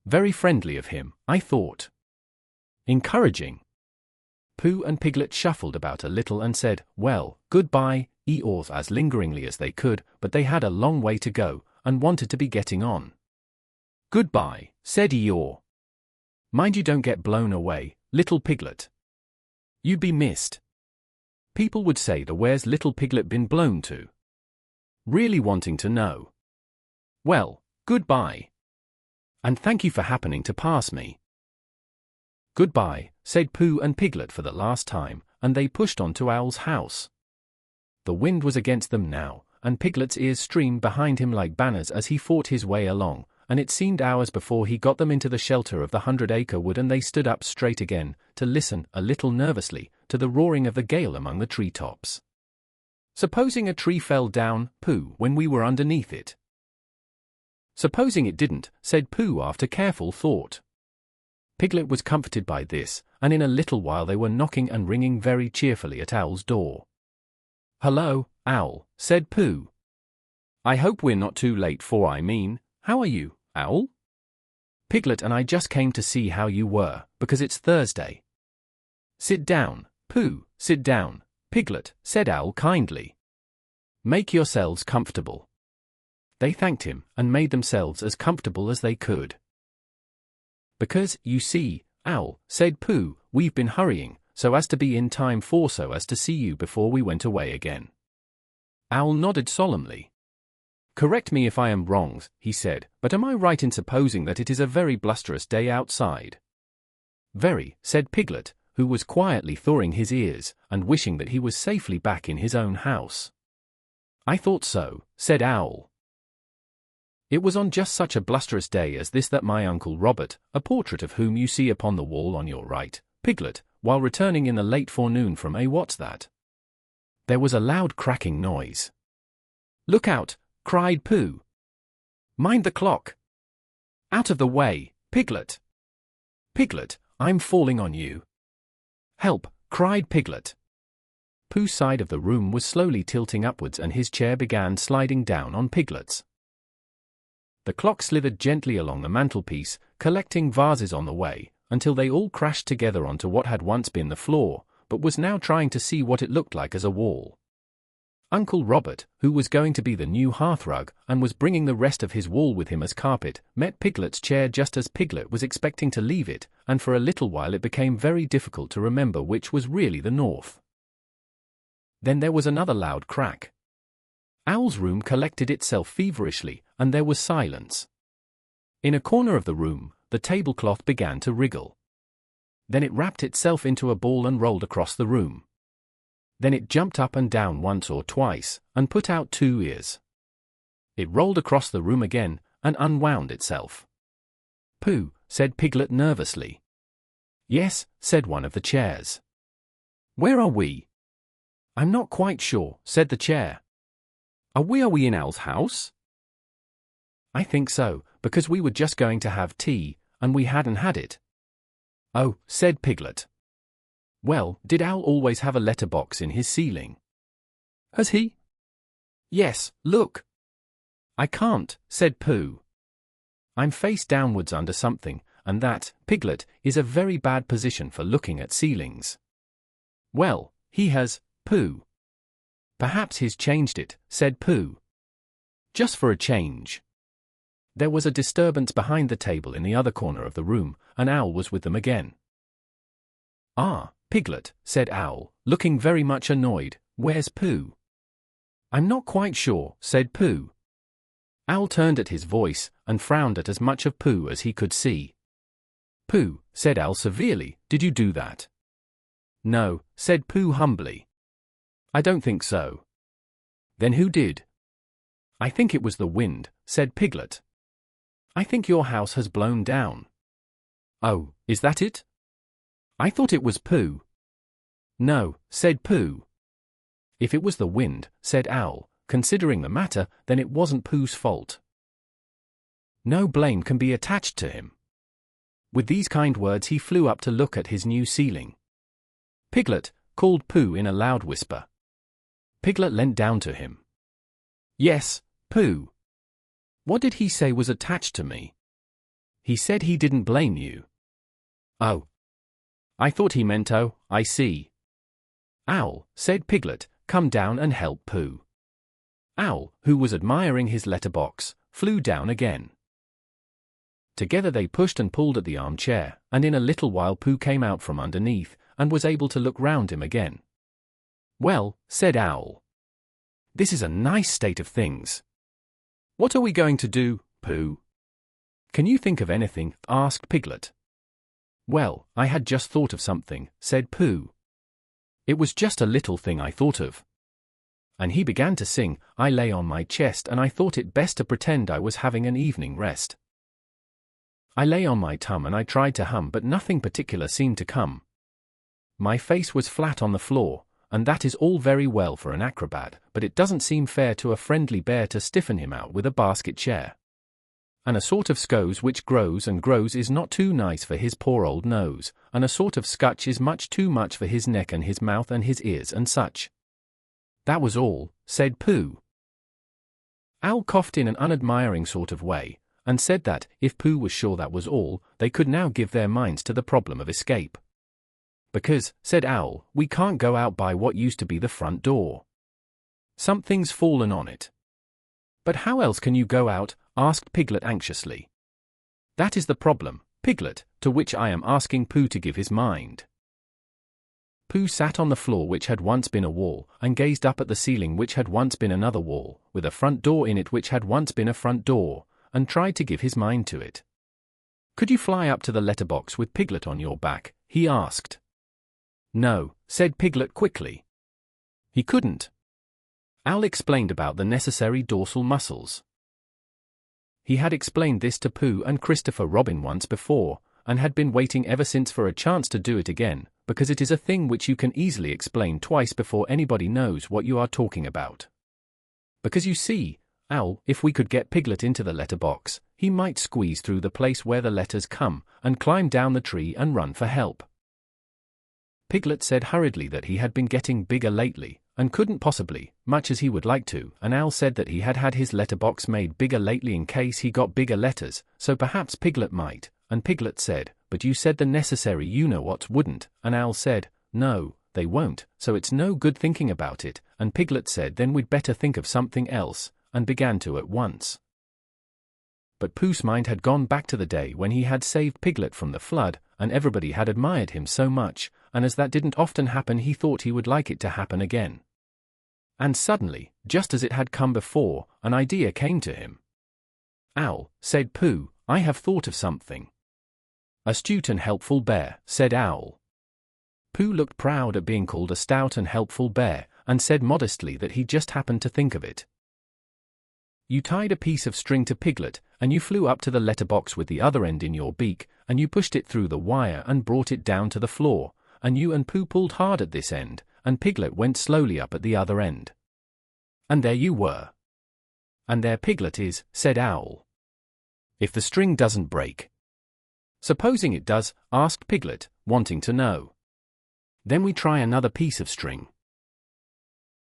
Very friendly of him, I thought. Encouraging." Pooh and Piglet shuffled about a little and said, "Well, goodbye, Eeyore," as lingeringly as they could, but they had a long way to go, and wanted to be getting on. "Goodbye," said Eeyore. "Mind you don't get blown away, little Piglet. You'd be missed. People would say where's little Piglet been blown to? Really wanting to know. Well, goodbye. And thank you for happening to pass me." "Goodbye," said Pooh and Piglet for the last time, and they pushed on to Owl's house. The wind was against them now, and Piglet's ears streamed behind him like banners as he fought his way along, and it seemed hours before he got them into the shelter of the 100-acre wood, and they stood up straight again, to listen, a little nervously, to the roaring of the gale among the treetops. "Supposing a tree fell down, Pooh, when we were underneath it?" Supposing it didn't, said Pooh after careful thought. Piglet was comforted by this, and in a little while they were knocking and ringing very cheerfully at Owl's door. "Hello, Owl," said Pooh. "I hope we're not too late how are you, Owl? Piglet and I just came to see how you were, because it's Thursday." "Sit down, Pooh, sit down, Piglet," said Owl kindly. "Make yourselves comfortable." They thanked him, and made themselves as comfortable as they could. "Because, you see, Owl," said Pooh, "we've been hurrying, so as to be in time so as to see you before we went away again." Owl nodded solemnly. "Correct me if I am wrong," he said, "but am I right in supposing that it is a very blusterous day outside?" "Very," said Piglet, who was quietly thawing his ears, and wishing that he was safely back in his own house. "I thought so," said Owl. "It was on just such a blusterous day as this that my Uncle Robert, a portrait of whom you see upon the wall on your right, Piglet, while returning in the late forenoon from what's that?" There was a loud cracking noise. "Look out!" cried Pooh. "Mind the clock! Out of the way, Piglet! Piglet, I'm falling on you!" "Help!" cried Piglet. Pooh's side of the room was slowly tilting upwards and his chair began sliding down on Piglet's. The clock slithered gently along the mantelpiece, collecting vases on the way, until they all crashed together onto what had once been the floor, but was now trying to see what it looked like as a wall. Uncle Robert, who was going to be the new hearthrug, and was bringing the rest of his wall with him as carpet, met Piglet's chair just as Piglet was expecting to leave it, and for a little while it became very difficult to remember which was really the north. Then there was another loud crack. Owl's room collected itself feverishly, and there was silence. In a corner of the room, the tablecloth began to wriggle. Then it wrapped itself into a ball and rolled across the room. Then it jumped up and down once or twice, and put out 2 ears. It rolled across the room again, and unwound itself. "Pooh," said Piglet nervously. "Yes," said one of the chairs. "Where are we?" "I'm not quite sure," said the chair. Are we in Owl's house?" "I think so, because we were just going to have tea, and we hadn't had it." "Oh," said Piglet. "Well, did Owl always have a letterbox in his ceiling?" "Has he?" "Yes, look." "I can't," said Pooh. "I'm face downwards under something, and that, Piglet, is a very bad position for looking at ceilings." "Well, he has, Pooh." "Perhaps he's changed it," said Pooh. "Just for a change." There was a disturbance behind the table in the other corner of the room, and Owl was with them again. "Ah, Piglet," said Owl, looking very much annoyed, "where's Pooh?" "I'm not quite sure," said Pooh. Owl turned at his voice, and frowned at as much of Pooh as he could see. "Pooh," said Owl severely, "did you do that?" "No," said Pooh humbly. "I don't think so." "Then who did?" "I think it was the wind," said Piglet. "I think your house has blown down." "Oh, is that it?" "I thought it was Pooh." "No," said Pooh. "If it was the wind," said Owl, "considering the matter, then it wasn't Pooh's fault. No blame can be attached to him." With these kind words he flew up to look at his new ceiling. "Piglet," called Pooh in a loud whisper. Piglet leant down to him. "Yes, Pooh." "What did he say was attached to me?" "He said he didn't blame you." "Oh. I thought he meant oh, I see." "Owl," said Piglet, "come down and help Pooh." Owl, who was admiring his letterbox, flew down again. Together they pushed and pulled at the armchair, and in a little while Pooh came out from underneath, and was able to look round him again. "Well," said Owl, "this is a nice state of things. What are we going to do, Pooh?" "Can you think of anything?" asked Piglet. "Well, I had just thought of something," said Pooh. "It was just a little thing I thought of." And he began to sing, "I lay on my chest and I thought it best to pretend I was having an evening rest. I lay on my tum and I tried to hum but nothing particular seemed to come. My face was flat on the floor, and that is all very well for an acrobat, but it doesn't seem fair to a friendly bear to stiffen him out with a basket chair. And a sort of scouse which grows and grows is not too nice for his poor old nose, and a sort of scutch is much too much for his neck and his mouth and his ears and such. That was all, said Pooh. Owl coughed in an unadmiring sort of way, and said that, if Pooh was sure that was all, they could now give their minds to the problem of escape. Because, said Owl, we can't go out by what used to be the front door. Something's fallen on it. But how else can you go out? Asked Piglet anxiously. That is the problem, Piglet, to which I am asking Pooh to give his mind. Pooh sat on the floor which had once been a wall, and gazed up at the ceiling which had once been another wall, with a front door in it which had once been a front door, and tried to give his mind to it. Could you fly up to the letterbox with Piglet on your back? He asked. No, said Piglet quickly. He couldn't. Owl explained about the necessary dorsal muscles. He had explained this to Pooh and Christopher Robin once before, and had been waiting ever since for a chance to do it again, because it is a thing which you can easily explain twice before anybody knows what you are talking about. Because you see, Owl, if we could get Piglet into the letterbox, he might squeeze through the place where the letters come, and climb down the tree and run for help. Piglet said hurriedly that he had been getting bigger lately, and couldn't possibly, much as he would like to, and Owl said that he had had his letterbox made bigger lately in case he got bigger letters, so perhaps Piglet might, and Piglet said, but you said the necessary you-know-whats wouldn't, and Owl said, no, they won't, so it's no good thinking about it, and Piglet said then we'd better think of something else, and began to at once. But Pooh's mind had gone back to the day when he had saved Piglet from the flood, and everybody had admired him so much, and as that didn't often happen he thought he would like it to happen again. And suddenly, just as it had come before, an idea came to him. Owl, said Pooh, I have thought of something. Astute and helpful bear, said Owl. Pooh looked proud at being called a stout and helpful bear, and said modestly that he just happened to think of it. You tied a piece of string to Piglet, and you flew up to the letterbox with the other end in your beak, and you pushed it through the wire and brought it down to the floor, and you and Pooh pulled hard at this end, and Piglet went slowly up at the other end. And there you were. And there Piglet is, said Owl. If the string doesn't break. Supposing it does, asked Piglet, wanting to know. Then we try another piece of string.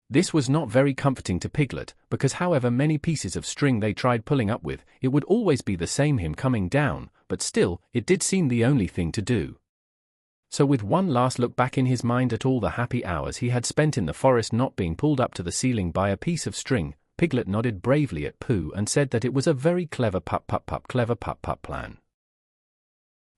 This was not very comforting to Piglet, because however many pieces of string they tried pulling up with, it would always be the same him coming down, but still, it did seem the only thing to do. So with one last look back in his mind at all the happy hours he had spent in the forest not being pulled up to the ceiling by a piece of string, Piglet nodded bravely at Pooh and said that it was a very clever clever pup plan.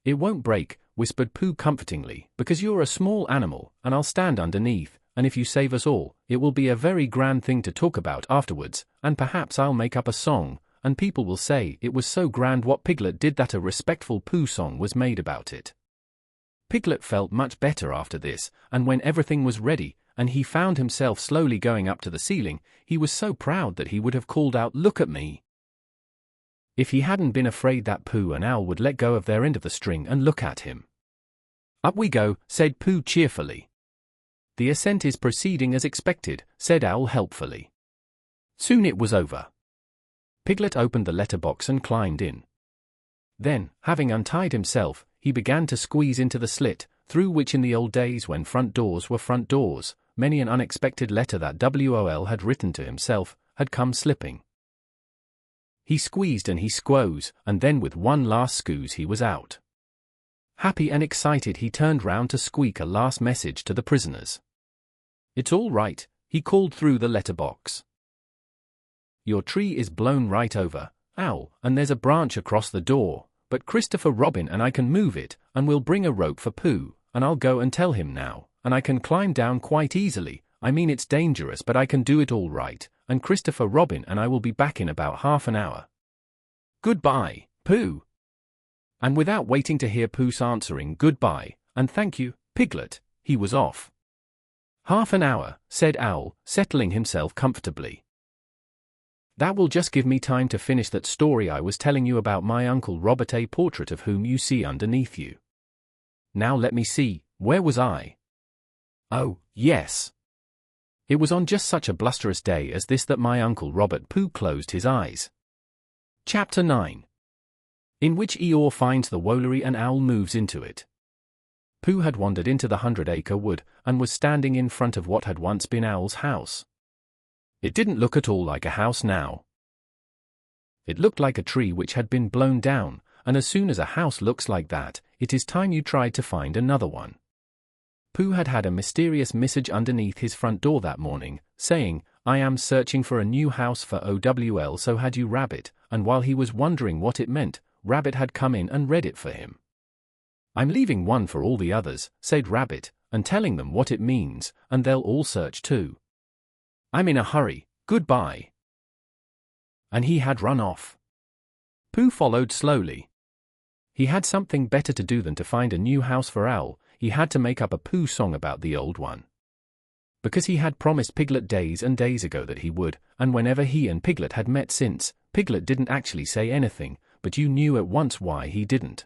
It won't break, whispered Pooh comfortingly, because you're a small animal, and I'll stand underneath, and if you save us all, it will be a very grand thing to talk about afterwards, and perhaps I'll make up a song, and people will say it was so grand what Piglet did that a respectful Pooh song was made about it. Piglet felt much better after this, and when everything was ready, and he found himself slowly going up to the ceiling, he was so proud that he would have called out, "Look at me!" if he hadn't been afraid that Pooh and Owl would let go of their end of the string and look at him. Up we go, said Pooh cheerfully. The ascent is proceeding as expected, said Owl helpfully. Soon it was over. Piglet opened the letterbox and climbed in. Then, having untied himself, he began to squeeze into the slit, through which in the old days when front doors were front doors, many an unexpected letter that Wol had written to himself, had come slipping. He squeezed and he squoze, and then with one last squooze he was out. Happy and excited he turned round to squeak a last message to the prisoners. It's all right, he called through the letterbox. Your tree is blown right over, Owl, and there's a branch across the door, but Christopher Robin and I can move it, and we'll bring a rope for Pooh, and I'll go and tell him now, and I can climb down quite easily. I mean it's dangerous but I can do it all right, and Christopher Robin and I will be back in about half an hour. Goodbye, Pooh. And without waiting to hear Pooh's answering goodbye, and thank you, Piglet, he was off. Half an hour, said Owl, settling himself comfortably. That will just give me time to finish that story I was telling you about my Uncle Robert, a portrait of whom you see underneath you. Now let me see, where was I? Oh, yes. It was on just such a blusterous day as this that my Uncle Robert Pooh closed his eyes. Chapter 9. in which Eeyore finds the Woolery and Owl moves into it. Pooh had wandered into the 100-acre wood and was standing in front of what had once been Owl's house. It didn't look at all like a house now. It looked like a tree which had been blown down, and as soon as a house looks like that, it is time you tried to find another one. Pooh had had a mysterious message underneath his front door that morning, saying, "I am searching for a new house for OWL, so had you, Rabbit," and while he was wondering what it meant, Rabbit had come in and read it for him. "I'm leaving one for all the others," said Rabbit, "and telling them what it means, and they'll all search too. I'm in a hurry, goodbye." And he had run off. Pooh followed slowly. He had something better to do than to find a new house for Owl. He had to make up a Pooh song about the old one. Because he had promised Piglet days and days ago that he would, and whenever he and Piglet had met since, Piglet didn't actually say anything, but you knew at once why he didn't.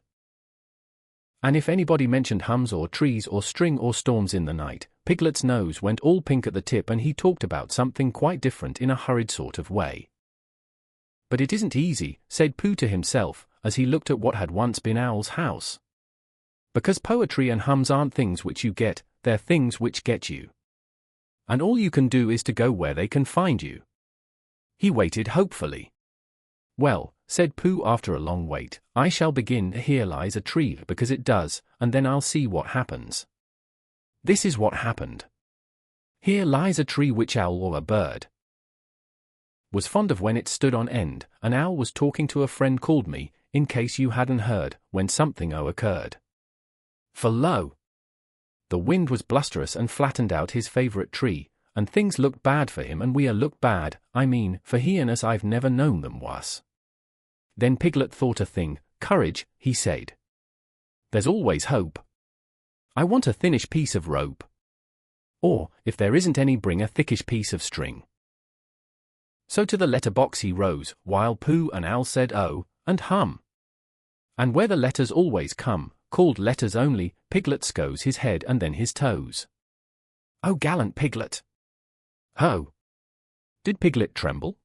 And if anybody mentioned hums or trees or string or storms in the night, Piglet's nose went all pink at the tip and he talked about something quite different in a hurried sort of way. "But it isn't easy," said Pooh to himself, as he looked at what had once been Owl's house. "Because poetry and hums aren't things which you get, they're things which get you. And all you can do is to go where they can find you." He waited hopefully. "Well," said Pooh after a long wait, "I shall begin 'Here lies a tree' because it does, and then I'll see what happens." This is what happened. Here lies a tree which Owl, or a bird, was fond of when it stood on end. An owl was talking to a friend called me, in case you hadn't heard, when something occurred. For lo, the wind was blusterous and flattened out his favorite tree, and things looked bad for him, and we look bad, I mean, for he and us. I've never known them was. Then Piglet thought a thing. "Courage," he said. "There's always hope. I want a thinnish piece of rope. Or, if there isn't any, bring a thickish piece of string." So to the letterbox he rose, while Pooh and Owl said "Oh," and hum. And where the letters always come, called letters only, Piglet scows his head and then his toes. Oh, gallant Piglet! Ho! Did Piglet tremble?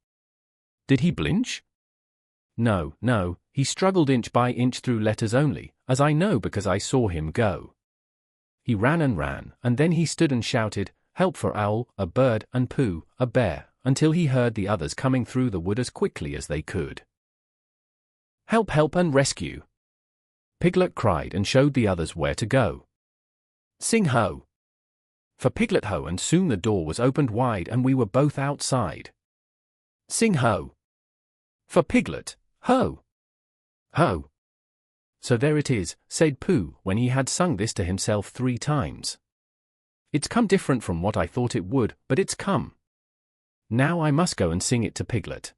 Did he blinch? No, no, he struggled inch by inch through letters only, as I know because I saw him go. He ran, and then he stood and shouted, "Help!" for Owl, a bird, and Pooh, a bear, until he heard the others coming through the wood as quickly as they could. "Help, help, and rescue!" Piglet cried and showed the others where to go. Sing ho! For Piglet ho, and soon the door was opened wide and we were both outside. Sing ho! For Piglet, ho! Ho! So there it is, said Pooh, when he had sung this to himself 3 times. It's come different from what I thought it would, but it's come. Now I must go and sing it to Piglet.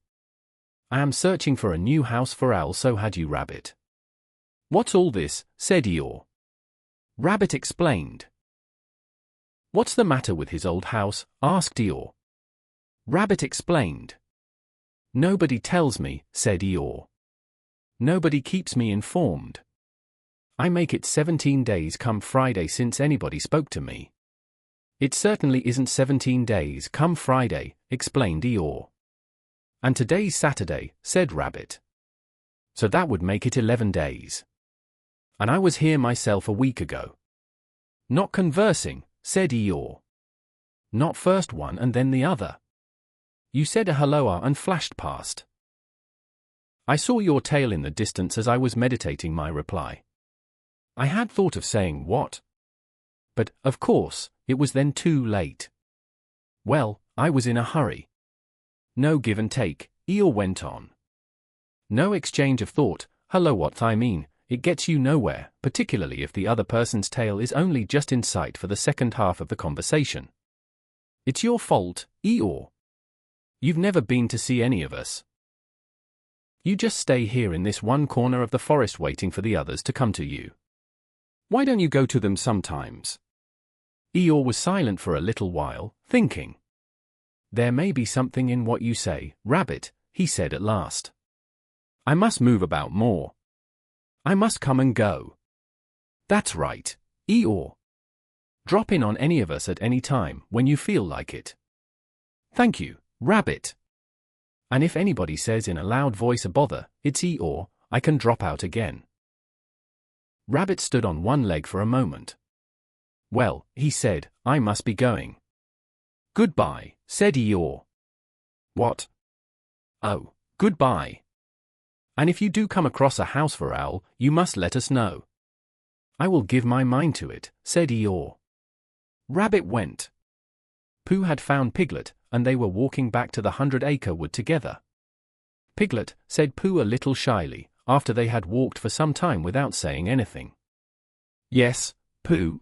I am searching for a new house for Owl, so had you, Rabbit. What's all this? Said Eeyore. Rabbit explained. What's the matter with his old house? Asked Eeyore. Rabbit explained. Nobody tells me, said Eeyore. Nobody keeps me informed. I make it 17 days come Friday since anybody spoke to me. It certainly isn't 17 days come Friday, explained Eeyore. And today's Saturday, said Rabbit. So that would make it 11 days. And I was here myself a week ago. Not conversing, said Eeyore. Not first one and then the other. You said a helloa and flashed past. I saw your tail in the distance as I was meditating my reply. I had thought of saying what? But, of course, it was then too late. Well, I was in a hurry. No give and take, Eeyore went on. No exchange of thought, hello what I mean, it gets you nowhere, particularly if the other person's tail is only just in sight for the second half of the conversation. It's your fault, Eeyore. You've never been to see any of us. You just stay here in this one corner of the forest waiting for the others to come to you. Why don't you go to them sometimes? Eeyore was silent for a little while, thinking. There may be something in what you say, Rabbit, he said at last. I must move about more. I must come and go. That's right, Eeyore. Drop in on any of us at any time when you feel like it. Thank you, Rabbit. And if anybody says in a loud voice a bother, it's Eeyore, I can drop out again. Rabbit stood on one leg for a moment. Well, he said, I must be going. Goodbye, said Eeyore. What? Oh, goodbye. And if you do come across a house for Owl, you must let us know. I will give my mind to it, said Eeyore. Rabbit went. Pooh had found Piglet, and they were walking back to the 100-acre wood together. Piglet, said Pooh a little shyly, after they had walked for some time without saying anything. Yes, Pooh?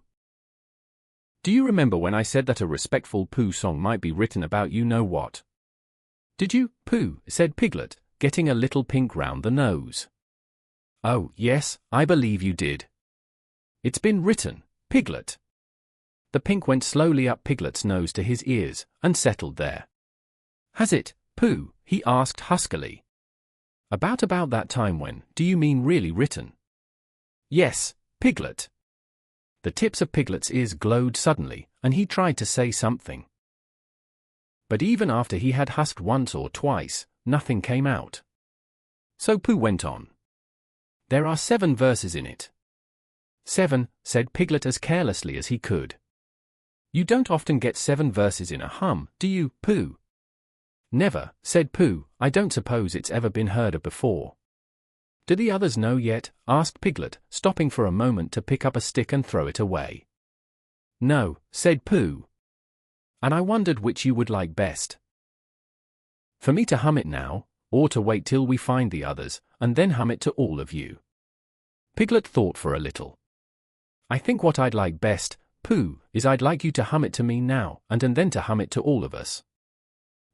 Do you remember when I said that a respectful Pooh song might be written about you-know-what? Did you, Pooh? Said Piglet, getting a little pink round the nose. Oh, yes, I believe you did. It's been written, Piglet. The pink went slowly up Piglet's nose to his ears, and settled there. Has it, Pooh? He asked huskily. About that time when, do you mean really written? Yes, Piglet. The tips of Piglet's ears glowed suddenly, and he tried to say something. But even after he had husked once or twice, nothing came out. So Pooh went on. There are 7 verses in it. 7, said Piglet as carelessly as he could. You don't often get 7 verses in a hum, do you, Pooh? Never, said Pooh. I don't suppose it's ever been heard of before. Do the others know yet? Asked Piglet, stopping for a moment to pick up a stick and throw it away. No, said Pooh. And I wondered which you would like best. For me to hum it now, or to wait till we find the others, and then hum it to all of you. Piglet thought for a little. I think what I'd like best, Pooh, is I'd like you to hum it to me now, and then to hum it to all of us.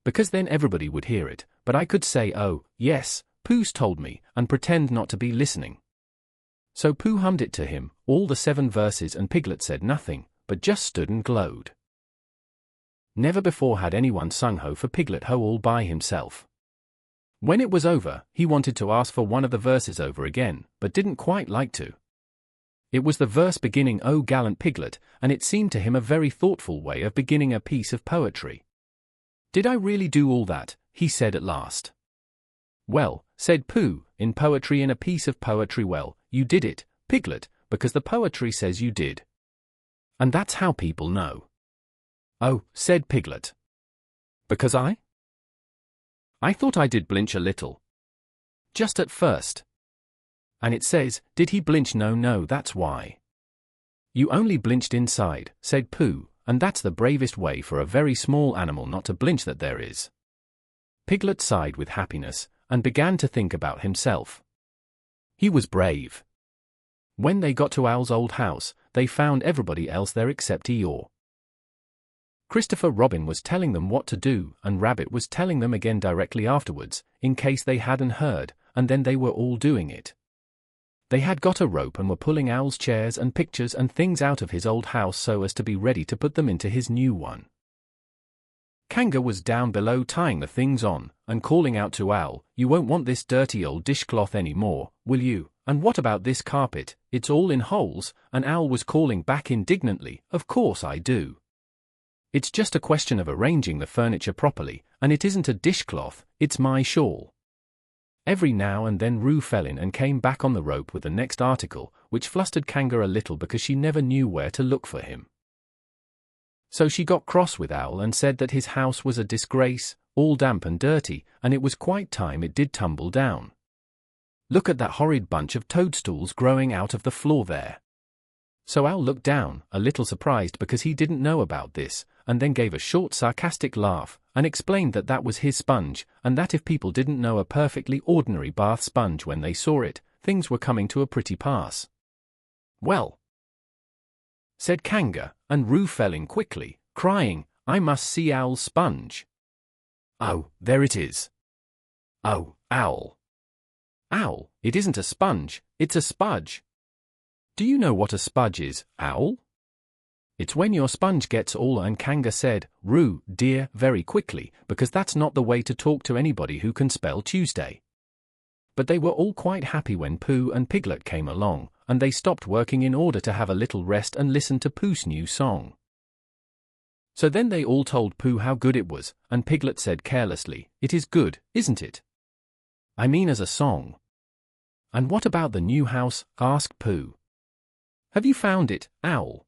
Because then everybody would hear it, but I could say, oh, yes, Pooh's told me, and pretend not to be listening. So Pooh hummed it to him, all the 7 verses, and Piglet said nothing, but just stood and glowed. Never before had anyone sung Ho for Piglet Ho all by himself. When it was over, he wanted to ask for one of the verses over again, but didn't quite like to. It was the verse beginning "O gallant Piglet," and it seemed to him a very thoughtful way of beginning a piece of poetry. Did I really do all that? He said at last. Well, said Pooh, in poetry, in a piece of poetry, well, you did it, Piglet, because the poetry says you did. And that's how people know. Oh, said Piglet. Because I thought I did blinch a little. Just at first. And it says, did he blinch? No, that's why. You only blinched inside, said Pooh, and that's the bravest way for a very small animal not to blinch that there is. Piglet sighed with happiness, and began to think about himself. He was brave. When they got to Owl's old house, they found everybody else there except Eeyore. Christopher Robin was telling them what to do, and Rabbit was telling them again directly afterwards, in case they hadn't heard, and then they were all doing it. They had got a rope and were pulling Owl's chairs and pictures and things out of his old house so as to be ready to put them into his new one. Kanga was down below tying the things on, and calling out to Owl, "You won't want this dirty old dishcloth any more, will you? And what about this carpet? It's all in holes," and Owl was calling back indignantly, "Of course I do. It's just a question of arranging the furniture properly, and it isn't a dishcloth, it's my shawl." Every now and then Roo fell in and came back on the rope with the next article, which flustered Kanga a little because she never knew where to look for him. So she got cross with Owl and said that his house was a disgrace, all damp and dirty, and it was quite time it did tumble down. Look at that horrid bunch of toadstools growing out of the floor there. So Owl looked down, a little surprised because he didn't know about this, and then gave a short sarcastic laugh, and explained that that was his sponge, and that if people didn't know a perfectly ordinary bath sponge when they saw it, things were coming to a pretty pass. "Well," said Kanga, and Roo fell in quickly, crying, "I must see Owl's sponge." "Oh, there it is." "Oh, Owl." "Owl, it isn't a sponge, it's a spudge." "Do you know what a spudge is, Owl?" "It's when your sponge gets all," and Kanga said, "Roo, dear," very quickly, because that's not the way to talk to anybody who can spell Tuesday. But they were all quite happy when Pooh and Piglet came along, and they stopped working in order to have a little rest and listen to Pooh's new song. So then they all told Pooh how good it was, and Piglet said carelessly, "It is good, isn't it? I mean as a song." "And what about the new house?" asked Pooh. "Have you found it, Owl?"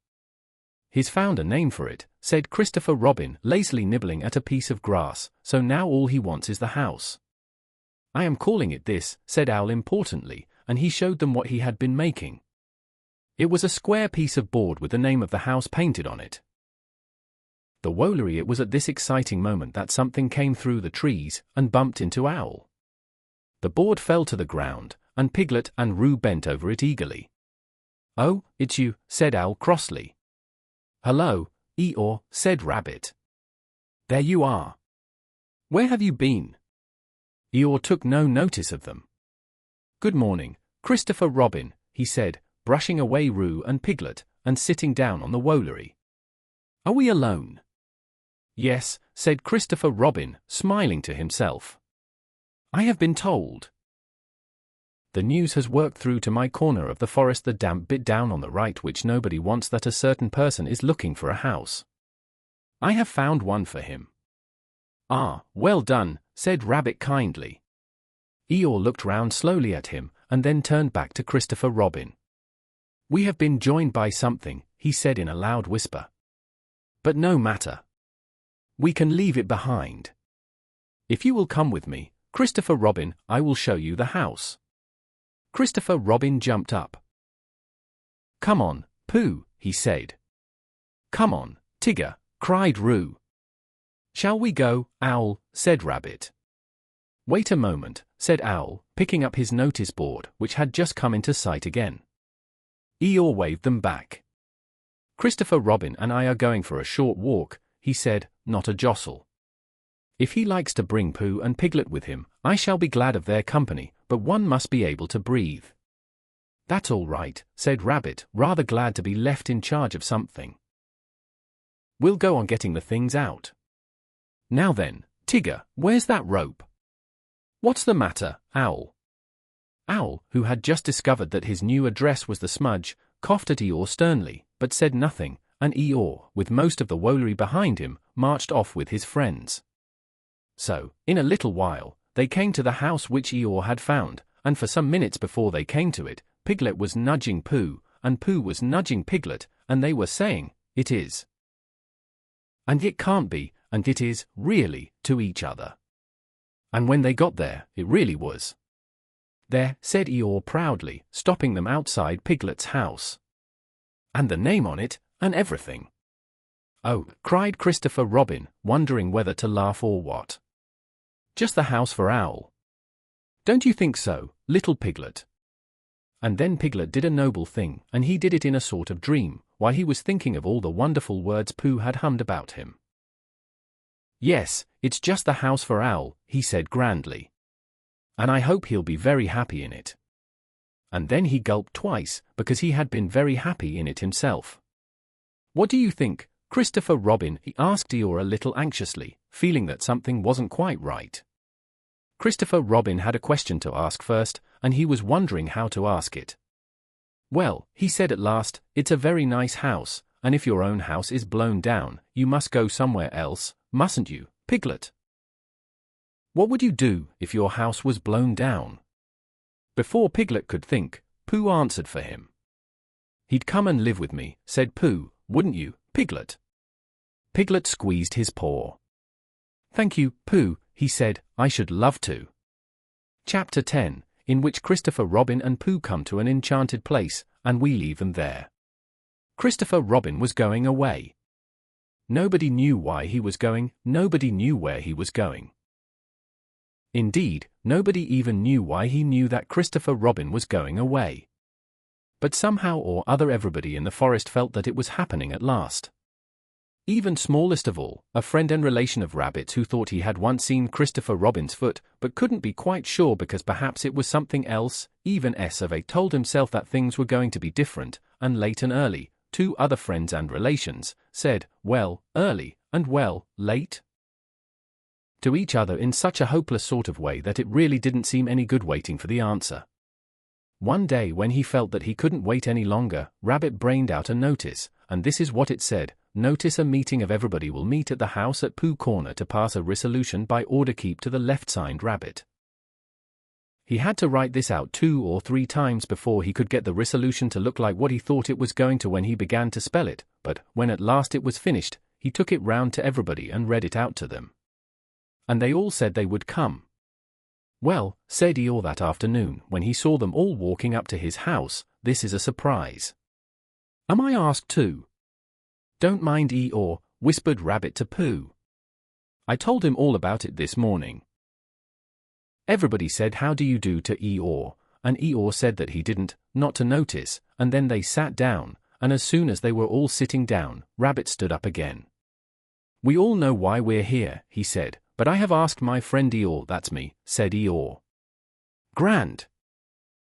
"He's found a name for it," said Christopher Robin, lazily nibbling at a piece of grass, "so now all he wants is the house." "I am calling it this," said Owl importantly, and he showed them what he had been making. It was a square piece of board with the name of the house painted on it. The Woolery. It was at this exciting moment that something came through the trees and bumped into Owl. The board fell to the ground, and Piglet and Roo bent over it eagerly. "Oh, it's you," said Owl crossly. "Hello, Eeyore," said Rabbit. "There you are. Where have you been?" Eeyore took no notice of them. "Good morning, Christopher Robin," he said, brushing away Roo and Piglet, and sitting down on the Woolery. "Are we alone?" "Yes," said Christopher Robin, smiling to himself. "I have been told. The news has worked through to my corner of the forest, the damp bit down on the right, which nobody wants, that a certain person is looking for a house. I have found one for him." "Ah, well done," said Rabbit kindly. Eeyore looked round slowly at him, and then turned back to Christopher Robin. "We have been joined by something," he said in a loud whisper. "But no matter. We can leave it behind. If you will come with me, Christopher Robin, I will show you the house." Christopher Robin jumped up. "Come on, Pooh," he said. "Come on, Tigger," cried Roo. "Shall we go, Owl?" said Rabbit. "Wait a moment," said Owl, picking up his notice board, which had just come into sight again. Eeyore waved them back. "Christopher Robin and I are going for a short walk," he said, "not a jostle. If he likes to bring Pooh and Piglet with him, I shall be glad of their company, but one must be able to breathe." "That's all right," said Rabbit, rather glad to be left in charge of something. "We'll go on getting the things out. Now then, Tigger, where's that rope?" "What's the matter, Owl?" Owl, who had just discovered that his new address was the Smudge, coughed at Eeyore sternly, but said nothing, and Eeyore, with most of the Woolery behind him, marched off with his friends. So, in a little while, they came to the house which Eeyore had found, and for some minutes before they came to it, Piglet was nudging Pooh, and Pooh was nudging Piglet, and they were saying, "It is," and "It can't be," and "It is," really, to each other. And when they got there, it really was. "There," said Eeyore proudly, stopping them outside Piglet's house. "And the name on it, and everything." "Oh," cried Christopher Robin, wondering whether to laugh or what. "Just the house for Owl. Don't you think so, little Piglet?" And then Piglet did a noble thing, and he did it in a sort of dream, while he was thinking of all the wonderful words Pooh had hummed about him. "Yes, it's just the house for Owl," he said grandly. "And I hope he'll be very happy in it." And then he gulped twice, because he had been very happy in it himself. "What do you think, Christopher Robin?" he asked Eeyore a little anxiously, feeling that something wasn't quite right. Christopher Robin had a question to ask first, and he was wondering how to ask it. "Well," he said at last, "it's a very nice house, and if your own house is blown down, you must go somewhere else, mustn't you, Piglet?" "What would you do if your house was blown down?" Before Piglet could think, Pooh answered for him. "He'd come and live with me," said Pooh, "wouldn't you, Piglet?" Piglet squeezed his paw. "Thank you, Pooh," he said, "I should love to." Chapter 10, in which Christopher Robin and Pooh come to an enchanted place, and we leave them there. Christopher Robin was going away. Nobody knew why he was going, nobody knew where he was going. Indeed, nobody even knew why he knew that Christopher Robin was going away. But somehow or other everybody in the forest felt that it was happening at last. Even smallest of all, a friend and relation of Rabbit's, who thought he had once seen Christopher Robin's foot, but couldn't be quite sure because perhaps it was something else. Even S.of.A. told himself that things were going to be different, and late and early. 2 other friends and relations said, well, early, and well, late, to each other in such a hopeless sort of way that it really didn't seem any good waiting for the answer. One day when he felt that he couldn't wait any longer, Rabbit brained out a notice, and this is what it said: "Notice a meeting of everybody will meet at the house at Pooh Corner to pass a resolution by order, keep to the left, signed Rabbit." He had to write this out 2 or 3 times before he could get the resolution to look like what he thought it was going to when he began to spell it, but when at last it was finished, he took it round to everybody and read it out to them. And they all said they would come. Well, said Eeyore that afternoon when he saw them all walking up to his house, this is a surprise. Am I asked too? Don't mind Eeyore, whispered Rabbit to Pooh. I told him all about it this morning. Everybody said how do you do to Eeyore, and Eeyore said that he didn't, not to notice, and then they sat down, and as soon as they were all sitting down, Rabbit stood up again. We all know why we're here, he said, but I have asked my friend Eeyore, that's me, said Eeyore. Grand.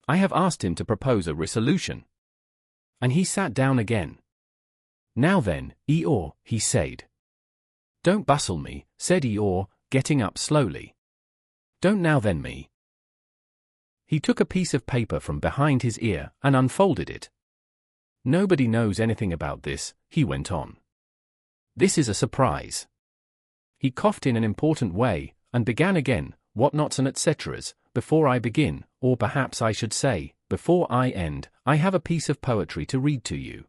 I have asked him to propose a resolution. And he sat down again. Now then, Eeyore, he said. Don't bustle me, said Eeyore, getting up slowly. Don't now then me. He took a piece of paper from behind his ear and unfolded it. Nobody knows anything about this, he went on. This is a surprise. He coughed in an important way, and began again, whatnots and etceteras, before I begin, or perhaps I should say, before I end, I have a piece of poetry to read to you.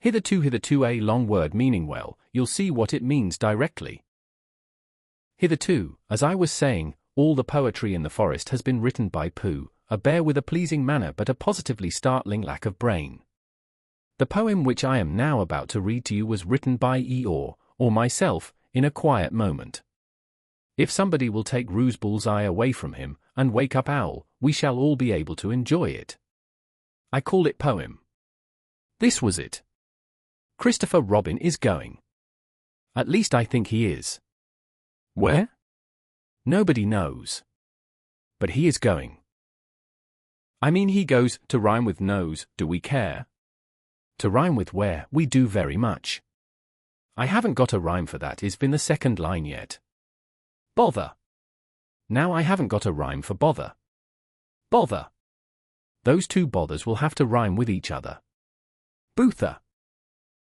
Hitherto a long word meaning well, you'll see what it means directly. Hitherto, as I was saying, all the poetry in the forest has been written by Pooh, a bear with a pleasing manner but a positively startling lack of brain. The poem which I am now about to read to you was written by Eeyore, or myself, in a quiet moment. If somebody will take Ruse Bullseye away from him, and wake up Owl, we shall all be able to enjoy it. I call it poem. This was it. Christopher Robin is going. At least I think he is. Where? Nobody knows. But he is going. I mean he goes, to rhyme with nose, do we care? To rhyme with where, we do very much. I haven't got a rhyme for that is been the second line yet. Bother. Now I haven't got a rhyme for bother. Bother. Those 2 bothers will have to rhyme with each other. Boother.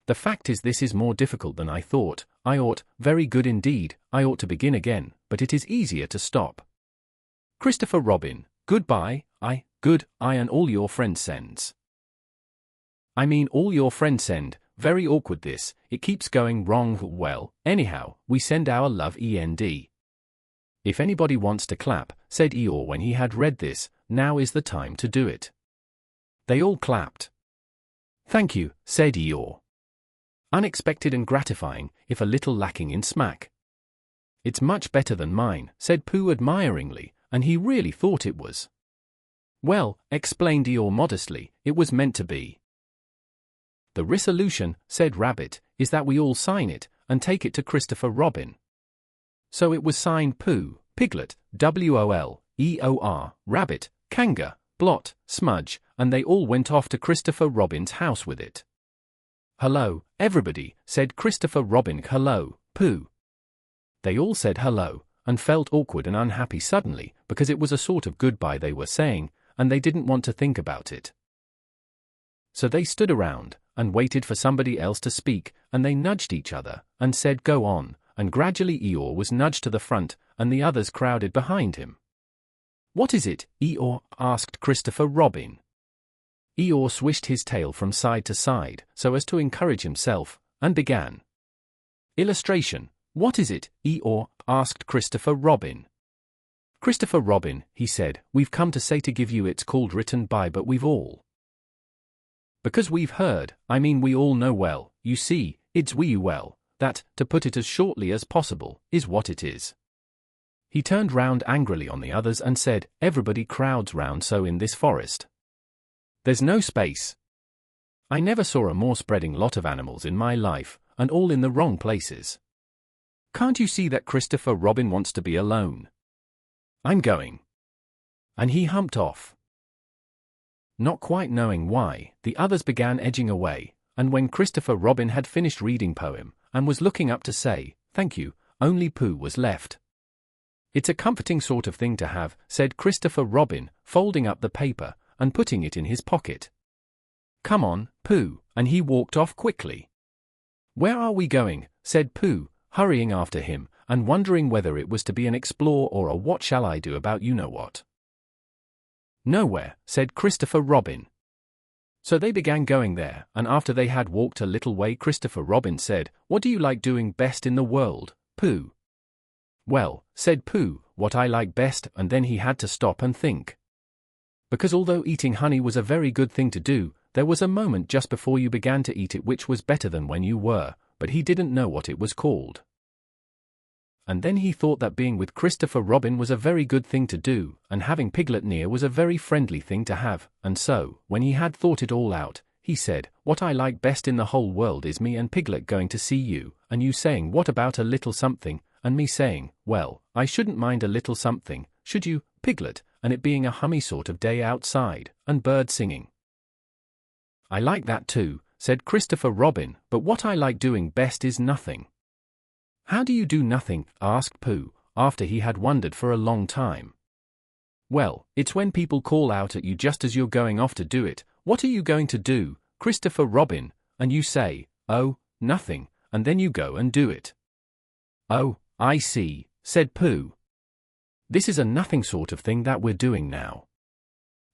The fact is this is more difficult than I thought. I ought, very good indeed, I ought to begin again, but it is easier to stop. Christopher Robin, goodbye, good, and all your friends sends. I mean all your friends send, very awkward this, it keeps going wrong, well, anyhow, we send our love END. If anybody wants to clap, said Eeyore when he had read this, now is the time to do it. They all clapped. Thank you, said Eeyore. Unexpected and gratifying, if a little lacking in smack. It's much better than mine, said Pooh admiringly, and he really thought it was. Well, explained Eeyore modestly, it was meant to be. The resolution, said Rabbit, is that we all sign it, and take it to Christopher Robin. So it was signed Pooh, Piglet, WOL, EOR, Rabbit, Kanga, Blot, Smudge, and they all went off to Christopher Robin's house with it. Hello, everybody, said Christopher Robin. Hello, Pooh. They all said hello, and felt awkward and unhappy suddenly, because it was a sort of goodbye they were saying, and they didn't want to think about it. So they stood around, and waited for somebody else to speak, and they nudged each other, and said go on, and gradually Eeyore was nudged to the front, and the others crowded behind him. What is it, Eeyore? Asked Christopher Robin. Eeyore swished his tail from side to side, so as to encourage himself, and began. Illustration. What is it, Eeyore? Asked Christopher Robin. Christopher Robin, he said, we've come to say to give you it's called written by but we've all. Because we've heard, I mean we all know well, you see, it's we well, that, to put it as shortly as possible, is what it is. He turned round angrily on the others and said, everybody crowds round so in this forest. There's no space. I never saw a more spreading lot of animals in my life, and all in the wrong places. Can't you see that Christopher Robin wants to be alone? I'm going. And he humped off. Not quite knowing why, the others began edging away, and when Christopher Robin had finished reading poem, and was looking up to say, thank you, only Pooh was left. It's a comforting sort of thing to have, said Christopher Robin, folding up the paper, and putting it in his pocket. Come on, Pooh, and he walked off quickly. Where are we going? Said Pooh, hurrying after him, and wondering whether it was to be an explore or a what shall I do about you-know-what. Nowhere, said Christopher Robin. So they began going there, and after they had walked a little way, Christopher Robin said, "What do you like doing best in the world, Pooh?" "Well," said Pooh, "what I like best," and then he had to stop and think. Because although eating honey was a very good thing to do, there was a moment just before you began to eat it which was better than when you were, but he didn't know what it was called. And then he thought that being with Christopher Robin was a very good thing to do, and having Piglet near was a very friendly thing to have, and so, when he had thought it all out, he said, "What I like best in the whole world is me and Piglet going to see you, and you saying, 'What about a little something?' and me saying, 'Well, I shouldn't mind a little something, should you, Piglet?' and it being a hummy sort of day outside, and birds singing." "I like that too," said Christopher Robin, "but what I like doing best is nothing." "How do you do nothing?" asked Pooh, after he had wondered for a long time. "Well, it's when people call out at you just as you're going off to do it. 'What are you going to do, Christopher Robin?' and you say, 'Oh, nothing,' and then you go and do it." "Oh, I see," said Pooh. "This is a nothing sort of thing that we're doing now."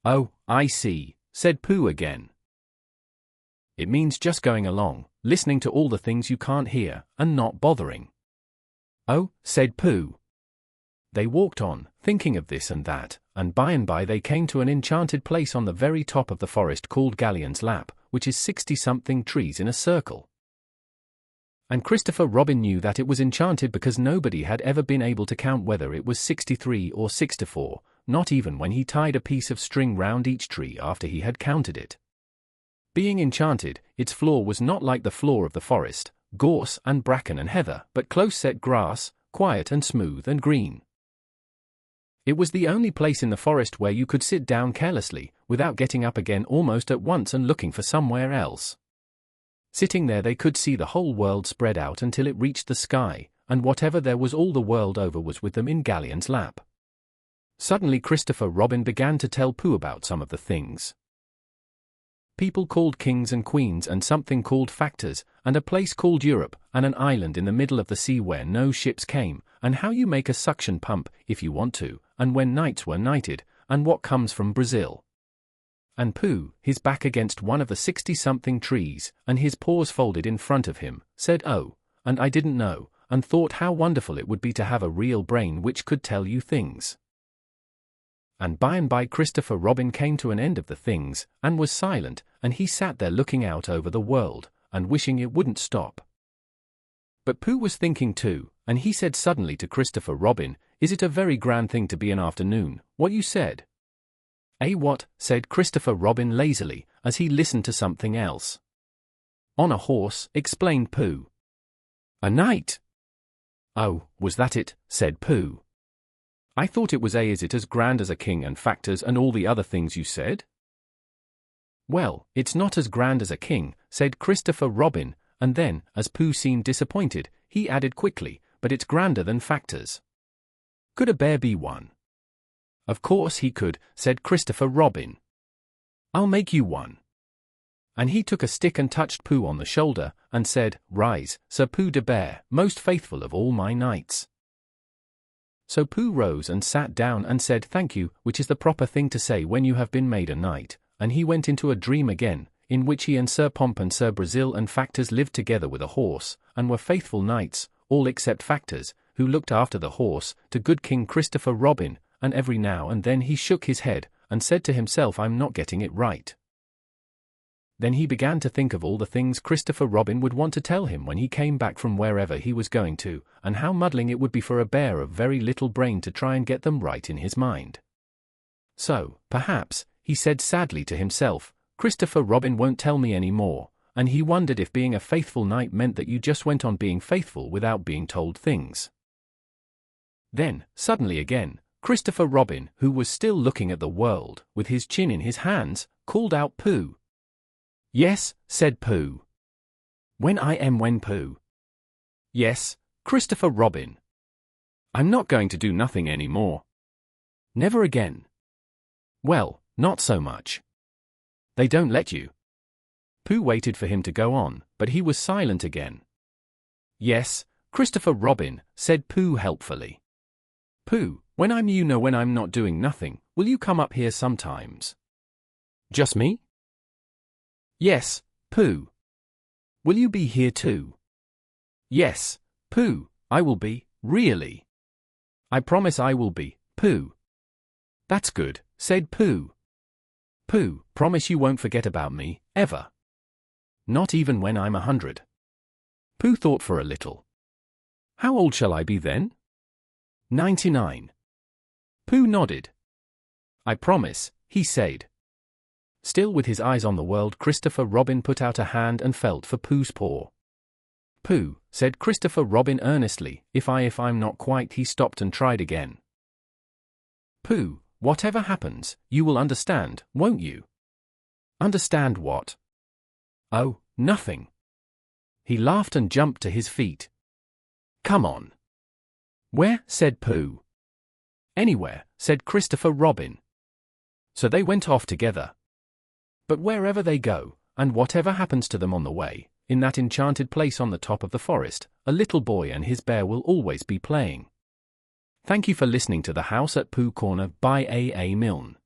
"Oh, I see," said Pooh again. "It means just going along, listening to all the things you can't hear, and not bothering." "Oh," said Pooh. They walked on, thinking of this and that, and by they came to an enchanted place on the very top of the forest called Galleon's Lap, which is 60-something trees in a circle. And Christopher Robin knew that it was enchanted because nobody had ever been able to count whether it was 63 or 64, not even when he tied a piece of string round each tree after he had counted it. Being enchanted, its floor was not like the floor of the forest, gorse and bracken and heather, but close-set grass, quiet and smooth and green. It was the only place in the forest where you could sit down carelessly, without getting up again almost at once and looking for somewhere else. Sitting there they could see the whole world spread out until it reached the sky, and whatever there was all the world over was with them in Galleon's lap. Suddenly Christopher Robin began to tell Pooh about some of the things. People called kings and queens, and something called factors, and a place called Europe, and an island in the middle of the sea where no ships came, and how you make a suction pump, if you want to, and when knights were knighted, and what comes from Brazil. And Pooh, his back against one of the 60-something trees, and his paws folded in front of him, said, "Oh, and I didn't know," and thought how wonderful it would be to have a real brain which could tell you things. And by Christopher Robin came to an end of the things, and was silent, and he sat there looking out over the world, and wishing it wouldn't stop. But Pooh was thinking too, and he said suddenly to Christopher Robin, "Is it a very grand thing to be an afternoon, what you said?" "Eh, what?" said Christopher Robin lazily, as he listened to something else. "On a horse," explained Pooh. "A knight?" "Oh, was that it?" said Pooh. "I thought it was is it as grand as a king and factors and all the other things you said?" "Well, it's not as grand as a king," said Christopher Robin, and then, as Pooh seemed disappointed, he added quickly, "but it's grander than factors." "Could a bear be one?" "Of course he could," said Christopher Robin. "I'll make you one." And he took a stick and touched Pooh on the shoulder, and said, "Rise, Sir Pooh de Bear, most faithful of all my knights." So Pooh rose and sat down and said thank you, which is the proper thing to say when you have been made a knight, and he went into a dream again, in which he and Sir Pomp and Sir Brazil and Factors lived together with a horse, and were faithful knights, all except Factors, who looked after the horse, to good King Christopher Robin, and every now and then he shook his head, and said to himself, "I'm not getting it right." Then he began to think of all the things Christopher Robin would want to tell him when he came back from wherever he was going to, and how muddling it would be for a bear of very little brain to try and get them right in his mind. So, perhaps, he said sadly to himself, "Christopher Robin won't tell me any more," and he wondered if being a faithful knight meant that you just went on being faithful without being told things. Then, suddenly again, Christopher Robin, who was still looking at the world, with his chin in his hands, called out, "Pooh!" "Yes," said Pooh. When Pooh?" "Yes, Christopher Robin." "I'm not going to do nothing any more." "Never again." "Well, not so much." "They don't let you." Pooh waited for him to go on, but he was silent again. "Yes, Christopher Robin," said Pooh helpfully. "Pooh, When I'm not doing nothing, will you come up here sometimes? Just me? Yes, Pooh. Will you be here too? Yes, Pooh, I will be, really. I promise I will be, Pooh. That's good, said Pooh. Pooh, promise you won't forget about me, ever. Not even when I'm 100. Pooh thought for a little. How old shall I be then? 99. Pooh nodded. I promise, he said. Still with his eyes on the world, Christopher Robin put out a hand and felt for Pooh's paw. Pooh, said Christopher Robin earnestly, if I'm not quite. He stopped and tried again. Pooh, whatever happens, you will understand, won't you? Understand what? Oh, nothing. He laughed and jumped to his feet. Come on. Where? Said Pooh. Anywhere, said Christopher Robin. So they went off together. But wherever they go, and whatever happens to them on the way, in that enchanted place on the top of the forest, a little boy and his bear will always be playing. Thank you for listening to The House at Pooh Corner by A. Milne.